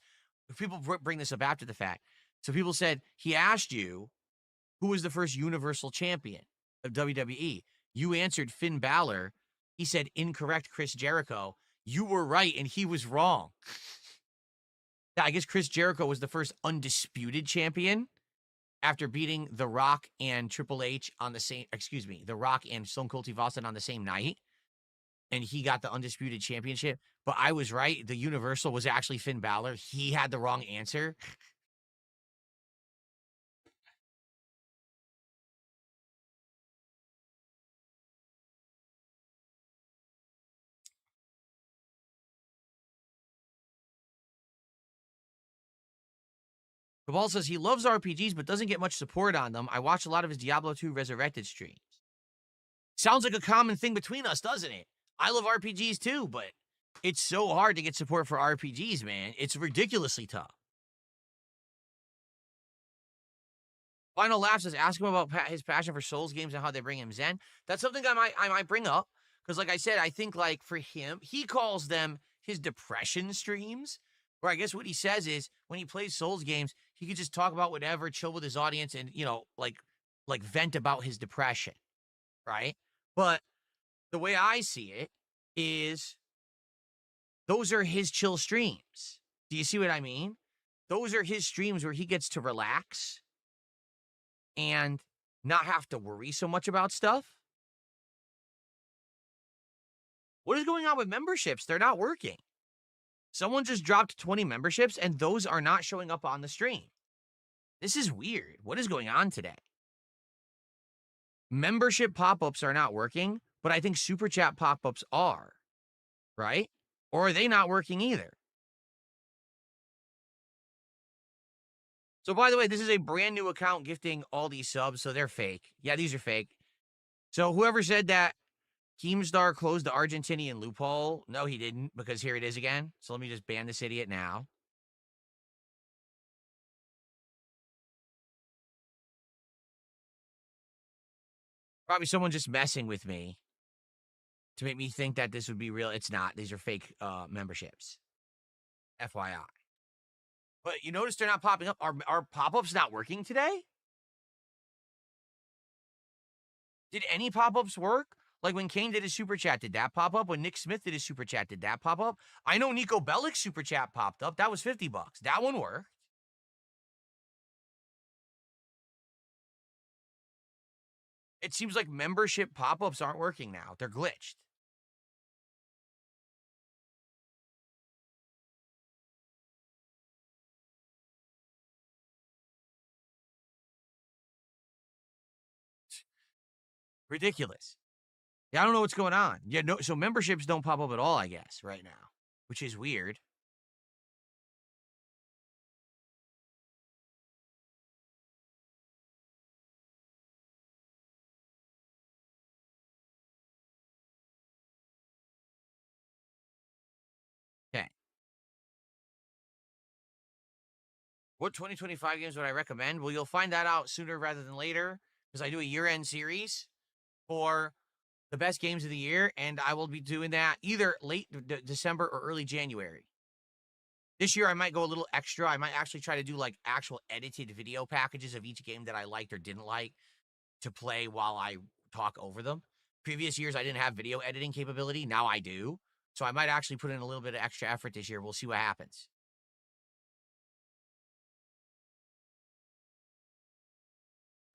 people bring this up after the fact. So people said, he asked you, who was the first Universal Champion of WWE? You answered Finn Balor. He said, incorrect, Chris Jericho. You were right, and he was wrong. Yeah, I guess Chris Jericho was the first undisputed champion after beating The Rock and Triple H on the same, The Rock and Stone Cold Steve Austin on the same night. And he got the undisputed championship. But I was right. The Universal was actually Finn Balor. He had the wrong answer. Cabal says he loves RPGs but doesn't get much support on them. I watch a lot of his Diablo 2 Resurrected streams. Sounds like a common thing between us, doesn't it? I love RPGs too, but it's so hard to get support for RPGs, man. It's ridiculously tough. Final Laugh says, ask him about his passion for Souls games and how they bring him Zen. That's something I might bring up. Because like I said, I think like for him, he calls them his depression streams. Or I guess what he says is when he plays Souls games, he could just talk about whatever, chill with his audience, and like vent about his depression, right? But the way I see it is those are his chill streams. Do you see what I mean? Those are his streams where he gets to relax and not have to worry so much about stuff. What is going on with memberships? They're not working. Someone just dropped 20 memberships and those are not showing up on the stream. This is weird. What is going on today? Membership pop-ups are not working, but I think super chat pop-ups are, right? Or are they not working either? So by the way, this is a brand new account gifting all these subs, so they're fake. Yeah, these are fake. So whoever said that Keemstar closed the Argentinian loophole, no, he didn't, because here it is again. So let me just ban this idiot now. Probably someone just messing with me to make me think that this would be real. It's not. These are fake memberships. FYI. But you notice they're not popping up. Are pop-ups not working today? Did any pop-ups work? Like when Kane did his super chat, did that pop up? When Nick Smith did his super chat, did that pop up? I know Nico Bellic's super chat popped up. That was $50. That one worked. It seems like membership pop-ups aren't working now. They're glitched. Ridiculous. Yeah, I don't know what's going on. Yeah, no, so memberships don't pop up at all, I guess, right now, which is weird. Okay. What 2025 games would I recommend? Well, you'll find that out sooner rather than later because I do a year-end series for the best games of the year, and I will be doing that either late December or early January. This year, I might go a little extra. I might actually try to do like actual edited video packages of each game that I liked or didn't like to play while I talk over them. Previous years, I didn't have video editing capability. Now I do. So I might actually put in a little bit of extra effort this year. We'll see what happens.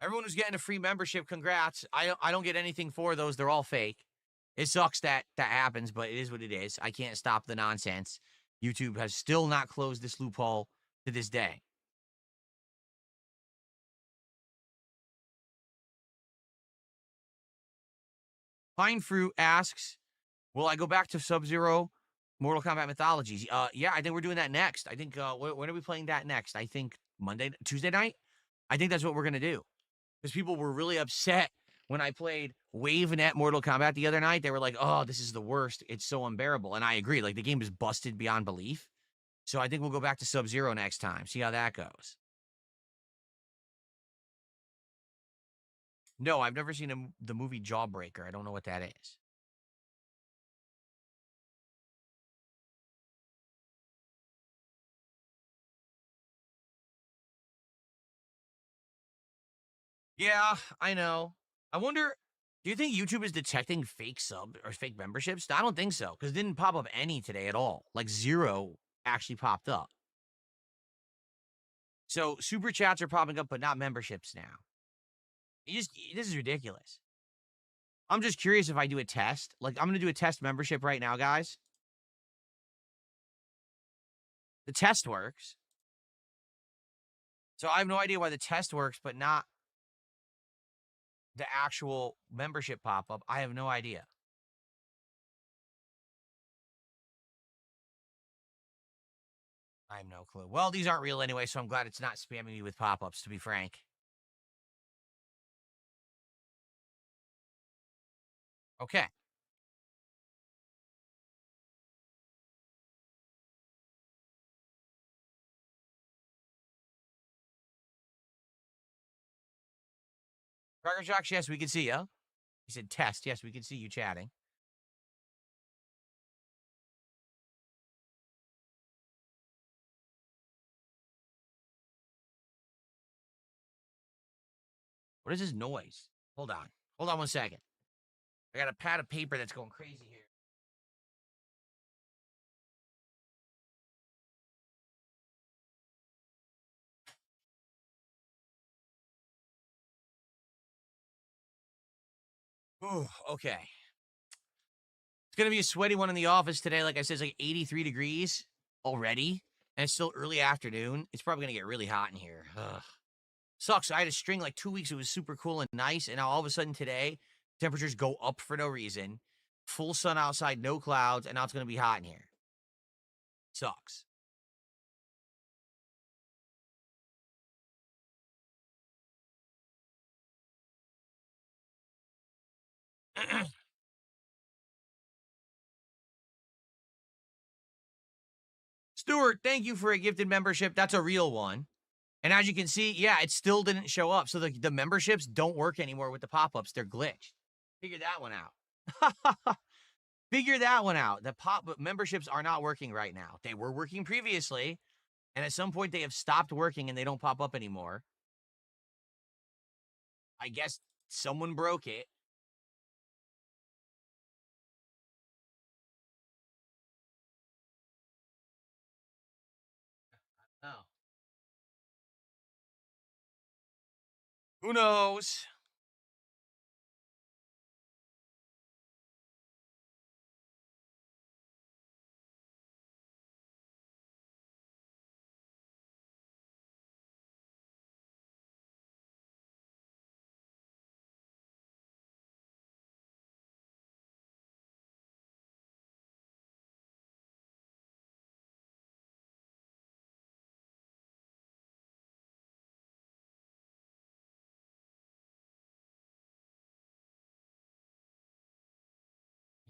Everyone who's getting a free membership, congrats. I don't get anything for those. They're all fake. It sucks that happens, but it is what it is. I can't stop the nonsense. YouTube has still not closed this loophole to this day. Pine Fruit asks, will I go back to Sub-Zero Mortal Kombat Mythologies? Yeah, I think we're doing that next. I think, when are we playing that next? I think Tuesday night? I think that's what we're going to do. Because people were really upset when I played WaveNet Mortal Kombat the other night. They were like, oh, this is the worst. It's so unbearable. And I agree. Like, the game is busted beyond belief. So I think we'll go back to Sub-Zero next time. See how that goes. No, I've never seen the movie Jawbreaker. I don't know what that is. Yeah, I know. I wonder, do you think YouTube is detecting fake sub or fake memberships? I don't think so, because it didn't pop up any today at all. Like 0 actually popped up. So super chats are popping up, but not memberships now. This is ridiculous. I'm just curious if I do a test. Like, I'm going to do a test membership right now, guys. The test works. So I have no idea why the test works, but not the actual membership pop-up. I have no idea. I have no clue. Well, these aren't real anyway, so I'm glad it's not spamming me with pop-ups, to be frank. Okay. Cracker Jocks, yes, we can see you. He said test. Yes, we can see you chatting. What is this noise? Hold on. Hold on 1 second. I got a pad of paper that's going crazy here. Ooh, okay. It's going to be a sweaty one in the office today. Like I said, it's like 83 degrees already. And it's still early afternoon. It's probably going to get really hot in here. Ugh. Sucks. I had a string like 2 weeks. It was super cool and nice. And now all of a sudden today, temperatures go up for no reason. Full sun outside, no clouds. And now it's going to be hot in here. Sucks. Stuart, thank you for a gifted membership. That's a real one. And as you can see, yeah, it still didn't show up. So the memberships don't work anymore with the pop-ups. They're glitched. Figure that one out. Figure that one out. The memberships are not working right now. They were working previously. And at some point, they have stopped working and they don't pop up anymore. I guess someone broke it. Oh. Who knows?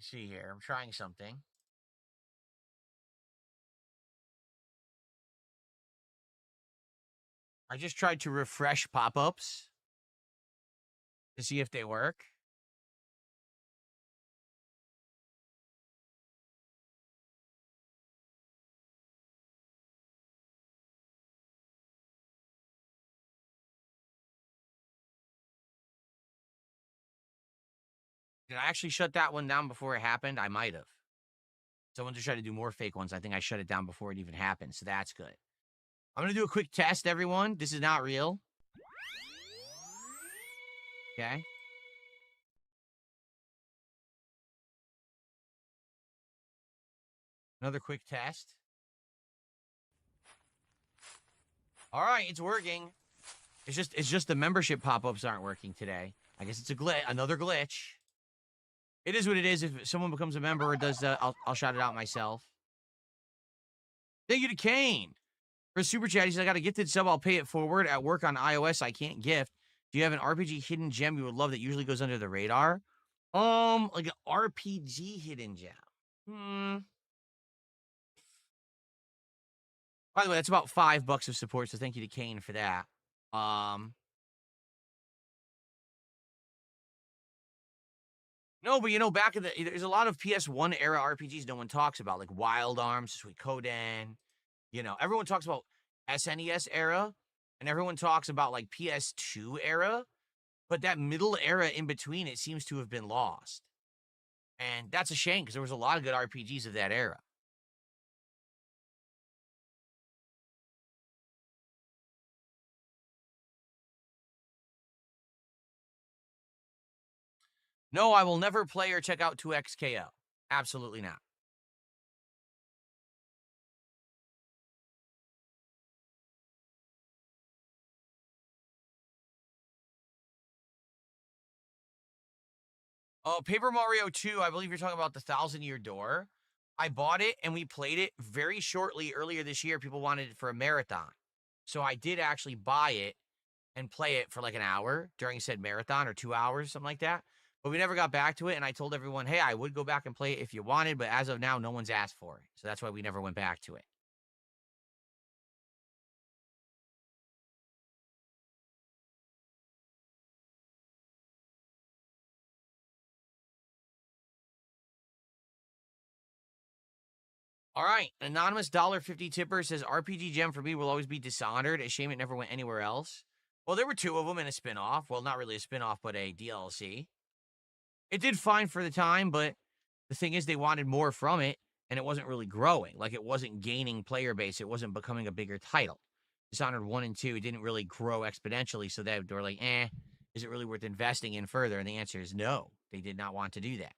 Let's see here. I'm trying something. I just tried to refresh pop-ups to see if they work. Did I actually shut that one down before it happened? I might have. Someone just tried to do more fake ones. I think I shut it down before it even happened, so that's good. I'm going to do a quick test, everyone. This is not real. Okay. Another quick test. All right, it's working. It's just the membership pop-ups aren't working today. I guess it's a glitch, another glitch. It is what it is. If someone becomes a member or does that, I'll shout it out myself. Thank you to Kane for super chat. He says, I got a gifted sub. I'll pay it forward. At work on iOS, I can't gift. Do you have an RPG hidden gem you would love that usually goes under the radar? Like an RPG hidden gem. By the way, that's about $5 of support, so thank you to Kane for that. No, but you know, back in there's a lot of PS1 era RPGs no one talks about, like Wild Arms, Suikoden. You know, everyone talks about SNES era, and everyone talks about like PS2 era, but that middle era in between, it seems to have been lost. And that's a shame because there was a lot of good RPGs of that era. No, I will never play or check out 2XKO. Absolutely not. Oh, Paper Mario 2, I believe you're talking about the 1,000-Year Door. I bought it and we played it very shortly earlier this year. People wanted it for a marathon. So I did actually buy it and play it for like an hour during said marathon or 2 hours, something like that. But we never got back to it. And I told everyone, hey, I would go back and play it if you wanted. But as of now, no one's asked for it. So that's why we never went back to it. All right. Anonymous $1.50 tipper says RPG gem for me will always be Dishonored. A shame it never went anywhere else. Well, there were 2 of them in a spin-off. Well, not really a spin-off, but a DLC. It did fine for the time, but the thing is they wanted more from it, and it wasn't really growing. Like, it wasn't gaining player base. It wasn't becoming a bigger title. Dishonored 1 and 2 didn't really grow exponentially, so they were like, is it really worth investing in further? And the answer is no. They did not want to do that.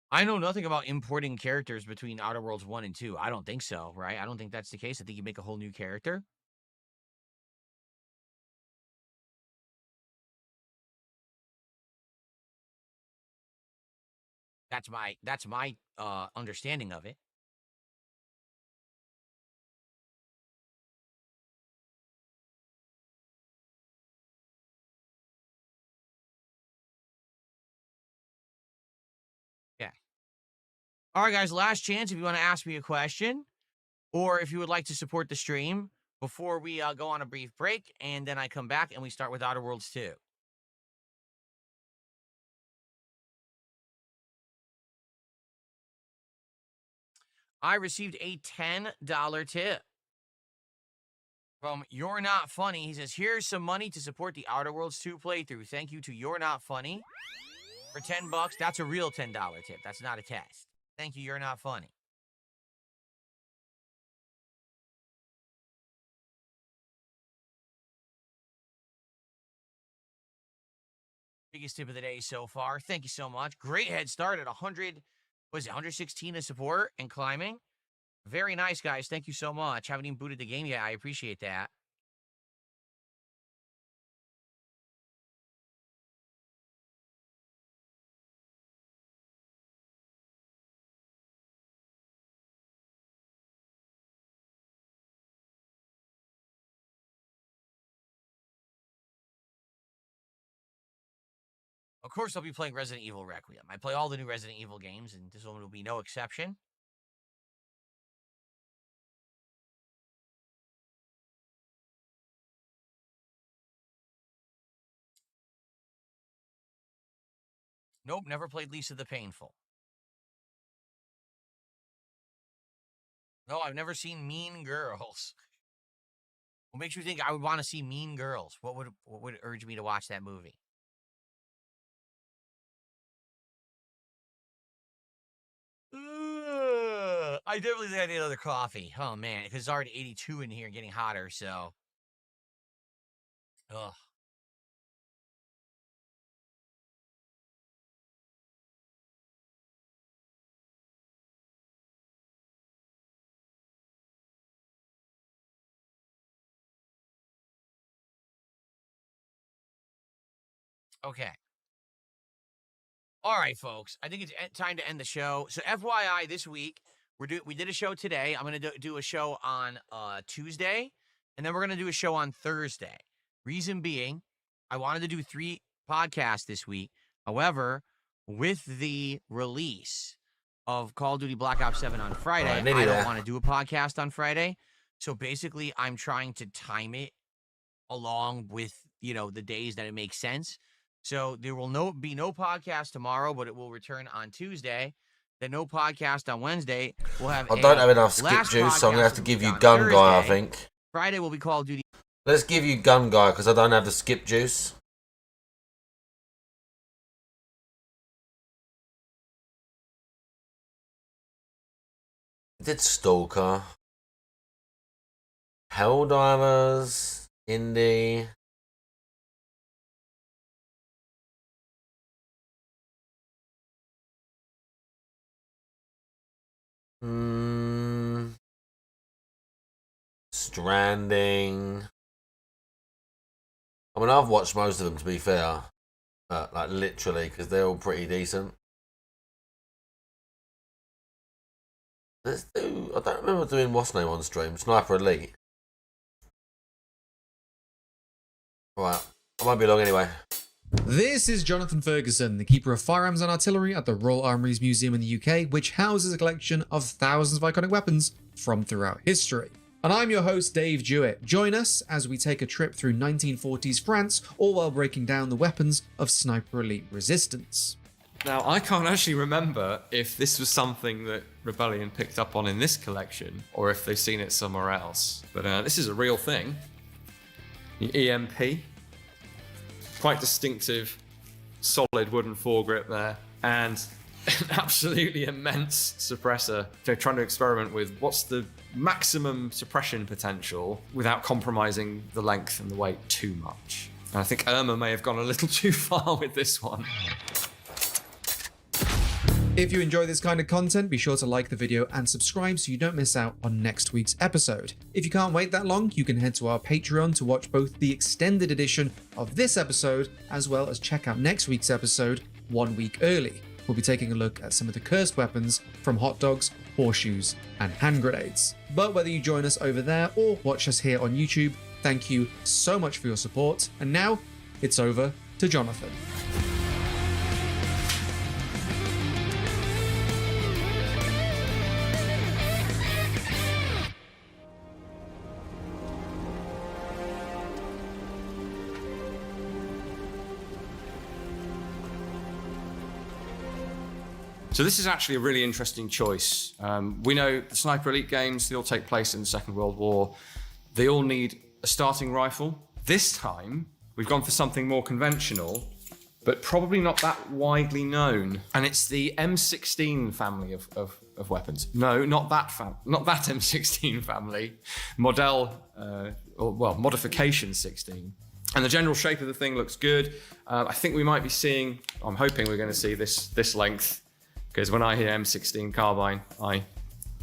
I know nothing about importing characters between Outer Worlds 1 and 2. I don't think so, right? I don't think that's the case. I think you make a whole new character. That's my understanding of it. Yeah. All right, guys, last chance if you want to ask me a question or if you would like to support the stream before we go on a brief break, and then I come back and we start with Outer Worlds 2. I received a $10 tip from You're Not Funny. He says, here's some money to support the Outer Worlds 2 playthrough. Thank you to You're Not Funny for $10. That's a real $10 tip. That's not a test. Thank you, You're Not Funny. Biggest tip of the day so far. Thank you so much. Great head start at 116 of support and climbing. Very nice, guys. Thank you so much. Haven't even booted the game yet. I appreciate that. Of course, I'll be playing Resident Evil Requiem. I play all the new Resident Evil games, and this one will be no exception. Nope, never played Lisa the Painful. No, I've never seen Mean Girls. What makes you think I would want to see Mean Girls? What would urge me to watch that movie? I definitely think I need another coffee. Oh, man, because it's already 82 in here, getting hotter, so. Ugh. Okay. All right, folks. I think it's time to end the show. So, FYI, this week we did a show today. I'm gonna do a show on Tuesday, and then we're gonna do a show on Thursday. Reason being, I wanted to do 3 podcasts this week. However, with the release of Call of Duty Black Ops 7 on Friday, I don't want to do a podcast on Friday. So basically, I'm trying to time it along with the days that it makes sense. So there will be no podcast tomorrow, but it will return on Tuesday. Then no podcast on Wednesday. We'll have. I don't have enough skip juice, so I'm gonna have to give you Gun Guy. I think Friday will be Call of Duty. Let's give you Gun Guy because I don't have the skip juice. I did Stalker, Helldivers, Indie. Stranding. I mean, I've watched most of them, to be fair. Like, literally, because they're all pretty decent. Let's do... I don't remember doing what's name on stream. Sniper Elite. Right. I won't be long anyway. This is Jonathan Ferguson, the keeper of firearms and artillery at the Royal Armouries Museum in the UK, which houses a collection of thousands of iconic weapons from throughout history. And I'm your host, Dave Jewett. Join us as we take a trip through 1940s France, all while breaking down the weapons of Sniper Elite Resistance. Now, I can't actually remember if this was something that Rebellion picked up on in this collection, or if they've seen it somewhere else. But this is a real thing. The EMP. Quite distinctive, solid wooden foregrip there. And an absolutely immense suppressor. They're trying to experiment with what's the maximum suppression potential without compromising the length and the weight too much. And I think Hmmmmm may have gone a little too far with this one. If you enjoy this kind of content, be sure to like the video and subscribe so you don't miss out on next week's episode. If you can't wait that long, you can head to our Patreon to watch both the extended edition of this episode, as well as check out next week's episode 1 week early. We'll be taking a look at some of the cursed weapons from hot dogs, horseshoes, and hand grenades. But whether you join us over there or watch us here on YouTube, thank you so much for your support. And now, it's over to Jonathan. So this is actually a really interesting choice. We know the Sniper Elite games, they all take place in the Second World War. They all need a starting rifle. This time, we've gone for something more conventional, but probably not that widely known. And it's the M16 family of weapons. No, not that M16 family. Modification 16. And the general shape of the thing looks good. I think we might be seeing, I'm hoping we're going to see this length, because when I hear M16 carbine, I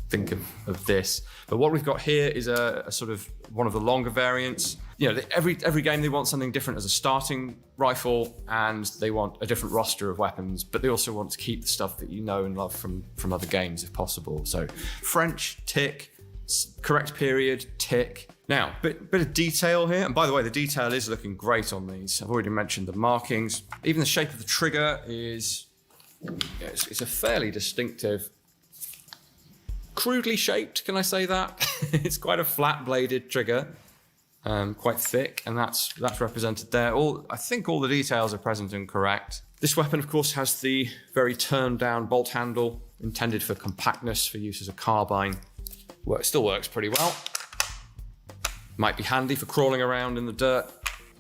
think of this. But what we've got here is a sort of one of the longer variants. You know, every game they want something different as a starting rifle, and they want a different roster of weapons, but they also want to keep the stuff that you know and love from other games if possible. So French, tick, correct period, tick. Now, bit of detail here, and by the way, the detail is looking great on these. I've already mentioned the markings. Even the shape of the trigger is, it's a fairly distinctive, crudely shaped, can I say that? It's quite a flat-bladed trigger, quite thick, and that's represented there. I think all the details are present and correct. This weapon, of course, has the very turned-down bolt handle, intended for compactness for use as a carbine. Still works pretty well. Might be handy for crawling around in the dirt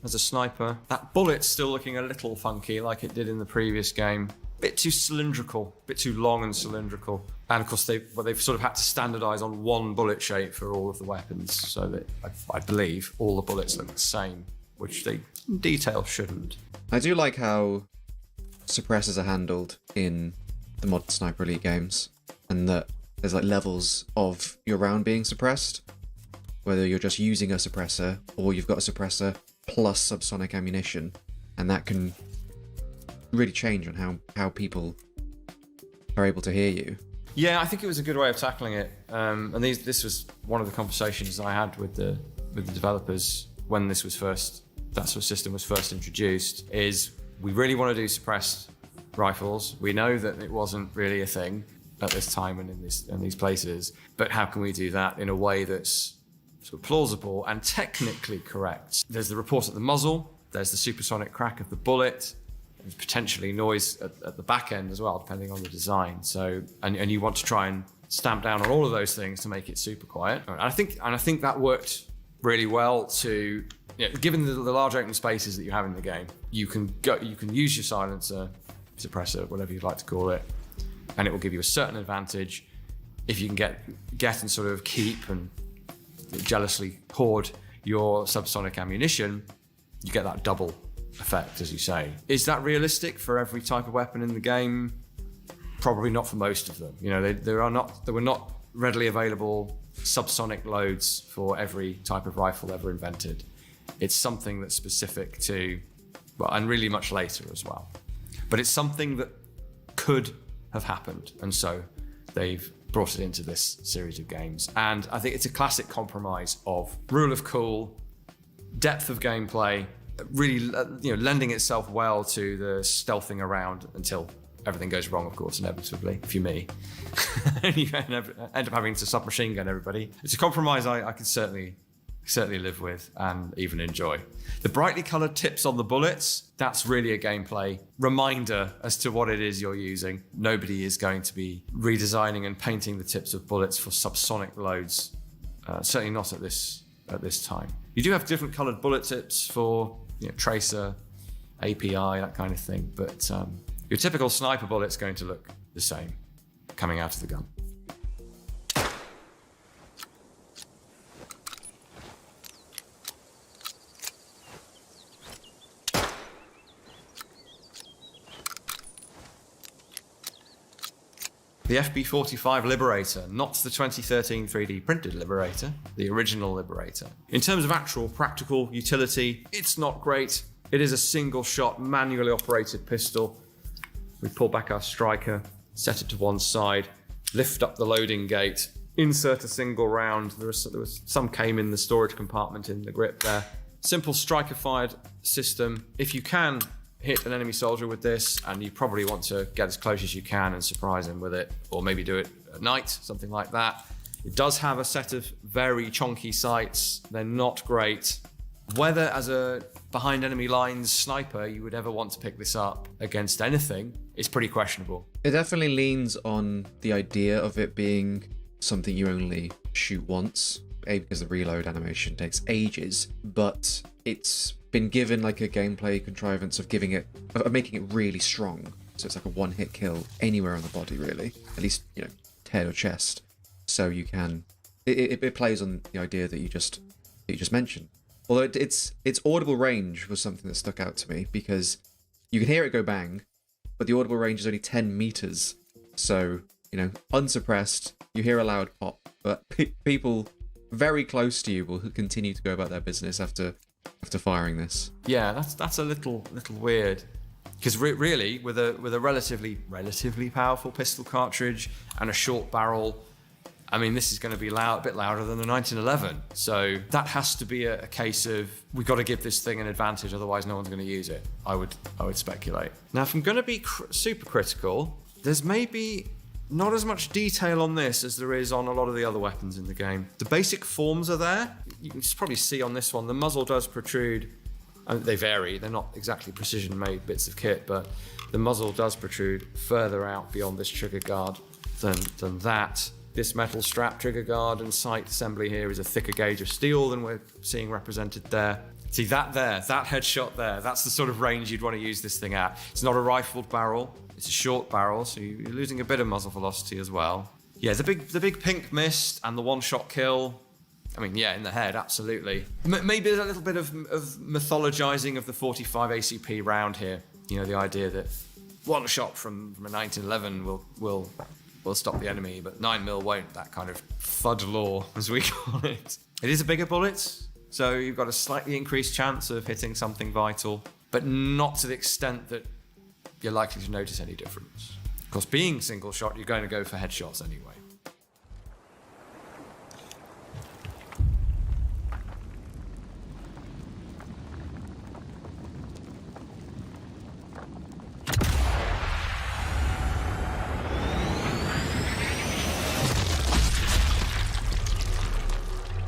as a sniper. That bullet's still looking a little funky, like it did in the previous game. Bit too cylindrical, bit too long and cylindrical. And of course, they've sort of had to standardize on one bullet shape for all of the weapons, so that I believe all the bullets look the same, which they in detail shouldn't. I do like how suppressors are handled in the modern Sniper Elite games, and that there's like levels of your round being suppressed, whether you're just using a suppressor or you've got a suppressor plus subsonic ammunition, and that can really change on how people are able to hear you. Yeah, I think it was a good way of tackling it. And this was one of the conversations I had with the developers when that sort of system was first introduced, is we really want to do suppressed rifles. We know that it wasn't really a thing at this time and in these places, but how can we do that in a way that's sort of plausible and technically correct? There's the report at the muzzle, there's the supersonic crack of the bullet, there's potentially noise at the back end as well, depending on the design. So, and you want to try and stamp down on all of those things to make it super quiet. And I think that worked really well to, given the large open spaces that you have in the game, you can use your silencer, suppressor, whatever you'd like to call it, and it will give you a certain advantage. If you can get and sort of keep and jealously hoard your subsonic ammunition, you get that double effect, as you say. Is that realistic for every type of weapon in the game? Probably not for most of them. There were not readily available subsonic loads for every type of rifle ever invented. It's something that's specific to, and really much later as well. But it's something that could have happened, and so they've brought it into this series of games. And I think it's a classic compromise of rule of cool, depth of gameplay, really lending itself well to the stealthing around until everything goes wrong, of course, inevitably, if you're me. And you end up having to submachine gun everybody. It's a compromise I could certainly live with and even enjoy. The brightly coloured tips on the bullets, that's really a gameplay reminder as to what it is you're using. Nobody is going to be redesigning and painting the tips of bullets for subsonic loads. Certainly not at this time. You do have different coloured bullet tips for tracer, API, that kind of thing, but your typical sniper bullet's going to look the same coming out of the gun. The FB45 Liberator, not the 2013 3D printed Liberator, the original Liberator. In terms of actual practical utility, it's not great. It is a single shot, manually operated pistol. We pull back our striker, set it to one side, lift up the loading gate, insert a single round. There was some came in the storage compartment in the grip there. Simple striker fired system. If you can hit an enemy soldier with this, and you probably want to get as close as you can and surprise him with it, or maybe do it at night, something like that. It does have a set of very chonky sights. They're not great. Whether as a behind enemy lines sniper you would ever want to pick this up against anything is pretty questionable. It definitely leans on the idea of it being something you only shoot once, because the reload animation takes ages, but it's been given like a gameplay contrivance of making it really strong. So it's like a one-hit kill anywhere on the body, really. At least, head or chest. So you can... It plays on the idea that you just mentioned. Although its audible range was something that stuck out to me, because you can hear it go bang, but the audible range is only 10 meters. So, unsuppressed, you hear a loud pop, but people very close to you will continue to go about their business after firing this. Yeah, that's a little weird, because really with a relatively powerful pistol cartridge and a short barrel, I mean, this is going to be a bit louder than the 1911. So that has to be a case of we've got to give this thing an advantage, otherwise no one's going to use it. I would speculate. Now, if I'm going to be super critical, there's maybe not as much detail on this as there is on a lot of the other weapons in the game. The basic forms are there. You can probably see on this one, the muzzle does protrude. They vary. They're not exactly precision-made bits of kit, but the muzzle does protrude further out beyond this trigger guard than that. This metal strap trigger guard and sight assembly here is a thicker gauge of steel than we're seeing represented there. See that headshot there, that's the sort of range you'd want to use this thing at. It's not a rifled barrel, it's a short barrel, so you're losing a bit of muzzle velocity as well. Yeah, the big pink mist and the one-shot kill. I mean, yeah, in the head, absolutely. Maybe there's a little bit of mythologizing of the 45 ACP round here. The idea that one shot from a 1911 will stop the enemy, but 9mm won't, that kind of FUD law, as we call it. It is a bigger bullet, so you've got a slightly increased chance of hitting something vital, but not to the extent that you're likely to notice any difference. Of course, being single shot, you're going to go for headshots anyway.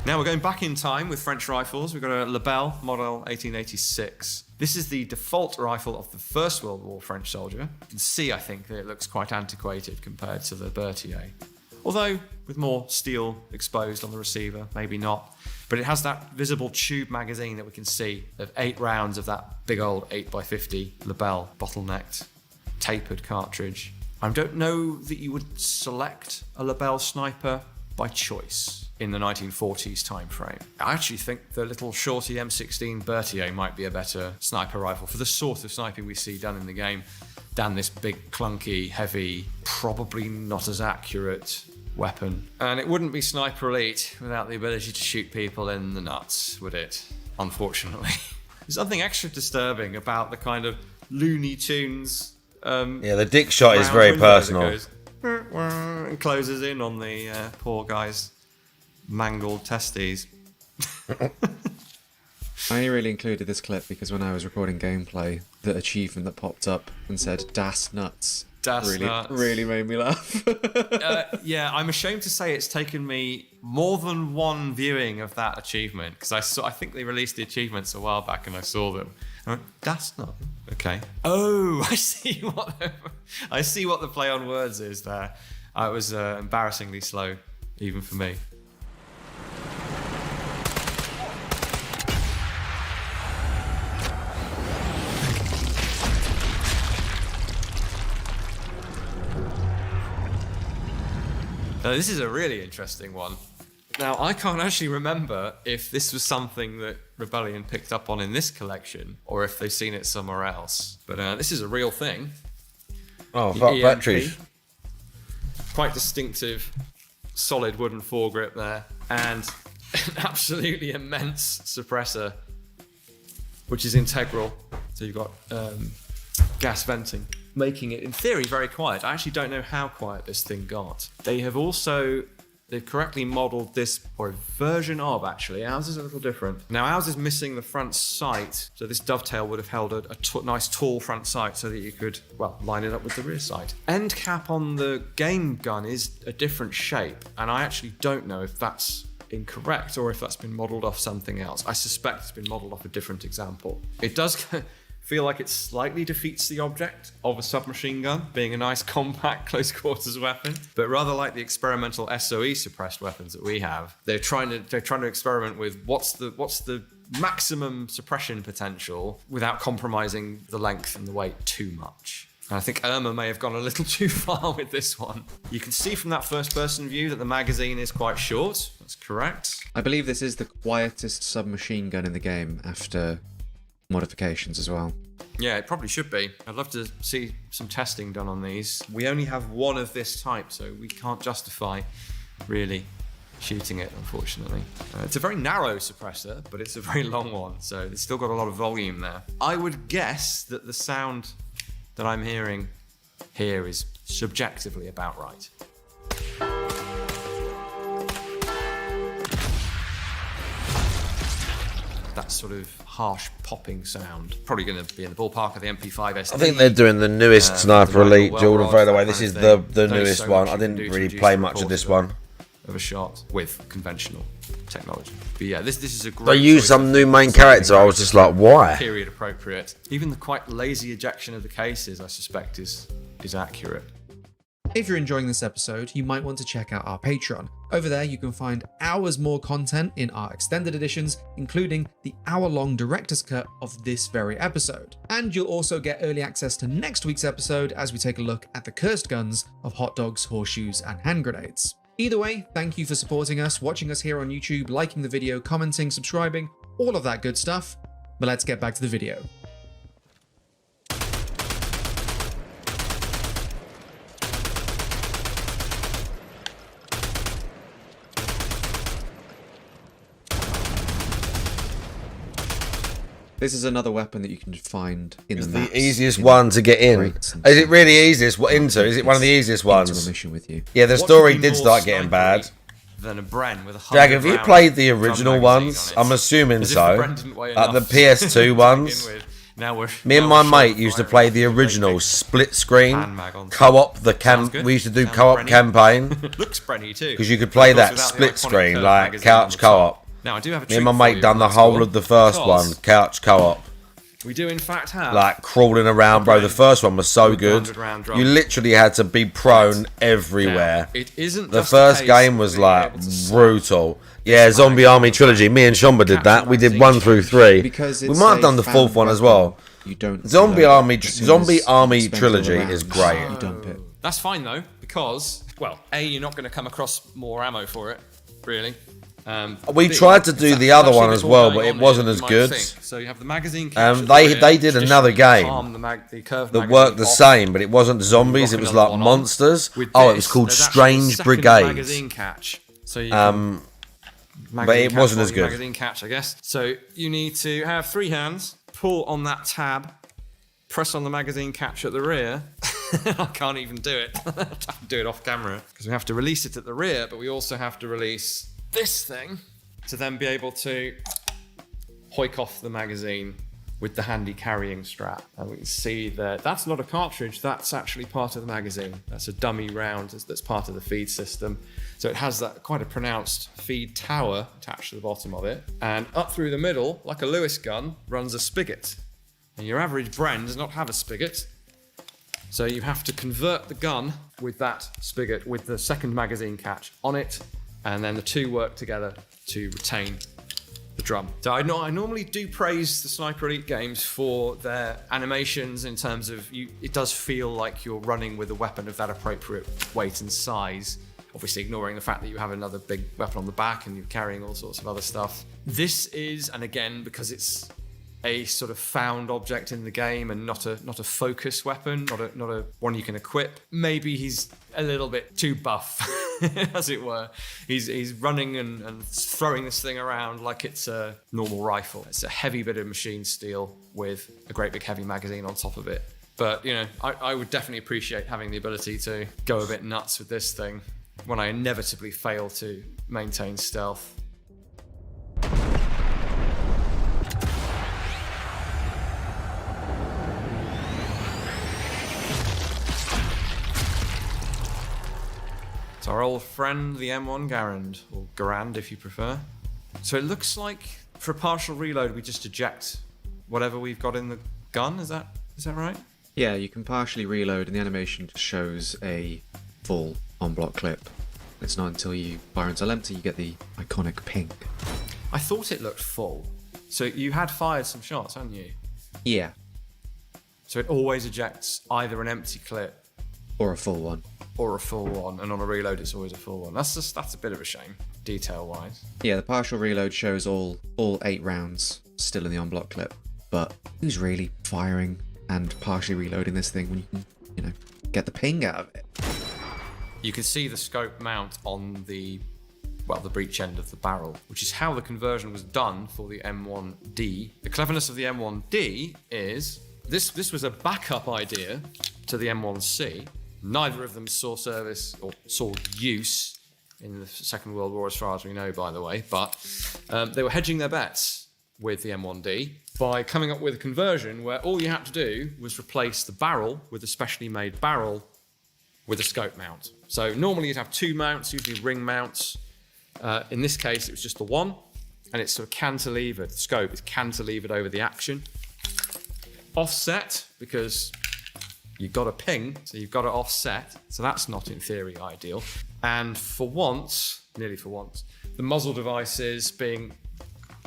Now we're going back in time with French rifles. We've got a Lebel model 1886. This is the default rifle of the First World War French soldier. You can see, I think, that it looks quite antiquated compared to the Berthier. Although, with more steel exposed on the receiver, maybe not. But it has that visible tube magazine that we can see of 8 rounds of that big old 8x50 Lebel bottlenecked, tapered cartridge. I don't know that you would select a Lebel sniper by choice in the 1940s time frame. I actually think the little shorty M16 Berthier might be a better sniper rifle for the sort of sniping we see done in the game than this big, clunky, heavy, probably not as accurate weapon. And it wouldn't be Sniper Elite without the ability to shoot people in the nuts, would it? Unfortunately. There's something extra disturbing about the kind of Looney Tunes yeah, the dick shot is very personal. And closes in on the poor guy's mangled testes. I only really included this clip because when I was recording gameplay, the achievement that popped up and said "Das Nuts" Das nuts. Really made me laugh. Yeah, I'm ashamed to say it's taken me more than one viewing of that achievement, because I think they released the achievements a while back and I saw them. I went, that's not okay. Oh, I see what the play on words is there. It was embarrassingly slow, even for me. Now, this is a really interesting one. Now, I can't actually remember if this was something that Rebellion picked up on in this collection or if they've seen it somewhere else. But this is a real thing. Oh, fuck batteries. Quite distinctive, solid wooden foregrip there. And an absolutely immense suppressor, which is integral. So you've got gas venting, making it, in theory, very quiet. I actually don't know how quiet this thing got. They've correctly modelled this, or a version of, actually. Ours is a little different. Now, ours is missing the front sight, so this dovetail would have held a nice tall front sight so that you could, well, line it up with the rear sight. End cap on the game gun is a different shape, and I actually don't know if that's incorrect or if that's been modelled off something else. I suspect it's been modelled off a different example. It does feel like it slightly defeats the object of a submachine gun, being a nice compact close quarters weapon, but rather like the experimental SOE suppressed weapons that we have, they're trying to experiment with what's the maximum suppression potential without compromising the length and the weight too much. And I think Irma may have gone a little too far with this one. You can see from that first person view that the magazine is quite short. That's correct. I believe this is the quietest submachine gun in the game after modifications as well. Yeah, it probably should be. I'd love to see some testing done on these. We only have one of this type, so we can't justify really shooting it, unfortunately. It's a very narrow suppressor, but it's a very long one, so it's still got a lot of volume there. I would guess that the sound that I'm hearing here is subjectively about right. That sort of harsh popping sound. Probably going to be in the ballpark of the MP5 SD. I think they're doing the newest Sniper Elite, Jordan. By the way, this is the newest one. I didn't really play much of this one. Of a shot with conventional technology. But yeah, this is a great. They used some new main character. I was just like, why? Period appropriate. Even the quite lazy ejection of the cases, I suspect, is accurate. If you're enjoying this episode, you might want to check out our Patreon. Over there, you can find hours more content in our extended editions, including the hour-long director's cut of this very episode. And you'll also get early access to next week's episode as we take a look at the cursed guns of hot dogs, horseshoes, and hand grenades. Either way, thank you for supporting us, watching us here on YouTube, liking the video, commenting, subscribing, all of that good stuff. But let's get back to the video. This is another weapon that you can find in the maps. The easiest one to get in. Is it really easiest into? Is it one of the easiest ones? Into a mission with you. Yeah, the story did start getting bad. Than a Bren with a Jag, have you played the original ones? I'm assuming so. The PS2 ones. Me and my mate used to play the original split screen co-op. We used to do co-op campaign. Looks Brenny too. Because you could play that split screen like couch co-op. Now I do have a Me and my mate done the whole of the first one, couch co-op. We do in fact have like crawling around, bro. The first one was so good. You literally had to be prone everywhere. It isn't. The first game was like brutal. Yeah, Zombie Army Trilogy. Me and Shomba did that. We did 1 through 3. We might have done the fourth one as well. You don't. Zombie Army Trilogy is great. You dump it. That's fine though, because well, you're not going to come across more ammo for it, really. We tried to do the other one as well, but it wasn't as good. So you have the magazine. They did another game that worked the same, but it wasn't zombies. It was like monsters. Oh, it was called Strange Brigade. Magazine catch. So but it wasn't as good. Magazine catch, I guess. So you need to have 3 hands, pull on that tab, press on the magazine catch at the rear. I can't even do it. I have to do it off camera because we have to release it at the rear, but we also have to release this thing to then be able to hoik off the magazine with the handy carrying strap. And we can see that that's not a cartridge, that's actually part of the magazine. That's a dummy round that's part of the feed system. So it has that quite a pronounced feed tower attached to the bottom of it. And up through the middle, like a Lewis gun, runs a spigot. And your average Bren does not have a spigot. So you have to convert the gun with that spigot, with the second magazine catch on it, and then the two work together to retain the drum. So I normally do praise the Sniper Elite games for their animations in terms of it does feel like you're running with a weapon of that appropriate weight and size. Obviously ignoring the fact that you have another big weapon on the back and you're carrying all sorts of other stuff. This is, and again, because it's a sort of found object in the game and not a focus weapon, not a one you can equip. Maybe he's a little bit too buff, as it were. He's running and throwing this thing around like it's a normal rifle. It's a heavy bit of machine steel with a great big heavy magazine on top of it. But, you know, I would definitely appreciate having the ability to go a bit nuts with this thing when I inevitably fail to maintain stealth. It's our old friend, the M1 Garand, or Garand if you prefer. So it looks like for a partial reload, we just eject whatever we've got in the gun. Is that right? Yeah, you can partially reload, and the animation shows a full on-block clip. It's not until you fire until empty you get the iconic ping. I thought it looked full. So you had fired some shots, hadn't you? Yeah. So it always ejects either an empty clip or a full one. And on a reload it's always a full one. That's a bit of a shame, detail-wise. Yeah, the partial reload shows all 8 rounds still in the on-block clip. But who's really firing and partially reloading this thing when you can, you know, get the ping out of it? You can see the scope mount on the breech end of the barrel, which is how the conversion was done for the M1D. The cleverness of the M1D is this was a backup idea to the M1C. Neither of them saw service or saw use in the Second World War, as far as we know, by the way, but they were hedging their bets with the M1D by coming up with a conversion where all you had to do was replace the barrel with a specially made barrel with a scope mount. So normally you'd have 2 mounts, usually ring mounts. In this case, it was just the one, and it's sort of cantilevered. The scope is cantilevered over the action. Offset, because you've got a ping, so you've got to offset. So that's not, in theory, ideal. And for once, nearly for once, the muzzle devices being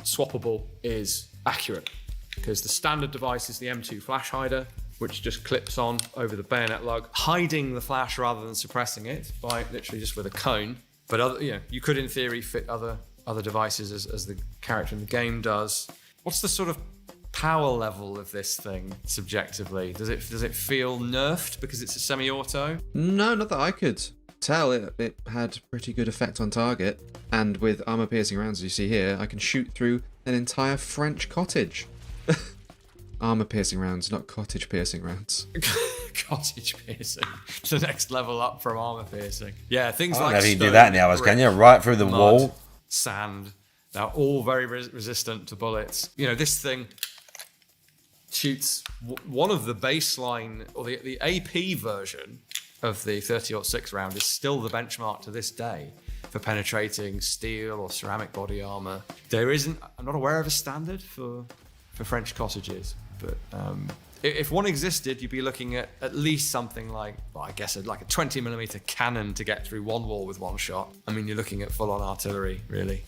swappable is accurate, because the standard device is the M2 flash hider, which just clips on over the bayonet lug, hiding the flash rather than suppressing it by literally just with a cone. But you could, in theory, fit other devices as the character in the game does. What's the sort of power level of this thing subjectively? Does it feel nerfed because it's a semi-auto? No, not that I could tell. It had pretty good effect on target, and with armor-piercing rounds, as you see here, I can shoot through an entire French cottage. Armor-piercing rounds, not cottage-piercing rounds. Cottage piercing. It's the next level up from armor piercing. Yeah, things I like don't know if you stone, do that in the hours, can you? Right through the mud, wall. Sand. They're all very resistant to bullets. You know, this thing shoots one of the baseline, or the AP version of the 30-06 round is still the benchmark to this day for penetrating steel or ceramic body armor. There isn't, I'm not aware of a standard for French cottages, but if one existed, you'd be looking at least something like, well, I guess like a 20mm cannon to get through one wall with one shot. I mean, you're looking at full-on artillery, really.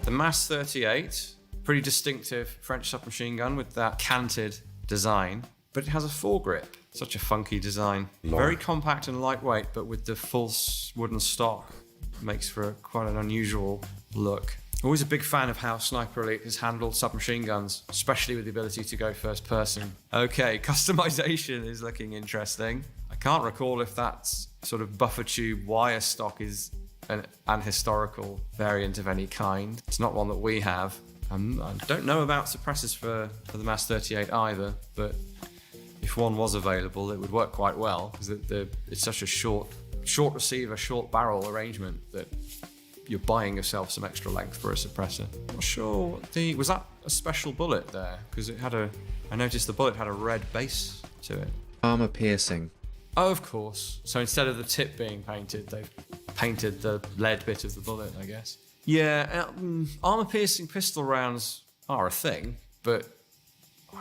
The MAS 38, pretty distinctive French submachine gun with that canted design, but it has a foregrip. Such a funky design. Long. Very compact and lightweight, but with the full wooden stock, makes for quite an unusual look. Always a big fan of how Sniper Elite has handled submachine guns, especially with the ability to go first person. Okay, customization is looking interesting. I can't recall if that sort of buffer tube wire stock is an historical variant of any kind. It's not one that we have. I don't know about suppressors for the MAS 38 either, but if one was available, it would work quite well because it's such a short receiver, short barrel arrangement that you're buying yourself some extra length for a suppressor. Not sure was that a special bullet there? Because I noticed the bullet had a red base to it. Armor piercing. Oh, of course. So instead of the tip being painted, they've painted the lead bit of the bullet, I guess. Yeah, armor piercing pistol rounds are a thing, but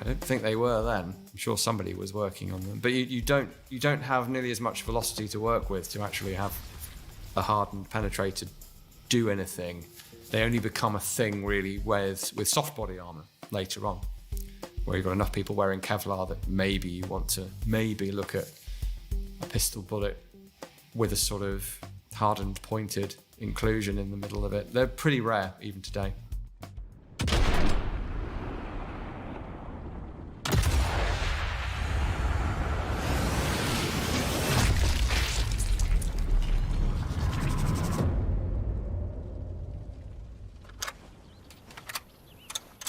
I don't think they were then. I'm sure somebody was working on them, but you don't have nearly as much velocity to work with to actually have a hardened penetrator do anything. They only become a thing really with soft body armor later on, where you've got enough people wearing Kevlar that maybe you want to look at a pistol bullet with a sort of hardened pointed inclusion in the middle of it. They're pretty rare even today.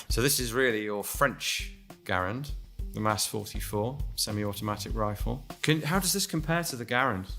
So this is really your French Garand, the MAS 44 semi-automatic rifle. How does this compare to the Garand,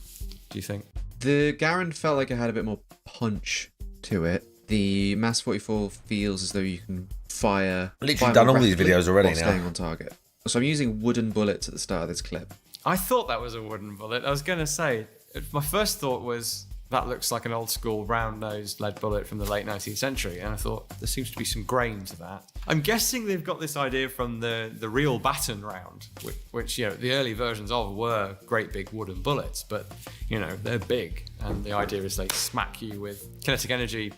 do you think? The Garand felt like it had a bit more punch to it. The MAS 44 feels as though you can fire. Literally done all these videos already now. Staying on target. So I'm using wooden bullets at the start of this clip. I thought that was a wooden bullet. I was going to say, my first thought was that looks like an old school round-nosed lead bullet from the late 19th century, and I thought there seems to be some grain to that. I'm guessing they've got this idea from the real baton round, which the early versions of were great big wooden bullets, but they're big, and the idea is they smack you with kinetic energy,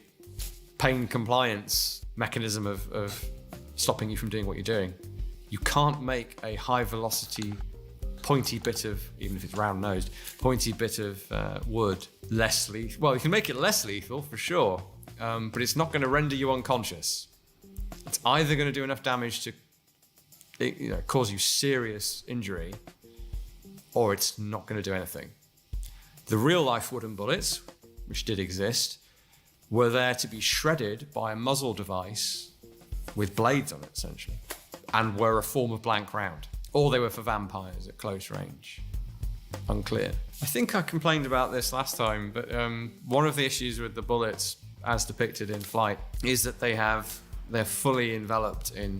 pain compliance mechanism of stopping you from doing what you're doing. You can't make a high velocity pointy bit of, even if it's round-nosed, pointy bit of wood less lethal. Well, you can make it less lethal for sure, but it's not going to render you unconscious. It's either going to do enough damage to cause you serious injury, or it's not going to do anything. The real-life wooden bullets, which did exist, were there to be shredded by a muzzle device with blades on it, essentially, and were a form of blank round. Or they were for vampires at close range. Unclear. I think I complained about this last time, but one of the issues with the bullets, as depicted in flight, is that they're fully enveloped in